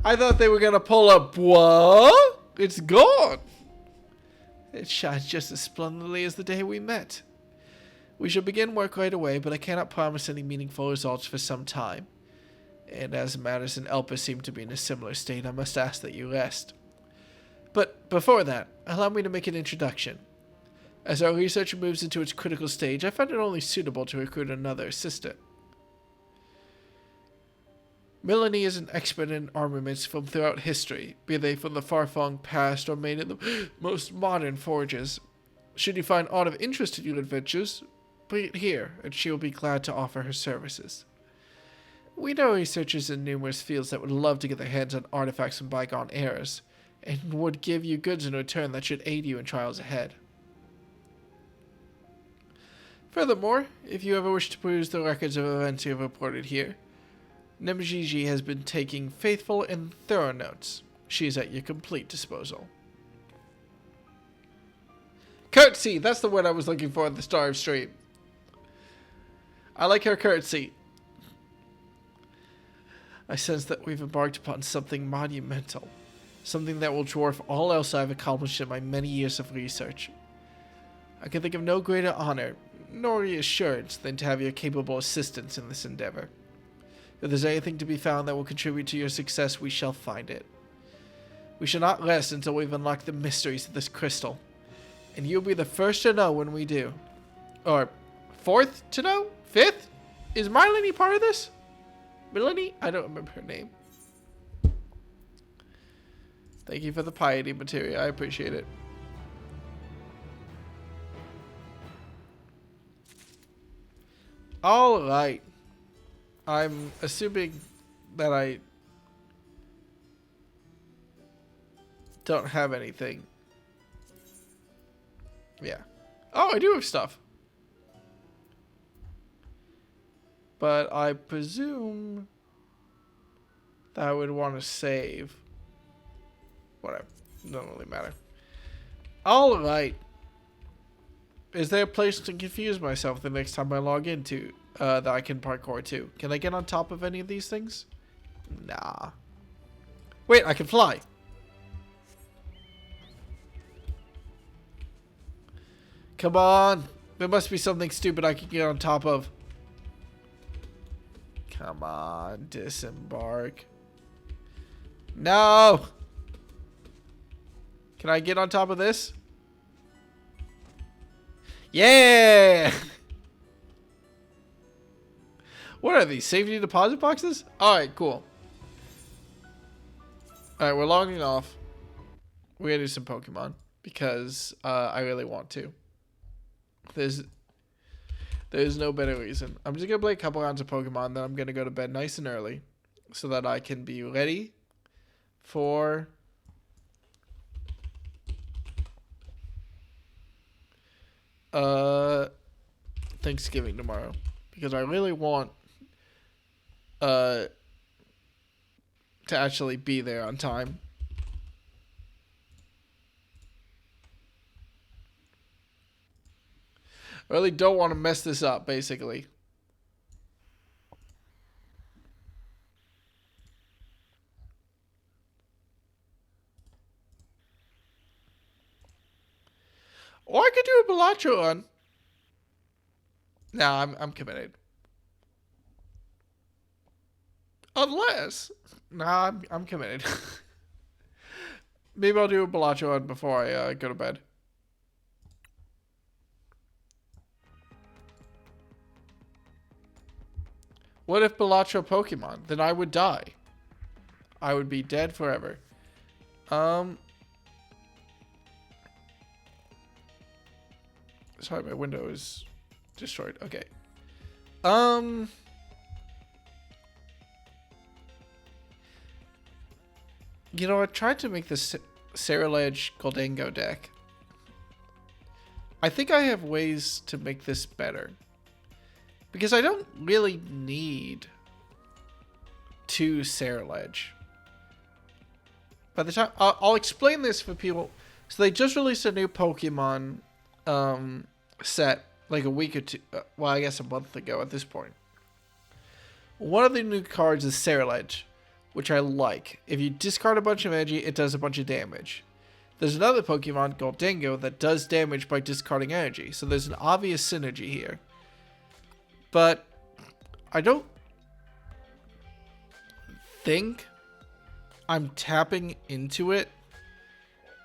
I thought they were gonna pull up. What? It's gone. It shines just as splendidly as the day we met. We shall begin work right away, but I cannot promise any meaningful results for some time. And as matters in Elpis seem to be in a similar state, I must ask that you rest. But before that, allow me to make an introduction. As our research moves into its critical stage, I find it only suitable to recruit another assistant. Melanie is an expert in armaments from throughout history, be they from the far-flung past or made in the most modern forges. Should you find aught of interest in your adventures, bring it here, and she will be glad to offer her services. We know researchers in numerous fields that would love to get their hands on artifacts from bygone eras, and would give you goods in return that should aid you in trials ahead. Furthermore, if you ever wish to peruse the records of events you have reported here, Nemjiji has been taking faithful and thorough notes. She is at your complete disposal. Curtsy! That's the word I was looking for in the start of stream. I like her curtsy. I sense that we've embarked upon something monumental. Something that will dwarf all else I've accomplished in my many years of research. I can think of no greater honor, nor reassurance, than to have your capable assistance in this endeavor. If there's anything to be found that will contribute to your success, we shall find it. We shall not rest until we've unlocked the mysteries of this crystal. And you'll be the first to know when we do. Or, fourth to know? Fifth? Is Marlene part of this? Melanie? I don't remember her name. Thank you for the piety material. I appreciate it. Alright. I'm assuming that I don't have anything. Yeah. Oh, I do have stuff. But I presume that I would want to save. Whatever. Doesn't really matter. Alright. Is there a place to confuse myself the next time I log into that I can parkour to? Can I get on top of any of these things? Nah. Wait, I can fly. Come on. There must be something stupid I can get on top of. Come on, disembark. No! Can I get on top of this? Yeah! What are these? Safety deposit boxes? Alright, cool. Alright, we're logging off. We're gonna do some Pokemon. Because I really want to. There's no better reason. I'm just gonna play a couple rounds of Pokemon, then I'm gonna go to bed nice and early. So that I can be ready for Thanksgiving tomorrow because I really want uh to actually be there on time. I really don't want to mess this up, basically. Or I could do a Bellagio run. Nah, I'm committed. Unless, nah, I'm committed. Maybe I'll do a Bellagio run before I go to bed. What if Bellagio Pokemon? Then I would die. I would be dead forever. Sorry, my window is destroyed. Okay. You know, I tried to make this Ceruledge Goldango deck. I think I have ways to make this better. Because I don't really need 2 Ceruledge. By the time... I'll explain this for people. So they just released a new Pokemon set like a week or two... well, I guess a month ago at this point. One of the new cards is Ceruledge, which I like. If you discard a bunch of energy, it does a bunch of damage. There's another Pokemon, Goldango, that does damage by discarding energy. So there's an obvious synergy here. But I don't think I'm tapping into it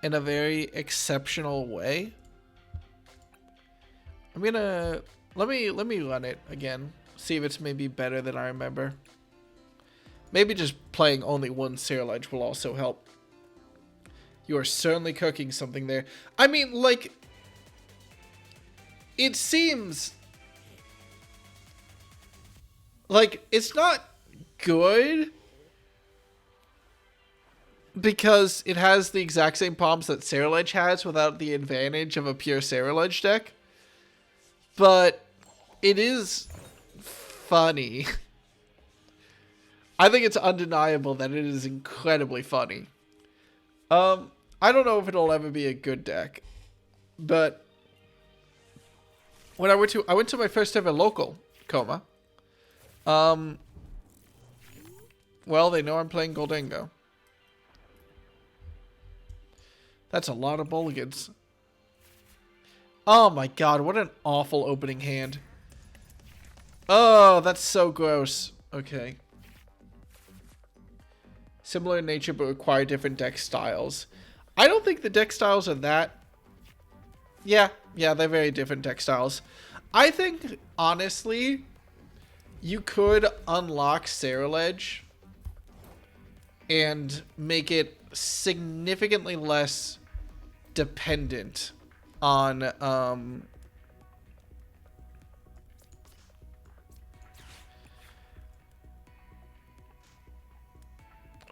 in a very exceptional way. I'm gonna let me run it again. See if it's maybe better than I remember. Maybe just playing only one Ceruledge will also help. You are certainly cooking something there. I mean, like, it seems like it's not good because it has the exact same problems that Ceruledge has without the advantage of a pure Ceruledge deck. But it is funny. I think it's undeniable that it is incredibly funny. I don't know if it'll ever be a good deck, but when I went to my first ever local coma. Well, they know I'm playing Goldango. That's a lot of mulligans. Oh my god, what an awful opening hand. Oh, that's so gross. Okay. Similar in nature, but require different deck styles. I don't think the deck styles are that... Yeah, they're very different deck styles. I think, honestly, you could unlock Ceruledge and make it significantly less dependent on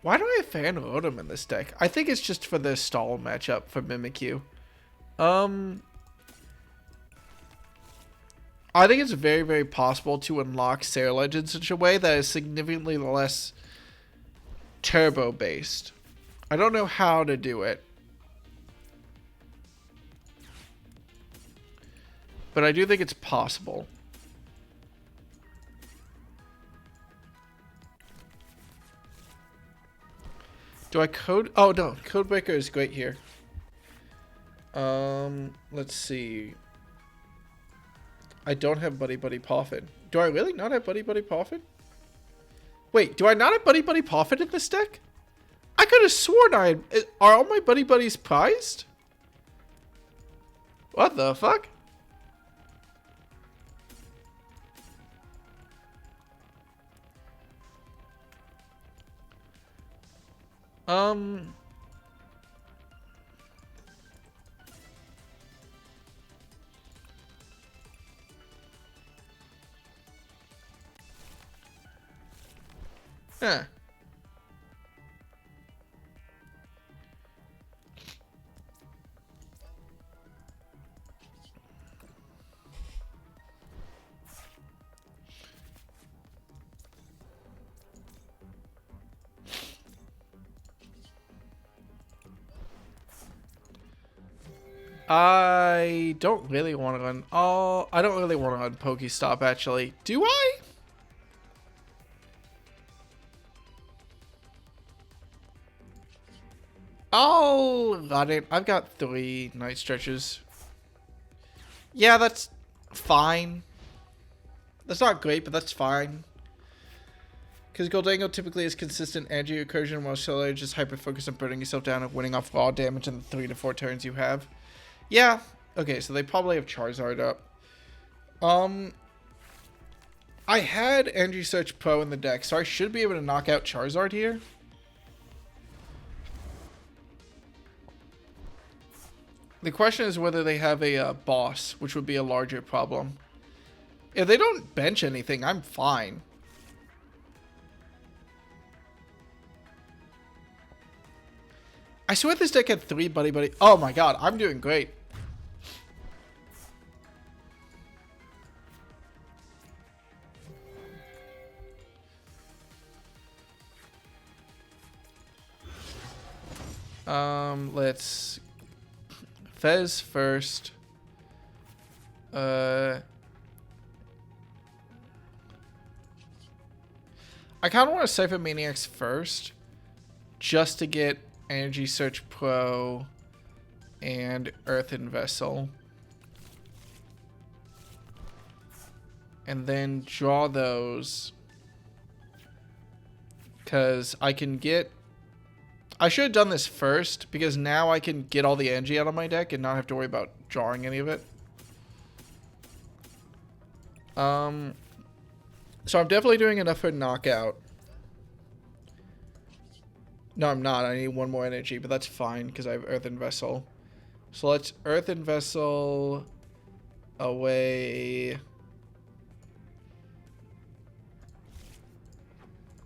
why do I have Fan Rotom in this deck? I think it's just for the stall matchup for Mimikyu. I think it's very, very possible to unlock Ceruledge in such a way that is significantly less turbo based. I don't know how to do it, but I do think it's possible. Do I code? Oh no, Codebreaker is great here. Let's see. I don't have Buddy Buddy Poffin. Do I really not have Buddy Buddy Poffin? Wait, do I not have Buddy Buddy Poffin in this deck? I could have sworn I had... Are all my Buddy Buddies prized? What the fuck? Huh. I don't really want to run. Oh, I don't really want to run Pokestop actually. Do I? Oh, got it. I've got 3 night stretches. Yeah, that's fine. That's not great, but that's fine. Because Goldango typically is consistent energy recursion, while Solar is just hyper-focused on burning yourself down and winning off raw damage in the 3 to 4 turns you have. Yeah. Okay, so they probably have Charizard up. I had Energy Search Pro in the deck, so I should be able to knock out Charizard here. The question is whether they have a boss, which would be a larger problem. If they don't bench anything, I'm fine. I swear this deck had 3 Buddy Buddy. Oh my god, I'm doing great. Let's Fez first. I kind of want to Cypher Maniacs first, just to get Energy Search Pro and Earthen Vessel. And then draw those. Because I can get... I should have done this first, because now I can get all the energy out of my deck and not have to worry about drawing any of it. So I'm definitely doing enough for knockout. No, I'm not. I need 1 more energy, but that's fine because I have Earthen Vessel. So let's Earthen Vessel away.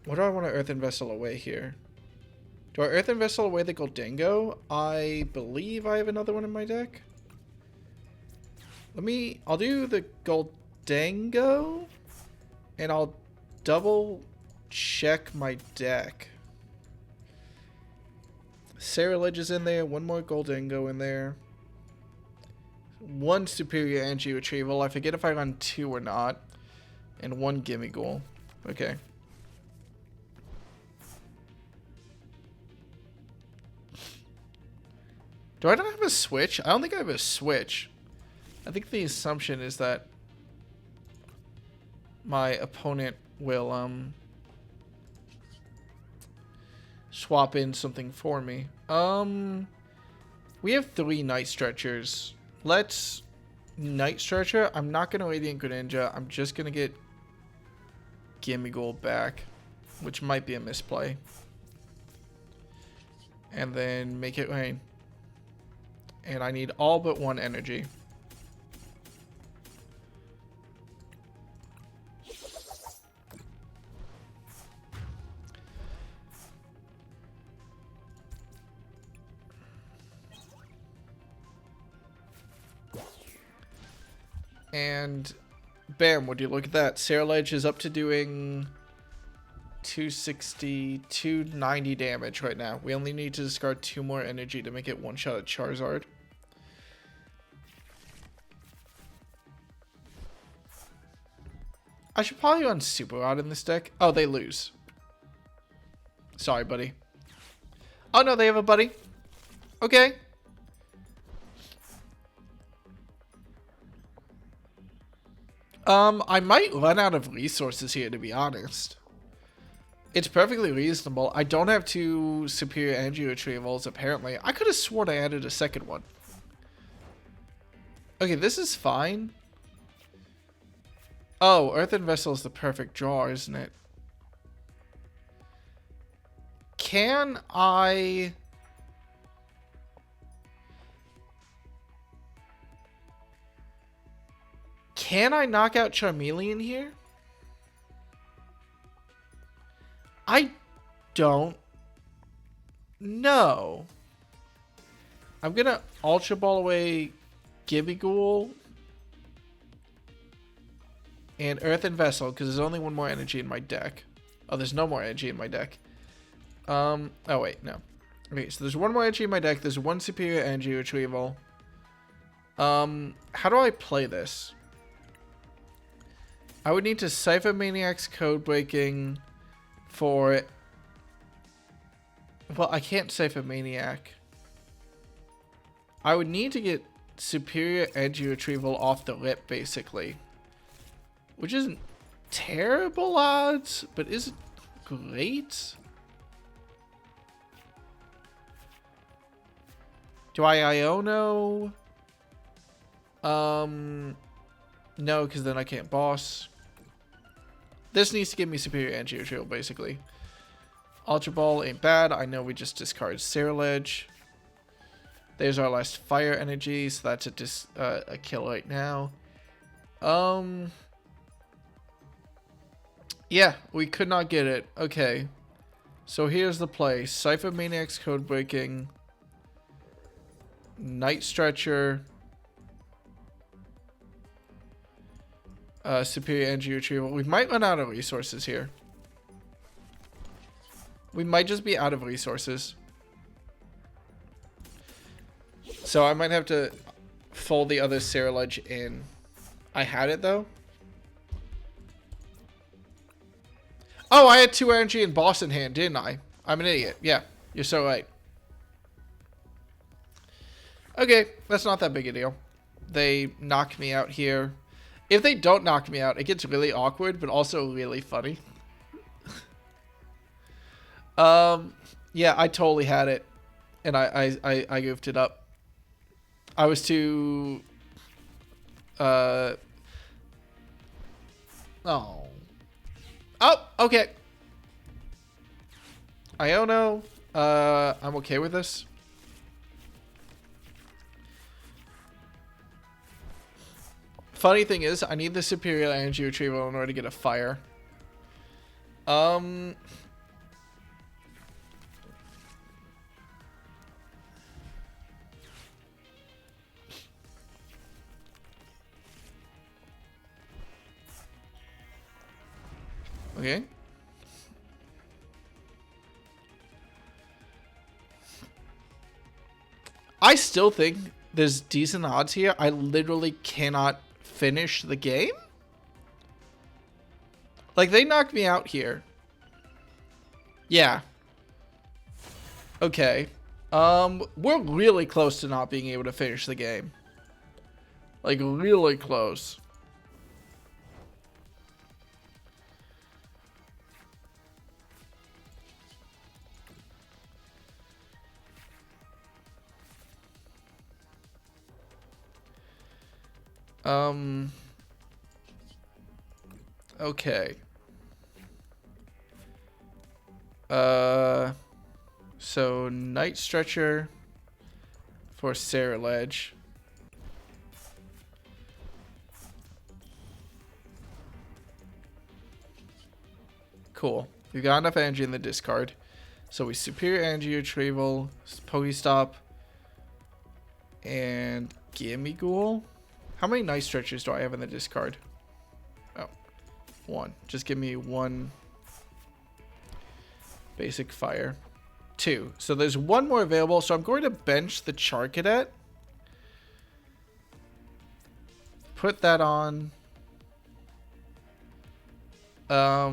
What do I want to Earthen Vessel away here? Do I Earthen Vessel away the Goldango? I believe I have another one in my deck. I'll do the Goldango, and I'll double check my deck. Sarilege is in there, 1 more Goldango in there. 1 Superior Energy Retrieval. I forget if I run 2 or not. And 1 Gimme Ghoul. Okay. Do I not have a switch? I don't think I have a switch. I think the assumption is that my opponent will swap in something for me. We have 3 Night Stretchers. Let's Night Stretcher. I'm not gonna Radiant Greninja. I'm just gonna get Gimme Ghoul back, which might be a misplay. And then make it rain. And I need all but 1 energy. And bam, would you look at that? Sarilege is up to doing 260, 290 damage right now. We only need to discard 2 more energy to make it 1-shot at Charizard. I should probably run Super Rod in this deck. Oh, they lose. Sorry, buddy. Oh, no, they have a buddy. Okay. I might run out of resources here, to be honest. It's perfectly reasonable. I don't have 2 superior energy retrievals, apparently. I could have sworn I added a second one. Okay, this is fine. Oh, Earthen Vessel is the perfect draw, isn't it? Can I... Can I knock out Charmeleon here? I don't know. I'm gonna Ultra Ball away Gimme Ghoul and Earthen Vessel because there's only 1 more energy in my deck. Oh, there's no more energy in my deck. Oh wait, no. Okay, so there's 1 more energy in my deck. There's 1 superior energy retrieval. How do I play this? I would need to Cypher Maniac's code breaking for... Well, I can't Cypher Maniac. I would need to get superior energy retrieval off the rip, basically. Which isn't terrible odds, but isn't great. Do I Iono? No, because then I can't boss. This needs to give me superior energy retrieval, basically. Ultra Ball ain't bad. I know we just discarded Cerulege. There's our last fire energy, so that's a kill right now. Yeah, we could not get it. Okay. So here's the play. Cypher Maniac's code breaking. Night Stretcher. Superior energy retrieval. We might run out of resources here. We might just be out of resources. So I might have to fold the other Cerulege in. I had it though. Oh, I had 2 energy and boss in hand, didn't I? I'm an idiot. Yeah, you're so right. Okay, that's not that big a deal. They knocked me out here. If they don't knock me out, it gets really awkward, but also really funny. Yeah, I totally had it, and I goofed it up. I was too. Oh. Oh, okay. Iono. I'm okay with this. Funny thing is, I need the superior energy retrieval in order to get a fire. Okay. I still think there's decent odds here. I literally cannot finish the game. Like, they knocked me out here. Yeah. Okay. We're really close to not being able to finish the game. Like, really close. Okay. So Night Stretcher for Cerulege. Cool. We've got enough energy in the discard. So we superior energy retrieval, Pokestop, and Gimme Ghoul. How many Night Stretchers do I have in the discard? Oh, 1. Just give me 1 basic fire. 2. So there's 1 more available. So I'm going to bench the Char Cadet. Put that on. I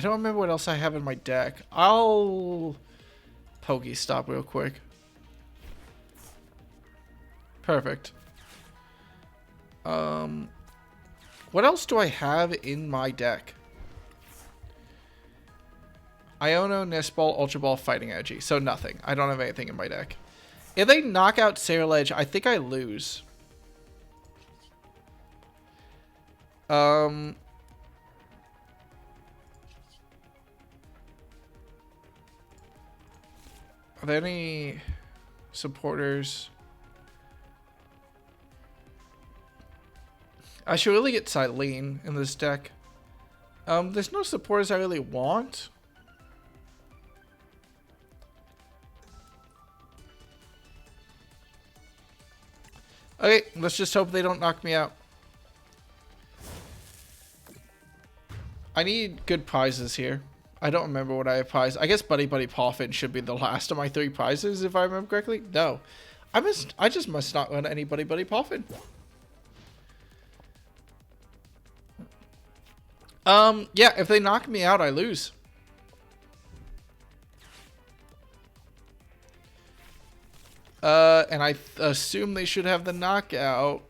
don't remember what else I have in my deck. I'll Pokestop real quick. Perfect. What else do I have in my deck? Iono, Nest Ball, Ultra Ball, Fighting Energy. So nothing. I don't have anything in my deck. If they knock out Cerulege, I think I lose. Are there any supporters? I should really get Silene in this deck. There's no supporters I really want. Okay, let's just hope they don't knock me out. I need good prizes here. I don't remember what I have prized. I guess Buddy Buddy Poffin should be the last of my 3 prizes, if I remember correctly. No. I just must not run anybody but Poffin. Yeah, if they knock me out, I lose. And I assume they should have the knockout.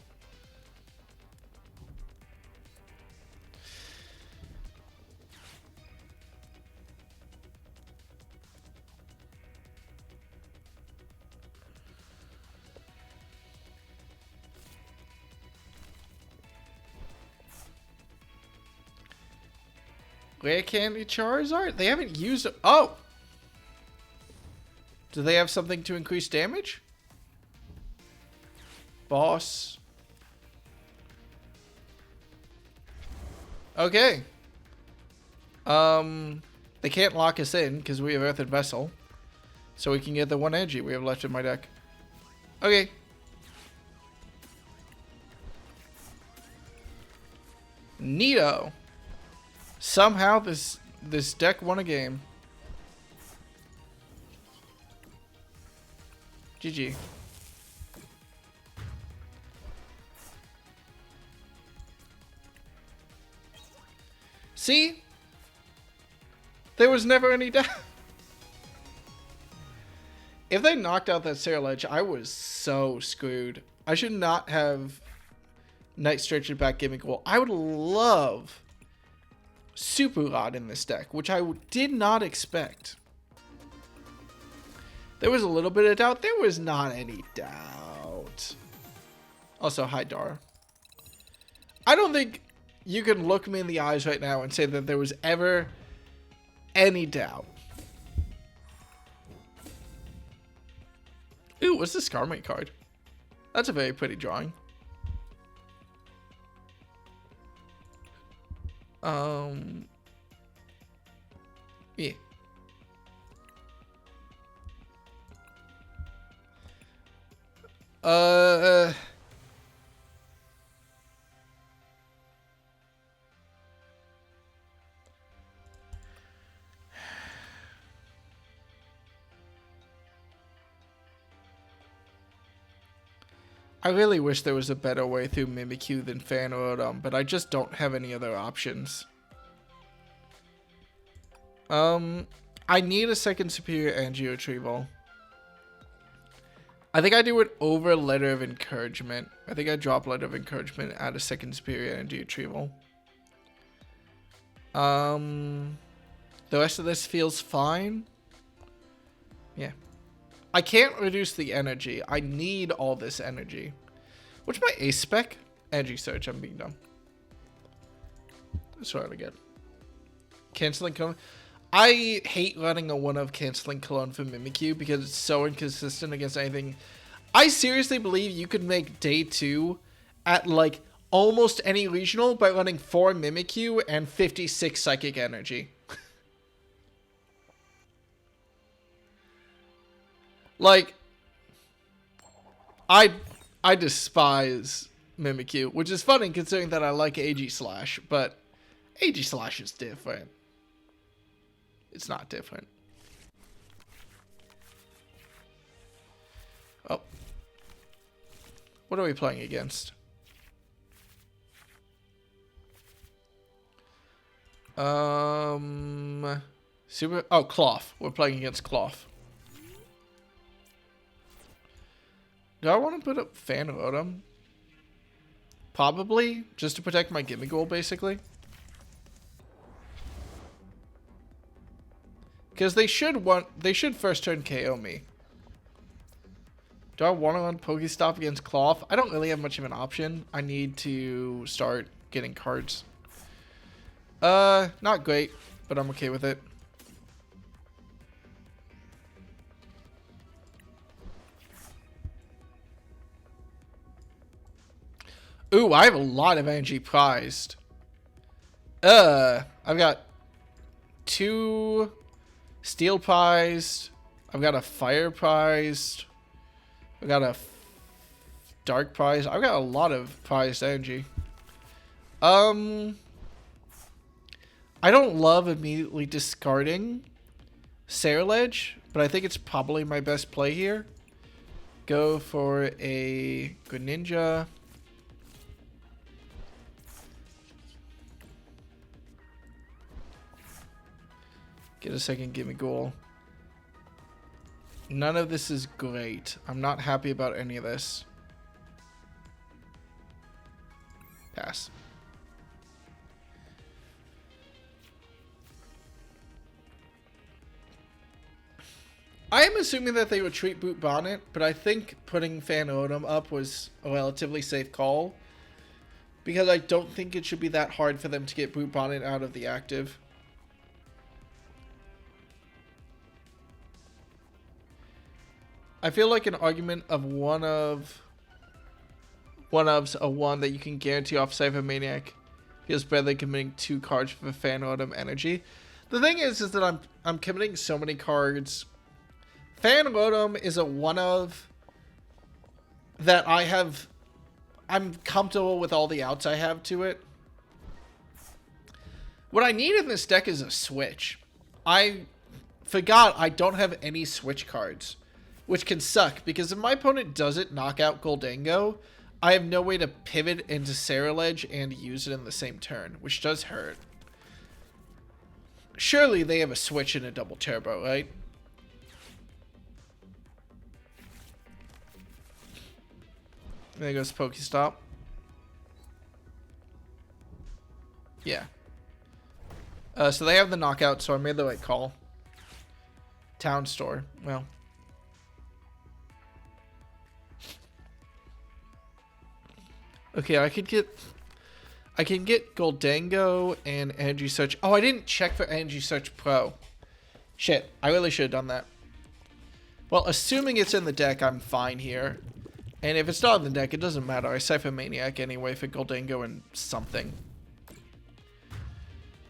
Rare Candy Charizard? They haven't used it. Oh! Do they have something to increase damage? Boss. Okay. They can't lock us in because we have Earthen Vessel. So we can get the one energy we have left in my deck. Okay. Neato. Somehow this deck won a game. GG. See? There was never any doubt. If they knocked out that Sarilege, I was so screwed. I should not have Night Stretcher back gimmick wall. I would love Super Rod in this deck, which I did not expect. There was a little bit of doubt. There was not any doubt. Also, hi, Dara. I don't think you can look me in the eyes right now and say that there was ever any doubt. Ooh, what's this Scarmate card? That's a very pretty drawing. Yeah. I really wish there was a better way through Mimikyu than Fan Rotom, but I just don't have any other options. I need a second Superior Energy Retrieval. I think I do it over Letter of Encouragement. I think I drop Letter of Encouragement, add a second Superior Energy Retrieval. The rest of this feels fine. Yeah. I can't reduce the energy. I need all this energy. What's my ace spec? Energy Search. I'm being dumb. Let's try it again. Canceling Cologne. I hate running a one of Canceling Cologne for Mimikyu because it's so inconsistent against anything. I seriously believe you could make day 2 at like almost any regional by running 4 Mimikyu and 56 Psychic Energy. Like, I despise Mimikyu, which is funny considering that I like AG Slash, but AG Slash is different. It's not different. Oh. What are we playing against? Super. Oh, Cloth. We're playing against Cloth. Do I want to put up Fan Rotom? Probably, just to protect my gimme goal, basically. Because they should first turn KO me. Do I want to run Pokestop against Cloth? I don't really have much of an option. I need to start getting cards. Not great, but I'm okay with it. Ooh, I have a lot of energy prized. I've got 2 steel prized. I've got a fire prized. I've got a dark prize. I've got a lot of prized energy. I don't love immediately discarding Sarilege, but I think it's probably my best play here. Go for a Greninja. Get a second gimme goal. None of this is great. I'm not happy about any of this. Pass. I am assuming that they would treat Boot Bonnet, but I think putting Phanodum up was a relatively safe call. Because I don't think it should be that hard for them to get Boot Bonnet out of the active. I feel like an argument of one-ofs a one that you can guarantee off Cypher Maniac feels better than committing 2 cards for Phanodum energy. The thing is that I'm committing so many cards. Phanodum is a one-of that I'm comfortable with all the outs I have to it. What I need in this deck is a switch. I forgot I don't have any switch cards, which can suck, because if my opponent doesn't knock out Goldango, I have no way to pivot into Ceruledge and use it in the same turn, which does hurt. Surely they have a switch and a double turbo, right? There goes Pokestop. Yeah. So they have the knockout, so I made the right call. Town store. Well. Okay, I can get Goldango and Energy Search. Oh, I didn't check for Energy Search Pro. Shit, I really should have done that. Well, assuming it's in the deck, I'm fine here. And if it's not in the deck, it doesn't matter. I Cypher Maniac anyway for Goldango and something.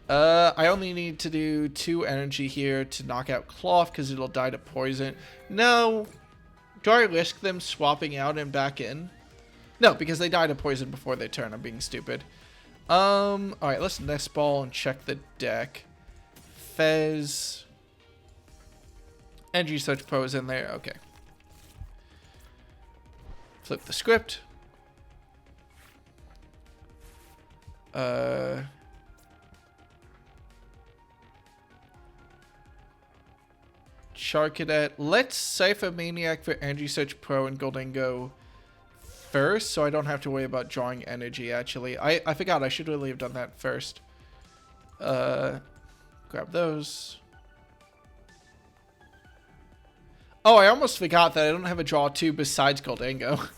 I only need to do 2 energy here to knock out Cloth because it'll die to poison. No. Do I risk them swapping out and back in? No, because they die to poison before they turn. I'm being stupid. Alright, let's Nest Ball and check the deck. Fez. Energy Search Pro is in there. Okay. Flip the script. Charcadet. Let's Cypher Maniac for Energy Search Pro and Goldango first, so I don't have to worry about drawing energy, actually. I forgot, I should really have done that first. Grab those. Oh, I almost forgot that I don't have a draw 2 besides Goldango.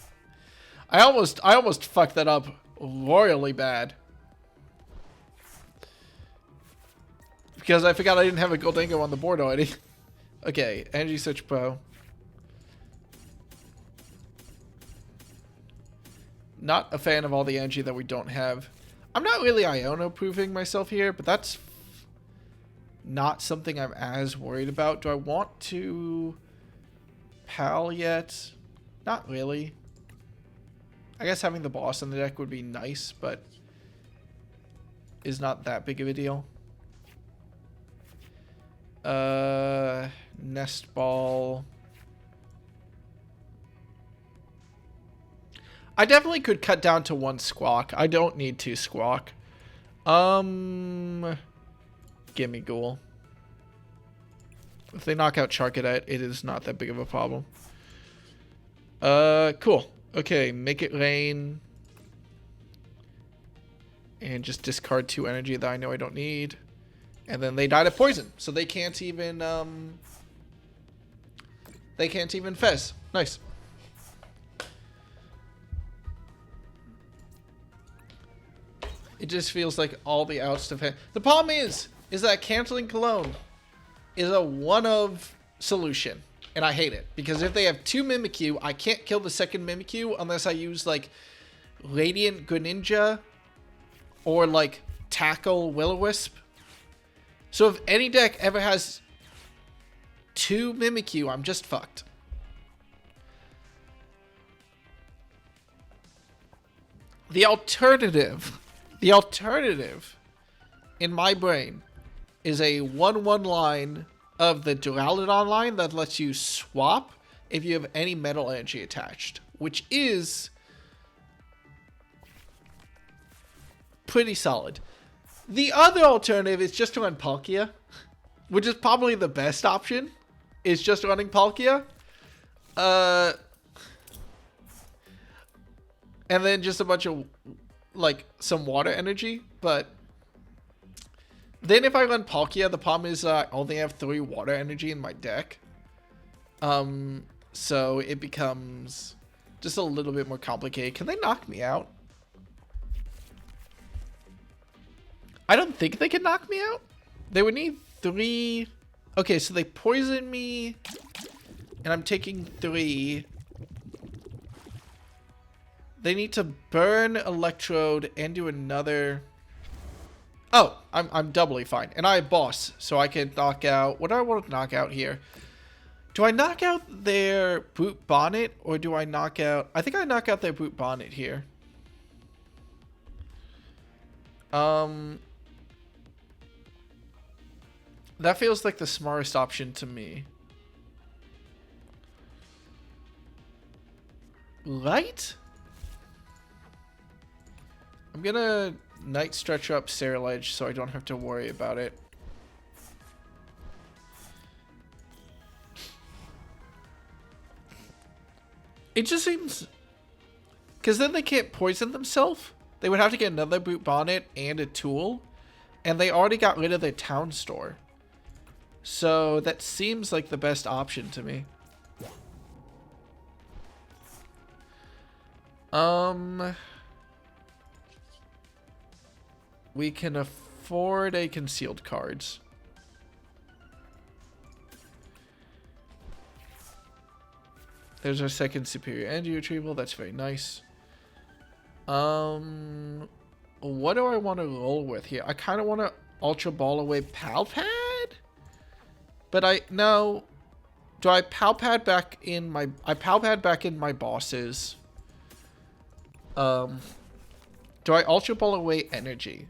I almost fucked that up royally bad. Because I forgot I didn't have a Goldango on the board already. Okay, Energy Search Pro. Not a fan of all the energy that we don't have. I'm not really Iono-proofing myself here, but that's not something I'm as worried about. Do I want to Pal yet? Not really. I guess having the boss in the deck would be nice, but is not that big of a deal. Nest Ball. I definitely could cut down to 1 Squawk. I don't need 2 Squawk. Gimme Ghoul. If they knock out Charcadet, it is not that big of a problem. Cool. Okay, make it rain. And just discard 2 energy that I know I don't need. And then they die to poison, so they can't even fez. Nice. It just feels like all the outs to the problem is that canceling Cologne is a one-of solution, and I hate it because if they have 2 Mimikyu, I can't kill the second Mimikyu unless I use like Radiant Greninja or like Tackle Will-O-Wisp. So if any deck ever has 2 Mimikyu, I'm just fucked. The alternative in my brain is a 1/1 line of the Duraludon line that lets you swap if you have any metal energy attached, which is pretty solid. The other alternative is just to run Palkia, which is probably the best option, is just running Palkia. And then just a bunch of, like, some water energy. But then if I run Palkia, the problem is I only have 3 water energy in my deck. So it becomes just a little bit more complicated. Can they knock me out? I don't think they can knock me out. They would need 3. Okay, so they poison me. And I'm taking 3. They need to burn Electrode and do another. Oh, I'm doubly fine. And I have Boss, so I can knock out. What do I want to knock out here? Do I knock out their Boot Bonnet, or do I knock out? I think I knock out their Boot Bonnet here. That feels like the smartest option to me. Right? I'm gonna Night Stretch up Ceruledge so I don't have to worry about it. It just seems... Because then they can't poison themselves. They would have to get another Boot Bonnet and a tool. And they already got rid of their town store. So that seems like the best option to me. We can afford a concealed cards. There's our second superior energy retrieval. That's very nice. What do I want to roll with here? I kind of want to Ultra Ball away Palpad? But no. Do I Palpad back in my... I Palpad back in my bosses. Do I Ultra Ball away energy?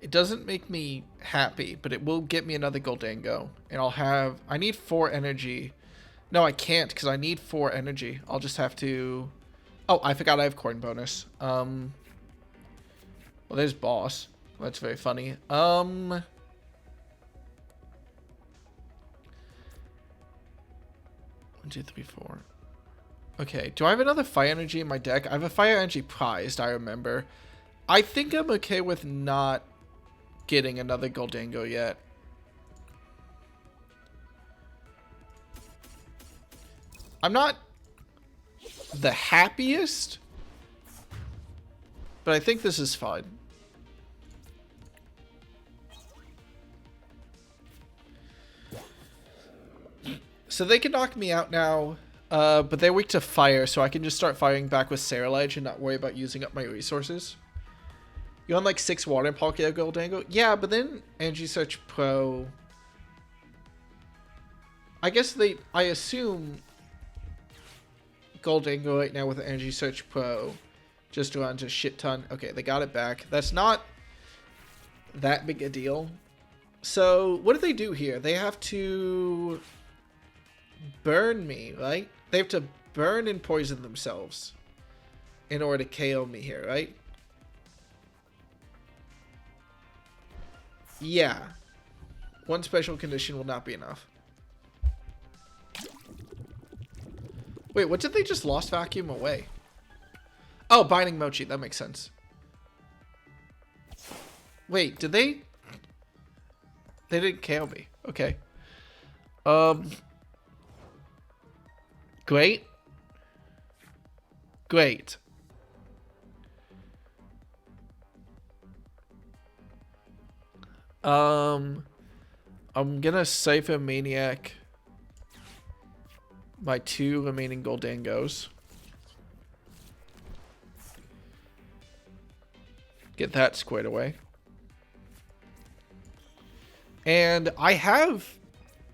It doesn't make me happy, but it will get me another Goldango. And I'll have... I need 4 energy. No, I can't, because I need 4 energy. I'll just have to... Oh, I forgot I have Corn bonus. Well, there's Boss. That's very funny. 1, 2, 3, 4. Okay, do I have another Fire Energy in my deck? I have a Fire Energy prized, I remember. I think I'm okay with not getting another Goldango yet. I'm not the happiest, but I think this is fine. So they can knock me out now, but they're weak to fire, so I can just start firing back with Ceruledge and not worry about using up my resources. You want like 6 water and Palkia Goldango? Yeah, but then Energy Search Pro... I guess I assume Goldango right now with Energy Search Pro just runs a shit ton. Okay, they got it back. That's not that big a deal. So, what do they do here? They have to burn me, right? They have to burn and poison themselves in order to KO me here, right? Yeah. 1 special condition will not be enough. Wait, what did they just Lost Vacuum away? Oh, Binding Mochi. That makes sense. Wait, did they... They didn't KO me. Okay. Great. Great. I'm gonna Cypher Maniac my 2 remaining Goldangos. Get that squared away. And I have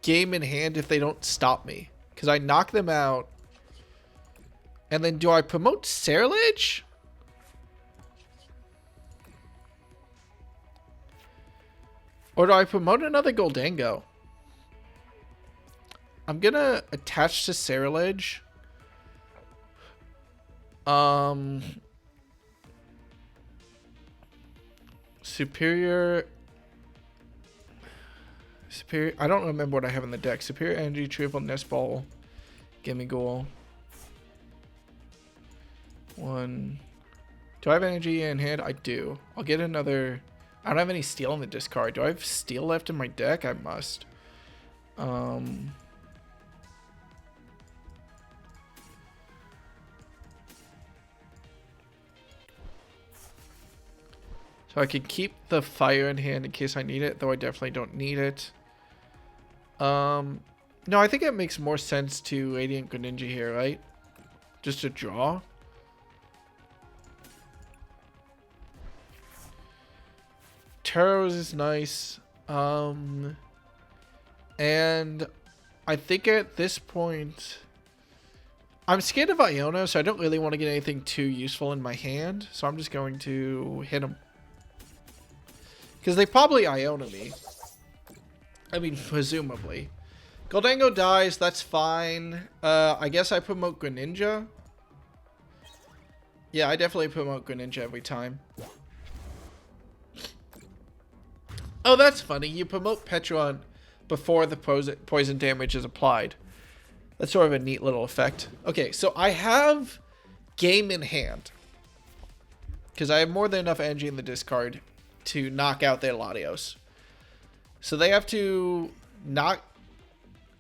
game in hand if they don't stop me. Because I knock them out. And then do I promote Ceruledge? Or do I promote another Goldango? I'm gonna attach to Cerulege. Superior. I don't remember what I have in the deck. Superior Energy, Triple Nest Ball, Gimme Goal. 1. Do I have energy in hand? I do. I'll get another. I don't have any steel in the discard. Do I have steel left in my deck? I must. So I could keep the fire in hand in case I need it, though I definitely don't need it. No, I think it makes more sense to Radiant Greninja here, right? Just to draw. Taros is nice. And I think at this point, I'm scared of Iona, so I don't really want to get anything too useful in my hand. So I'm just going to hit them. Because they probably Iona me. I mean, presumably. Goldango dies, that's fine. I guess I promote Greninja. Yeah, I definitely promote Greninja every time. Oh, that's funny. You promote Petron before the poison damage is applied. That's sort of a neat little effect. Okay, so I have game in hand. Because I have more than enough energy in the discard to knock out their Latios. So they have to knock...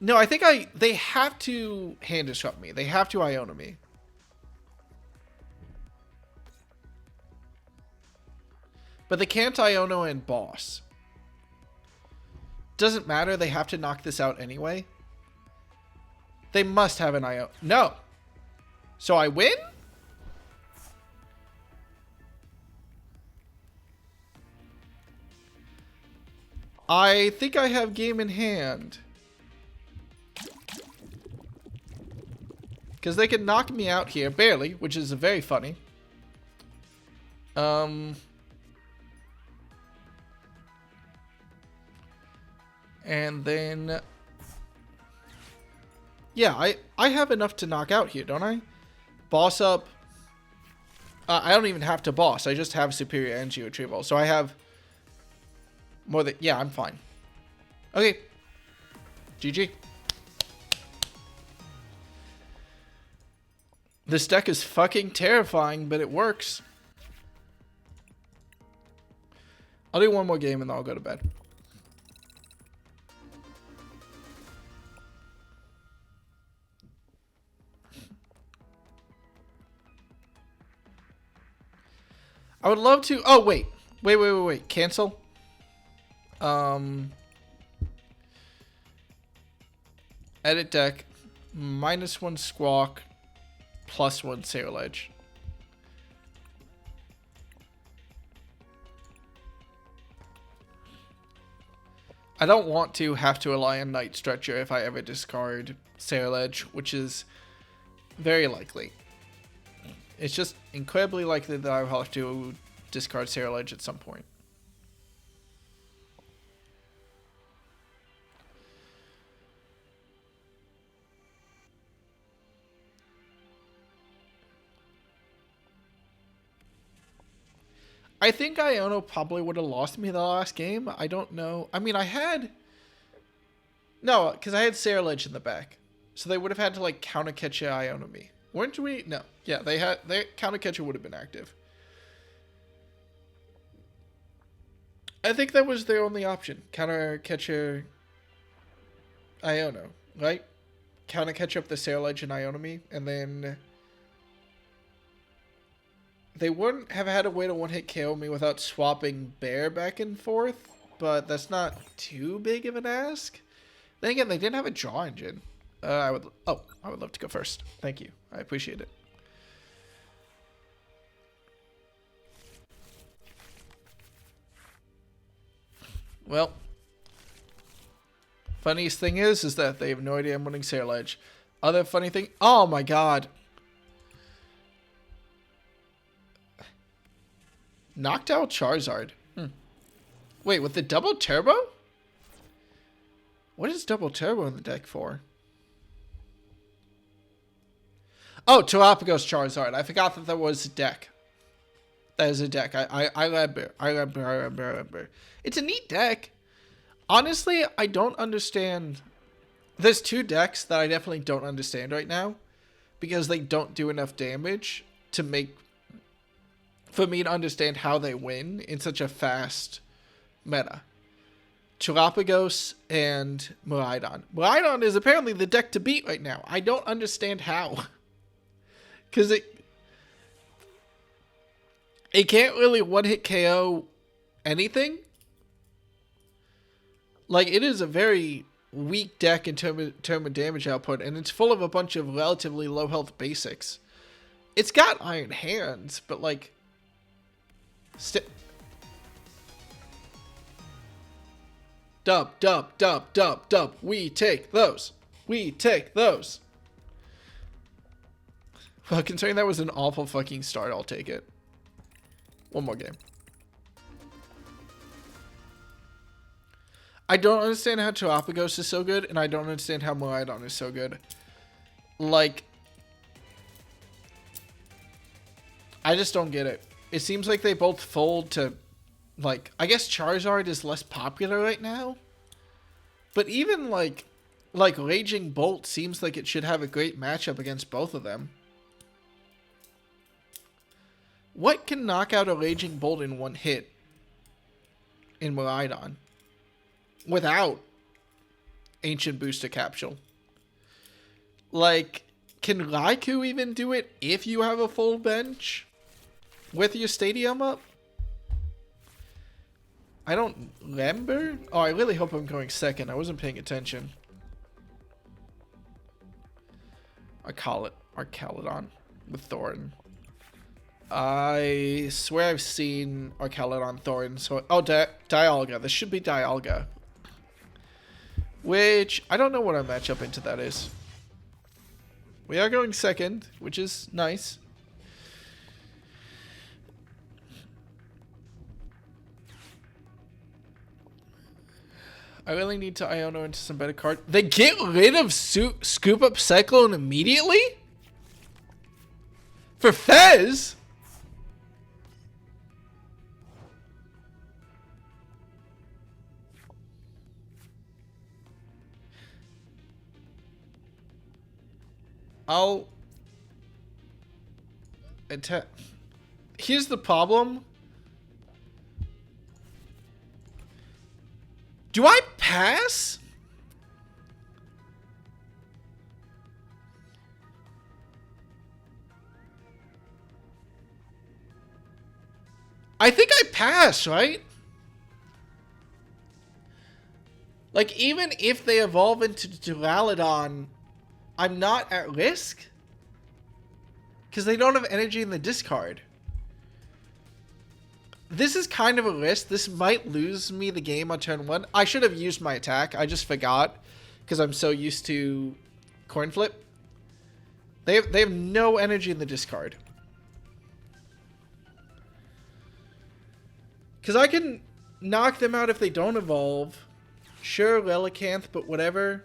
No, I think they have to hand disrupt me. They have to Iona me. But they can't Iona and boss. Doesn't matter, they have to knock this out anyway. They must have an Iona. No. So I win? I think I have game in hand. Because they can knock me out here, barely, which is very funny. And then... Yeah, I have enough to knock out here, don't I? Boss up. I don't even have to boss. I just have superior energy retrieval. So I have more than... Yeah, I'm fine. Okay. GG. This deck is fucking terrifying, but it works. I'll do one more game and then I'll go to bed. I would love to... Oh, wait. Wait. Cancel. Edit deck. -1 Squawk. +1 Cerulege. I don't want to have to rely on Night Stretcher if I ever discard Cerulege, which is very likely. It's just incredibly likely that I will have to discard Cerulege at some point. I think Iono probably would have lost me the last game. I don't know. I mean, I had... No, because I had Cerulege in the back. So they would have had to, like, counter catch Iono me. Weren't we? No. Yeah, their counter catcher would have been active. I think that was their only option. Counter catcher Iono, right? Counter catch up the Cerulege and Iono me, and then... They wouldn't have had a way to one-hit KO me without swapping Bear back and forth, but that's not too big of an ask. Then again, they didn't have a draw engine. I would love to go first. Thank you. I appreciate it. Well, funniest thing is that they have no idea I'm winning Cerulege. Other funny thing, oh my god. Knocked out Charizard. Wait, with the double turbo? What is double turbo in the deck for? Oh, Galapagos Charizard. I forgot that there was a deck. That is a deck. I remember. It's a neat deck. Honestly, I don't understand. There's two decks that I definitely don't understand right now because they don't do enough damage to make for me to understand how they win in such a fast meta. Galapagos and Miraidon. Miraidon is apparently the deck to beat right now. I don't understand how. Because it can't really one-hit KO anything. Like, it is a very weak deck in term of damage output, and it's full of a bunch of relatively low health basics. It's got Iron Hands, but like... Dub. We take those. Well, considering that was an awful fucking start, I'll take it. One more game. I don't understand how Galapagos is so good, and I don't understand how Miraidon is so good. Like, I just don't get it. It seems like they both fold to, like, I guess Charizard is less popular right now. But even, like Raging Bolt seems like it should have a great matchup against both of them. What can knock out a Raging Bolt in one hit in Miraidon without Ancient Booster Capsule? Like, can Raikou even do it if you have a full bench with your stadium up? I don't remember. Oh, I really hope I'm going second. I wasn't paying attention. Archaludon with Thorn. I swear I've seen Archaludon Thorn. So, oh, Dialga. This should be Dialga. Which, I don't know what our matchup into that is. We are going second, which is nice. I really need to Iono into some better cards. They get rid of Scoop Up Cyclone immediately? For Fez? I'll attack. Here's the problem. Do I pass? I think I pass, right? Like, even if they evolve into Duraludon, I'm not at risk? Because they don't have energy in the discard. This is kind of a risk. This might lose me the game on turn 1. I should have used my attack. I just forgot because I'm so used to coin flip. They have no energy in the discard. Because I can knock them out if they don't evolve. Sure, Relicanth, but whatever.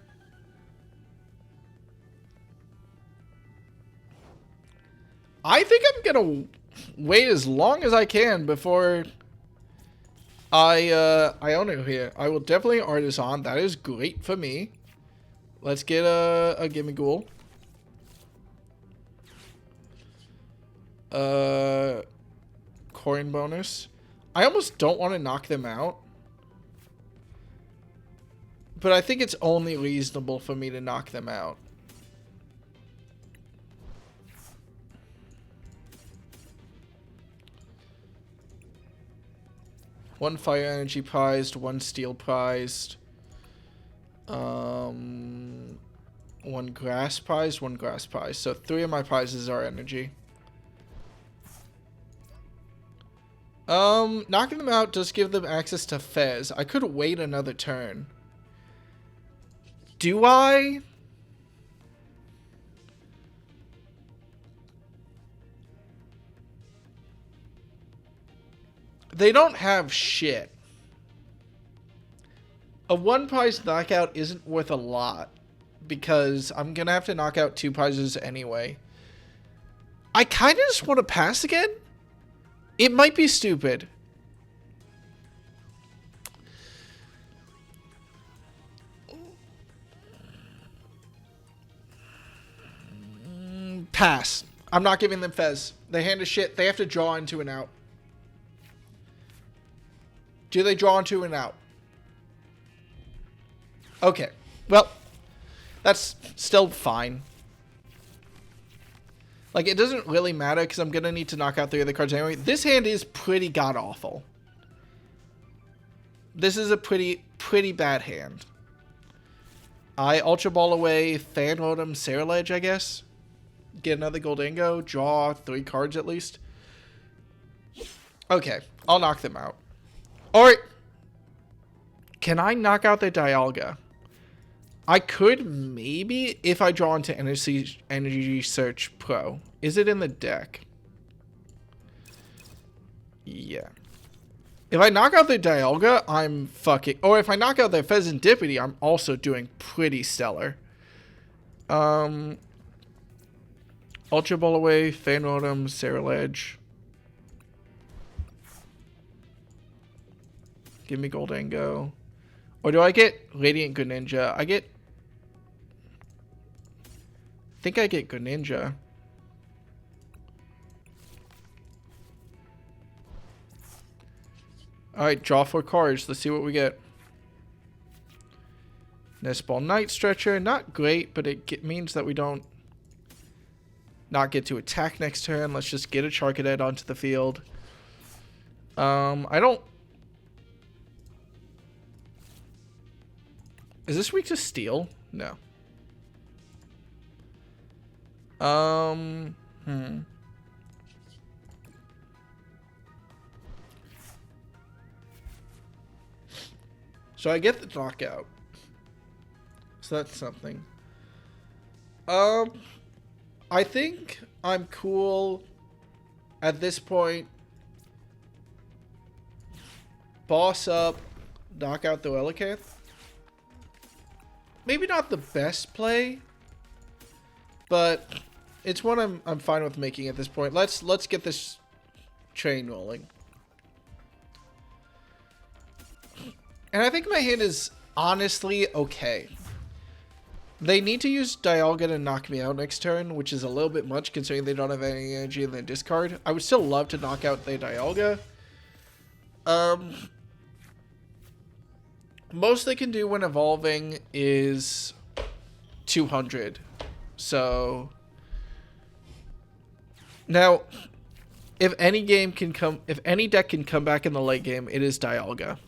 I think I'm going to wait as long as I can before I own it here. I will definitely Artisan. That is great for me. Let's get a Gimmighoul. Coin bonus. I almost don't want to knock them out. But I think it's only reasonable for me to knock them out. One fire energy prized, one steel prized. One grass prized, one grass prized. So 3 of my prizes are energy. Knocking them out does give them access to Fez. I could wait another turn. Do I? They don't have shit. A 1 prize knockout isn't worth a lot because I'm going to have to knock out 2 prizes anyway. I kind of just want to pass again. It might be stupid. Pass. I'm not giving them Fez. They hand a shit. They have to draw into an out. Do they draw into an out? Okay. Well, that's still fine. Like, it doesn't really matter because I'm going to need to knock out 3 of the cards anyway. This hand is pretty god-awful. This is a pretty bad hand. I Ultra Ball away, Fan Rotom, Saraledge, I guess. Get another Goldango, draw 3 cards at least. Okay, I'll knock them out. Alright. Can I knock out their Dialga? I could maybe if I draw into Energy Search Pro. Is it in the deck? Yeah. If I knock out their Dialga, I'm fucking... Or if I knock out their Pheasantipity, I'm also doing pretty stellar. Ultra Ball away, Fan Rotom, Saraledge. Give me Goldango. Or do I get Radiant Greninja? I think I get Greninja. Alright, draw 4 cards. Let's see what we get. Nest Ball Night Stretcher. Not great, but it means that we don't not get to attack next turn. Let's just get a Charcadet onto the field. I don't... Is this weak to Steel? No. So I get the knockout. So that's something. I think I'm cool at this point. Boss up, knock out the Relicanth. Maybe not the best play, but it's one I'm fine with making at this point. Let's get this train rolling. And I think my hand is honestly okay. They need to use Dialga to knock me out next turn, which is a little bit much considering they don't have any energy in their discard. I would still love to knock out their Dialga. Most they can do when evolving is 200. So now, if any deck can come back in the late game, it is Dialga.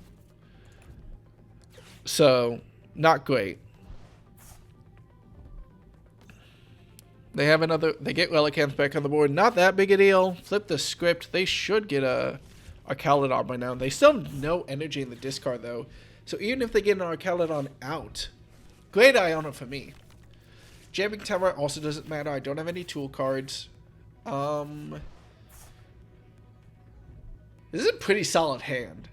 So not great. They get Relicanth back on the board. Not that big a deal. Flip the script. They should get a Caledon by now. They still have no energy in the discard though. So even if they get an Arcalodon out, great Iona for me. Jamming Tower also doesn't matter. I don't have any tool cards. This is a pretty solid hand.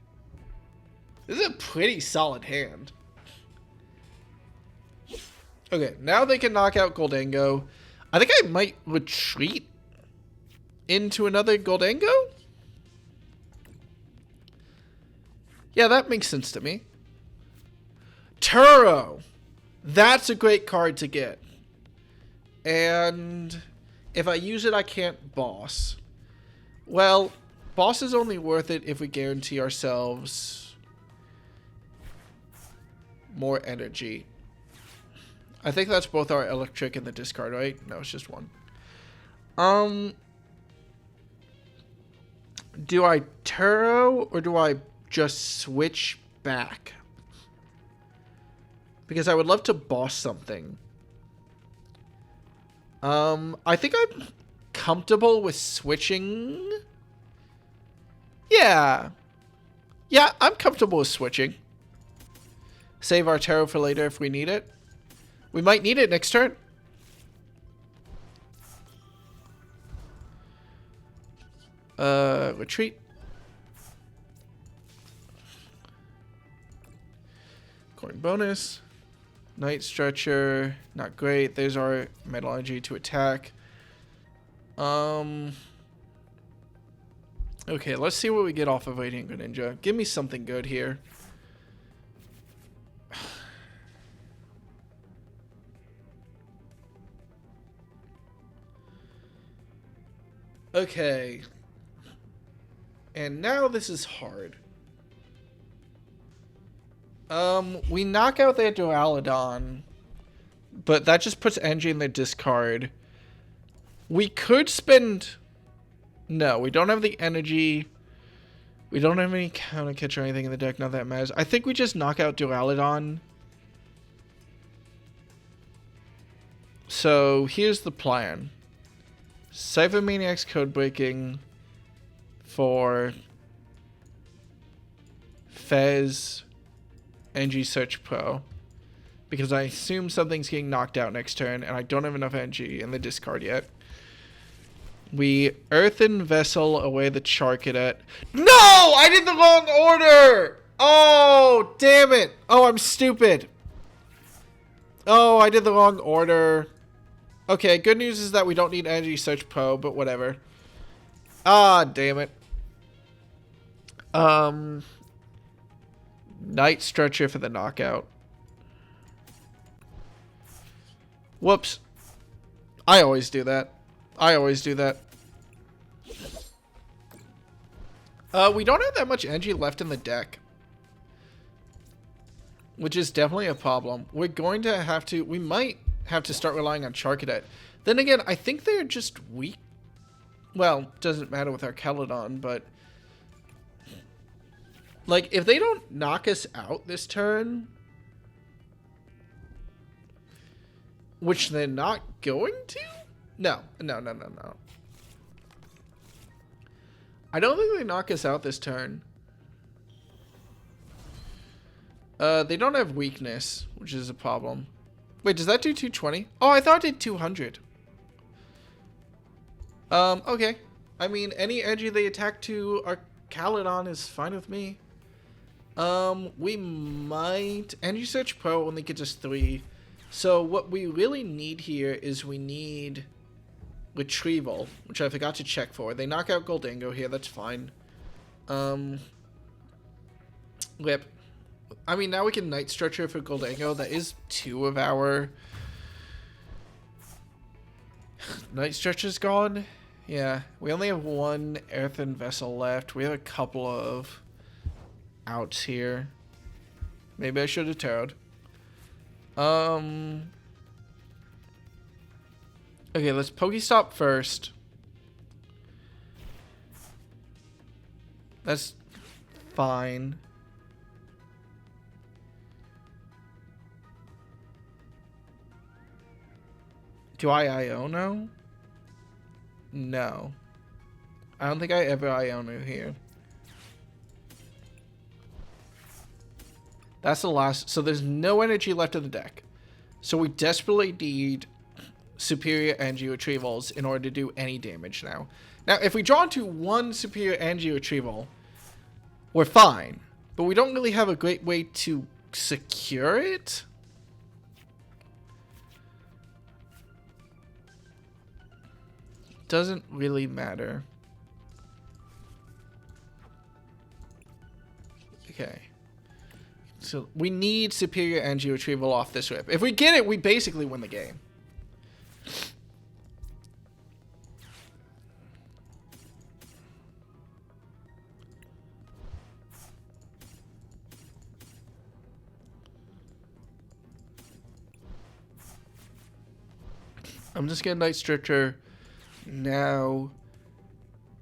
Okay, now they can knock out Goldango. I think I might retreat into another Goldango. Yeah, that makes sense to me. Turo. That's a great card to get. And if I use it, I can't boss. Well, boss is only worth it if we guarantee ourselves more energy. I think that's both our electric and the discard, right? No, it's just one. Do I Turo or do I just switch back? Because I would love to boss something. I think I'm comfortable with switching. Yeah. Yeah, I'm comfortable with switching. Save our Taro for later if we need it. We might need it next turn. Retreat. Coin bonus. Night Stretcher. Not great. There's our Metal Energy to attack. Okay, let's see what we get off of Radiant Greninja. Give me something good here. Okay. And now this is hard. We knock out their Duraludon, but that just puts Engie in the discard. We could spend... No, we don't have the energy. We don't have any counter catch or anything in the deck, not that matters. I think we just knock out Duraludon. So here's the plan. Cypher Maniac's code breaking for Fez NG Search Pro. Because I assume something's getting knocked out next turn, and I don't have enough NG in the discard yet. We Earthen Vessel away the Charcadet. No! I did the wrong order! Oh, damn it. Oh, I'm stupid. Oh, I did the wrong order. Okay, good news is that we don't need Energy Search Pro, but whatever. Ah, damn it. Night Stretcher for the knockout. Whoops. I always do that. I always do that. We don't have that much energy left in the deck, which is definitely a problem. We're going to have to... We might have to start relying on Charcadet. Then again, I think they're just weak. Well, doesn't matter with our Caledon, but... Like, if they don't knock us out this turn... Which they're not going to? No. I don't think they knock us out this turn. They don't have weakness, which is a problem. Wait, does that do 220? Oh, I thought it did 200. Okay. I mean, any energy they attack to our Caledon is fine with me. We might... Energy Search Pro only gets us 3. So what we really need here is we need Retrieval, which I forgot to check for. They knock out Goldango here, that's fine. Whip. I mean, now we can Night Stretcher for Goldango. That is 2 of our... Night Stretcher's gone? Yeah, we only have 1 Earthen Vessel left. We have a couple of outs here. Maybe I should have tarot. Okay, let's Pokestop first. That's fine. Do I Iono? No. I don't think I ever Iono here. That's the last. So there's no energy left in the deck. So we desperately need superior energy retrievals in order to do any damage now. Now, if we draw into 1 superior energy retrieval, we're fine. But we don't really have a great way to secure it. Doesn't really matter. Okay. So we need superior energy retrieval off this rip. If we get it, we basically win the game. I'm just getting Night Stretcher now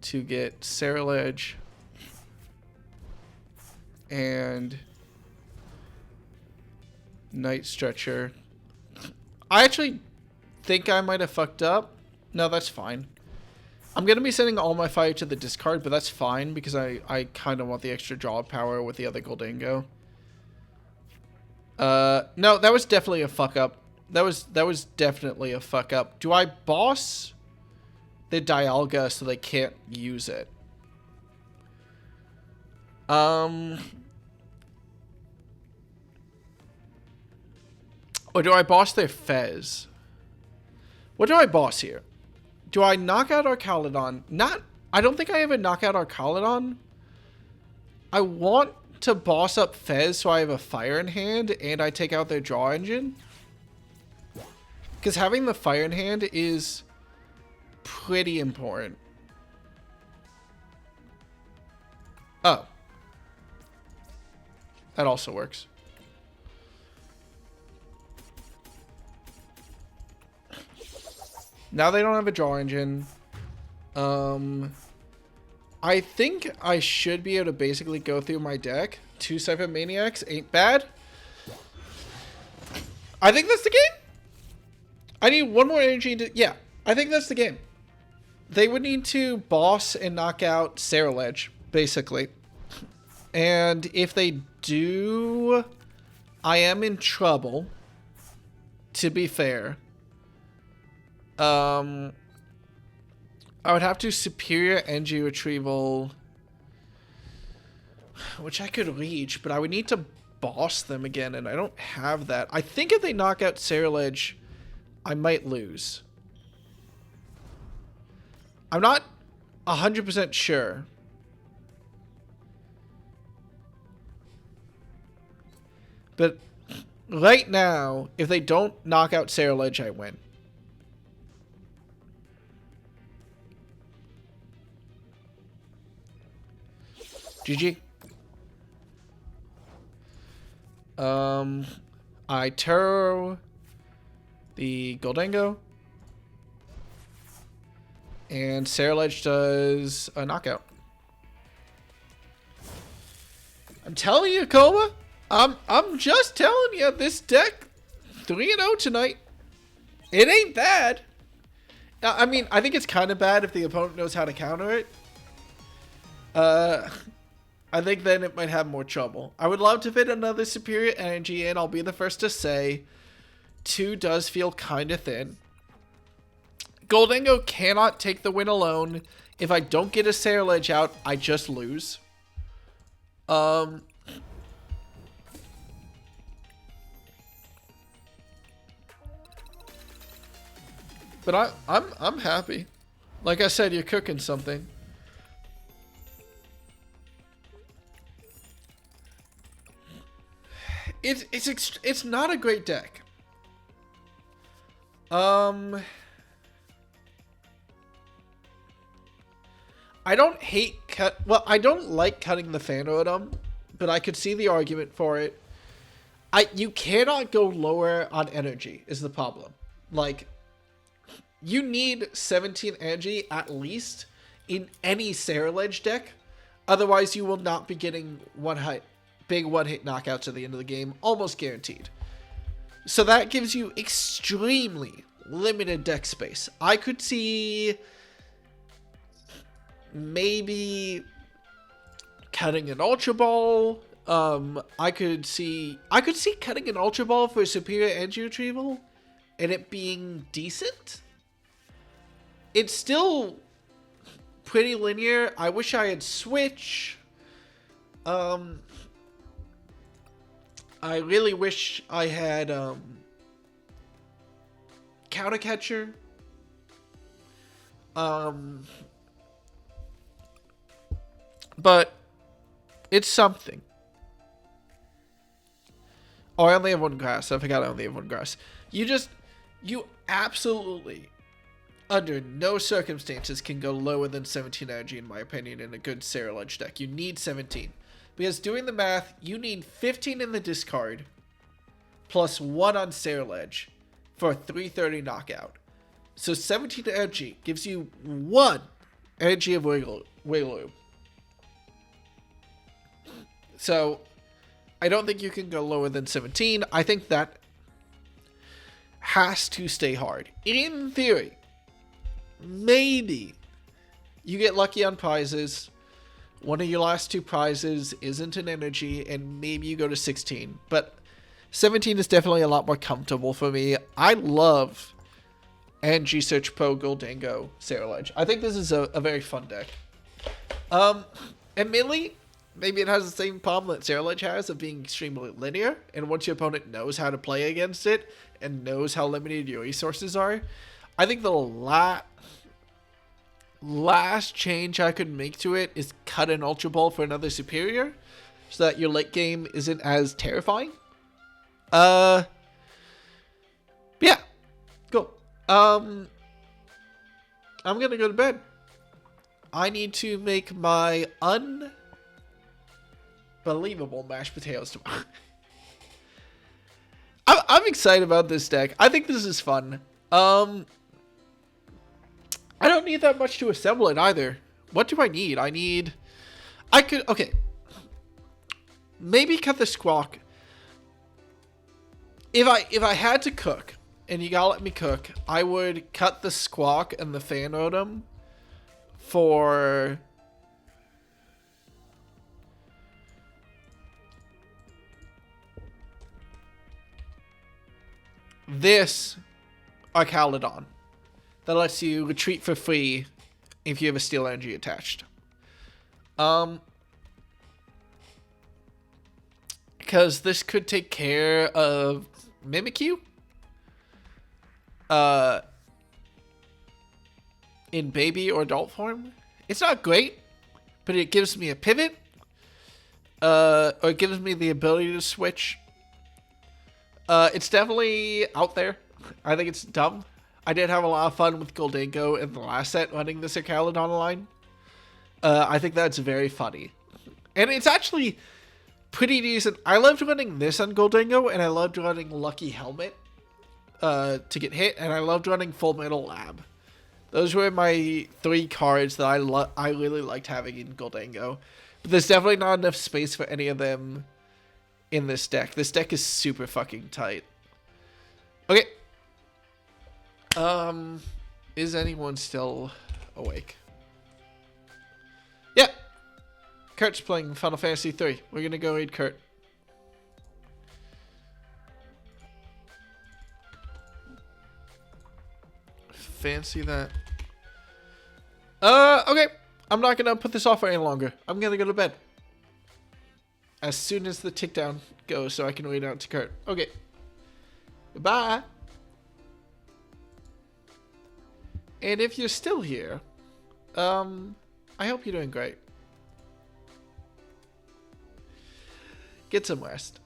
to get Ceruledge and Night Stretcher. I actually think I might have fucked up. No, that's fine. I'm going to be sending all my fire to the discard, but that's fine because I kind of want the extra draw power with the other Goldango. No, that was definitely a fuck up. That was definitely a fuck up. Do I boss the Dialga so they can't use it? Or do I boss their Fez? What do I boss here? Do I knock out Arcaludon? I don't think I ever knock out Arcaludon. I want to boss up Fez so I have a fire in hand and I take out their draw engine. Because having the fire in hand is pretty important. Oh. That also works. Now they don't have a draw engine. I think I should be able to basically go through my deck. 2 separate Maniacs ain't bad. I think that's the game. I need one more energy to... Yeah, I think that's the game. They would need to boss and knock out Ceruledge, basically. And if they do, I am in trouble, to be fair. I would have to Superior Energy Retrieval, which I could reach, but I would need to boss them again, and I don't have that. I think if they knock out Ceruledge, I might lose. I'm not 100% sure. But right now, if they don't knock out Ceruledge, I win. GG. I Turo the Goldango. And Ceruledge does a knockout. I'm telling you, Coma. I'm just telling you, this deck 3-0 tonight. It ain't bad. I mean, I think it's kind of bad if the opponent knows how to counter it. I think then it might have more trouble. I would love to fit another Superior Energy in. I'll be the first to say 2 does feel kind of thin. Goldango cannot take the win alone. If I don't get a Ceruledge out, I just lose. But I'm happy. Like I said, you're cooking something. It's not a great deck. I don't hate I don't like cutting the fan rotom, but I could see the argument for it. You cannot go lower on energy is the problem. Like, you need 17 energy at least in any Ceruledge deck. Otherwise, you will not be getting big one-hit knockouts at the end of the game, almost guaranteed. So that gives you extremely limited deck space. I could see maybe cutting an Ultra Ball. I could see cutting an Ultra Ball for Superior Energy Retrieval and it being decent. It's still pretty linear. I wish I had Switch. I really wish I had Counter Catcher. But it's something. Oh, I only have 1 grass. I forgot I only have 1 grass. You absolutely, under no circumstances, can go lower than 17 energy, in my opinion, in a good Ceruledge deck. You need 17. Because doing the math, you need 15 in the discard, plus 1 on Ceruledge, for a 330 knockout. So 17 energy gives you 1 energy of Wiggloo. So, I don't think you can go lower than 17. I think that has to stay hard. In theory, maybe you get lucky on prizes. One of your last 2 prizes isn't an energy, and maybe you go to 16. But 17 is definitely a lot more comfortable for me. I love Energy Search Pro Goldango Ceruledge. I think this is a very fun deck. Admittedly, maybe it has the same problem that Ceruledge has of being extremely linear, and once your opponent knows how to play against it and knows how limited your resources are, I think last change I could make to it is cut an Ultra Ball for another superior, so that your late game isn't as terrifying. Yeah, cool. I'm gonna go to bed. I need to make my unbelievable mashed potatoes tomorrow. I'm excited about this deck. I think this is fun. I don't need that much to assemble it either. What do I need? Okay. Maybe cut the squawk. If I had to cook, and you gotta let me cook, I would cut the squawk and the fan rotom for this Archaludon that lets you retreat for free if you have a steel energy attached. Because this could take care of Mimikyu in baby or adult form. It's not great, but it gives me a pivot, or it gives me the ability to switch. It's definitely out there. I think it's dumb. I did have a lot of fun with Goldango in the last set running this Archaludon line. I think that's very funny. And it's actually pretty decent. I loved running this on Goldango, and I loved running Lucky Helmet to get hit, and I loved running Full Metal Lab. Those were my 3 cards that I really liked having in Goldango. But there's definitely not enough space for any of them in this deck. This deck is super fucking tight. Okay. Is anyone still awake? Yeah. Kurt's playing Final Fantasy 3. We're gonna go raid Kurt. Fancy that. Okay. I'm not gonna put this off for any longer. I'm gonna go to bed as soon as the tick down goes, so I can read out to Kurt. Okay. Goodbye. And if you're still here, I hope you're doing great. Get some rest.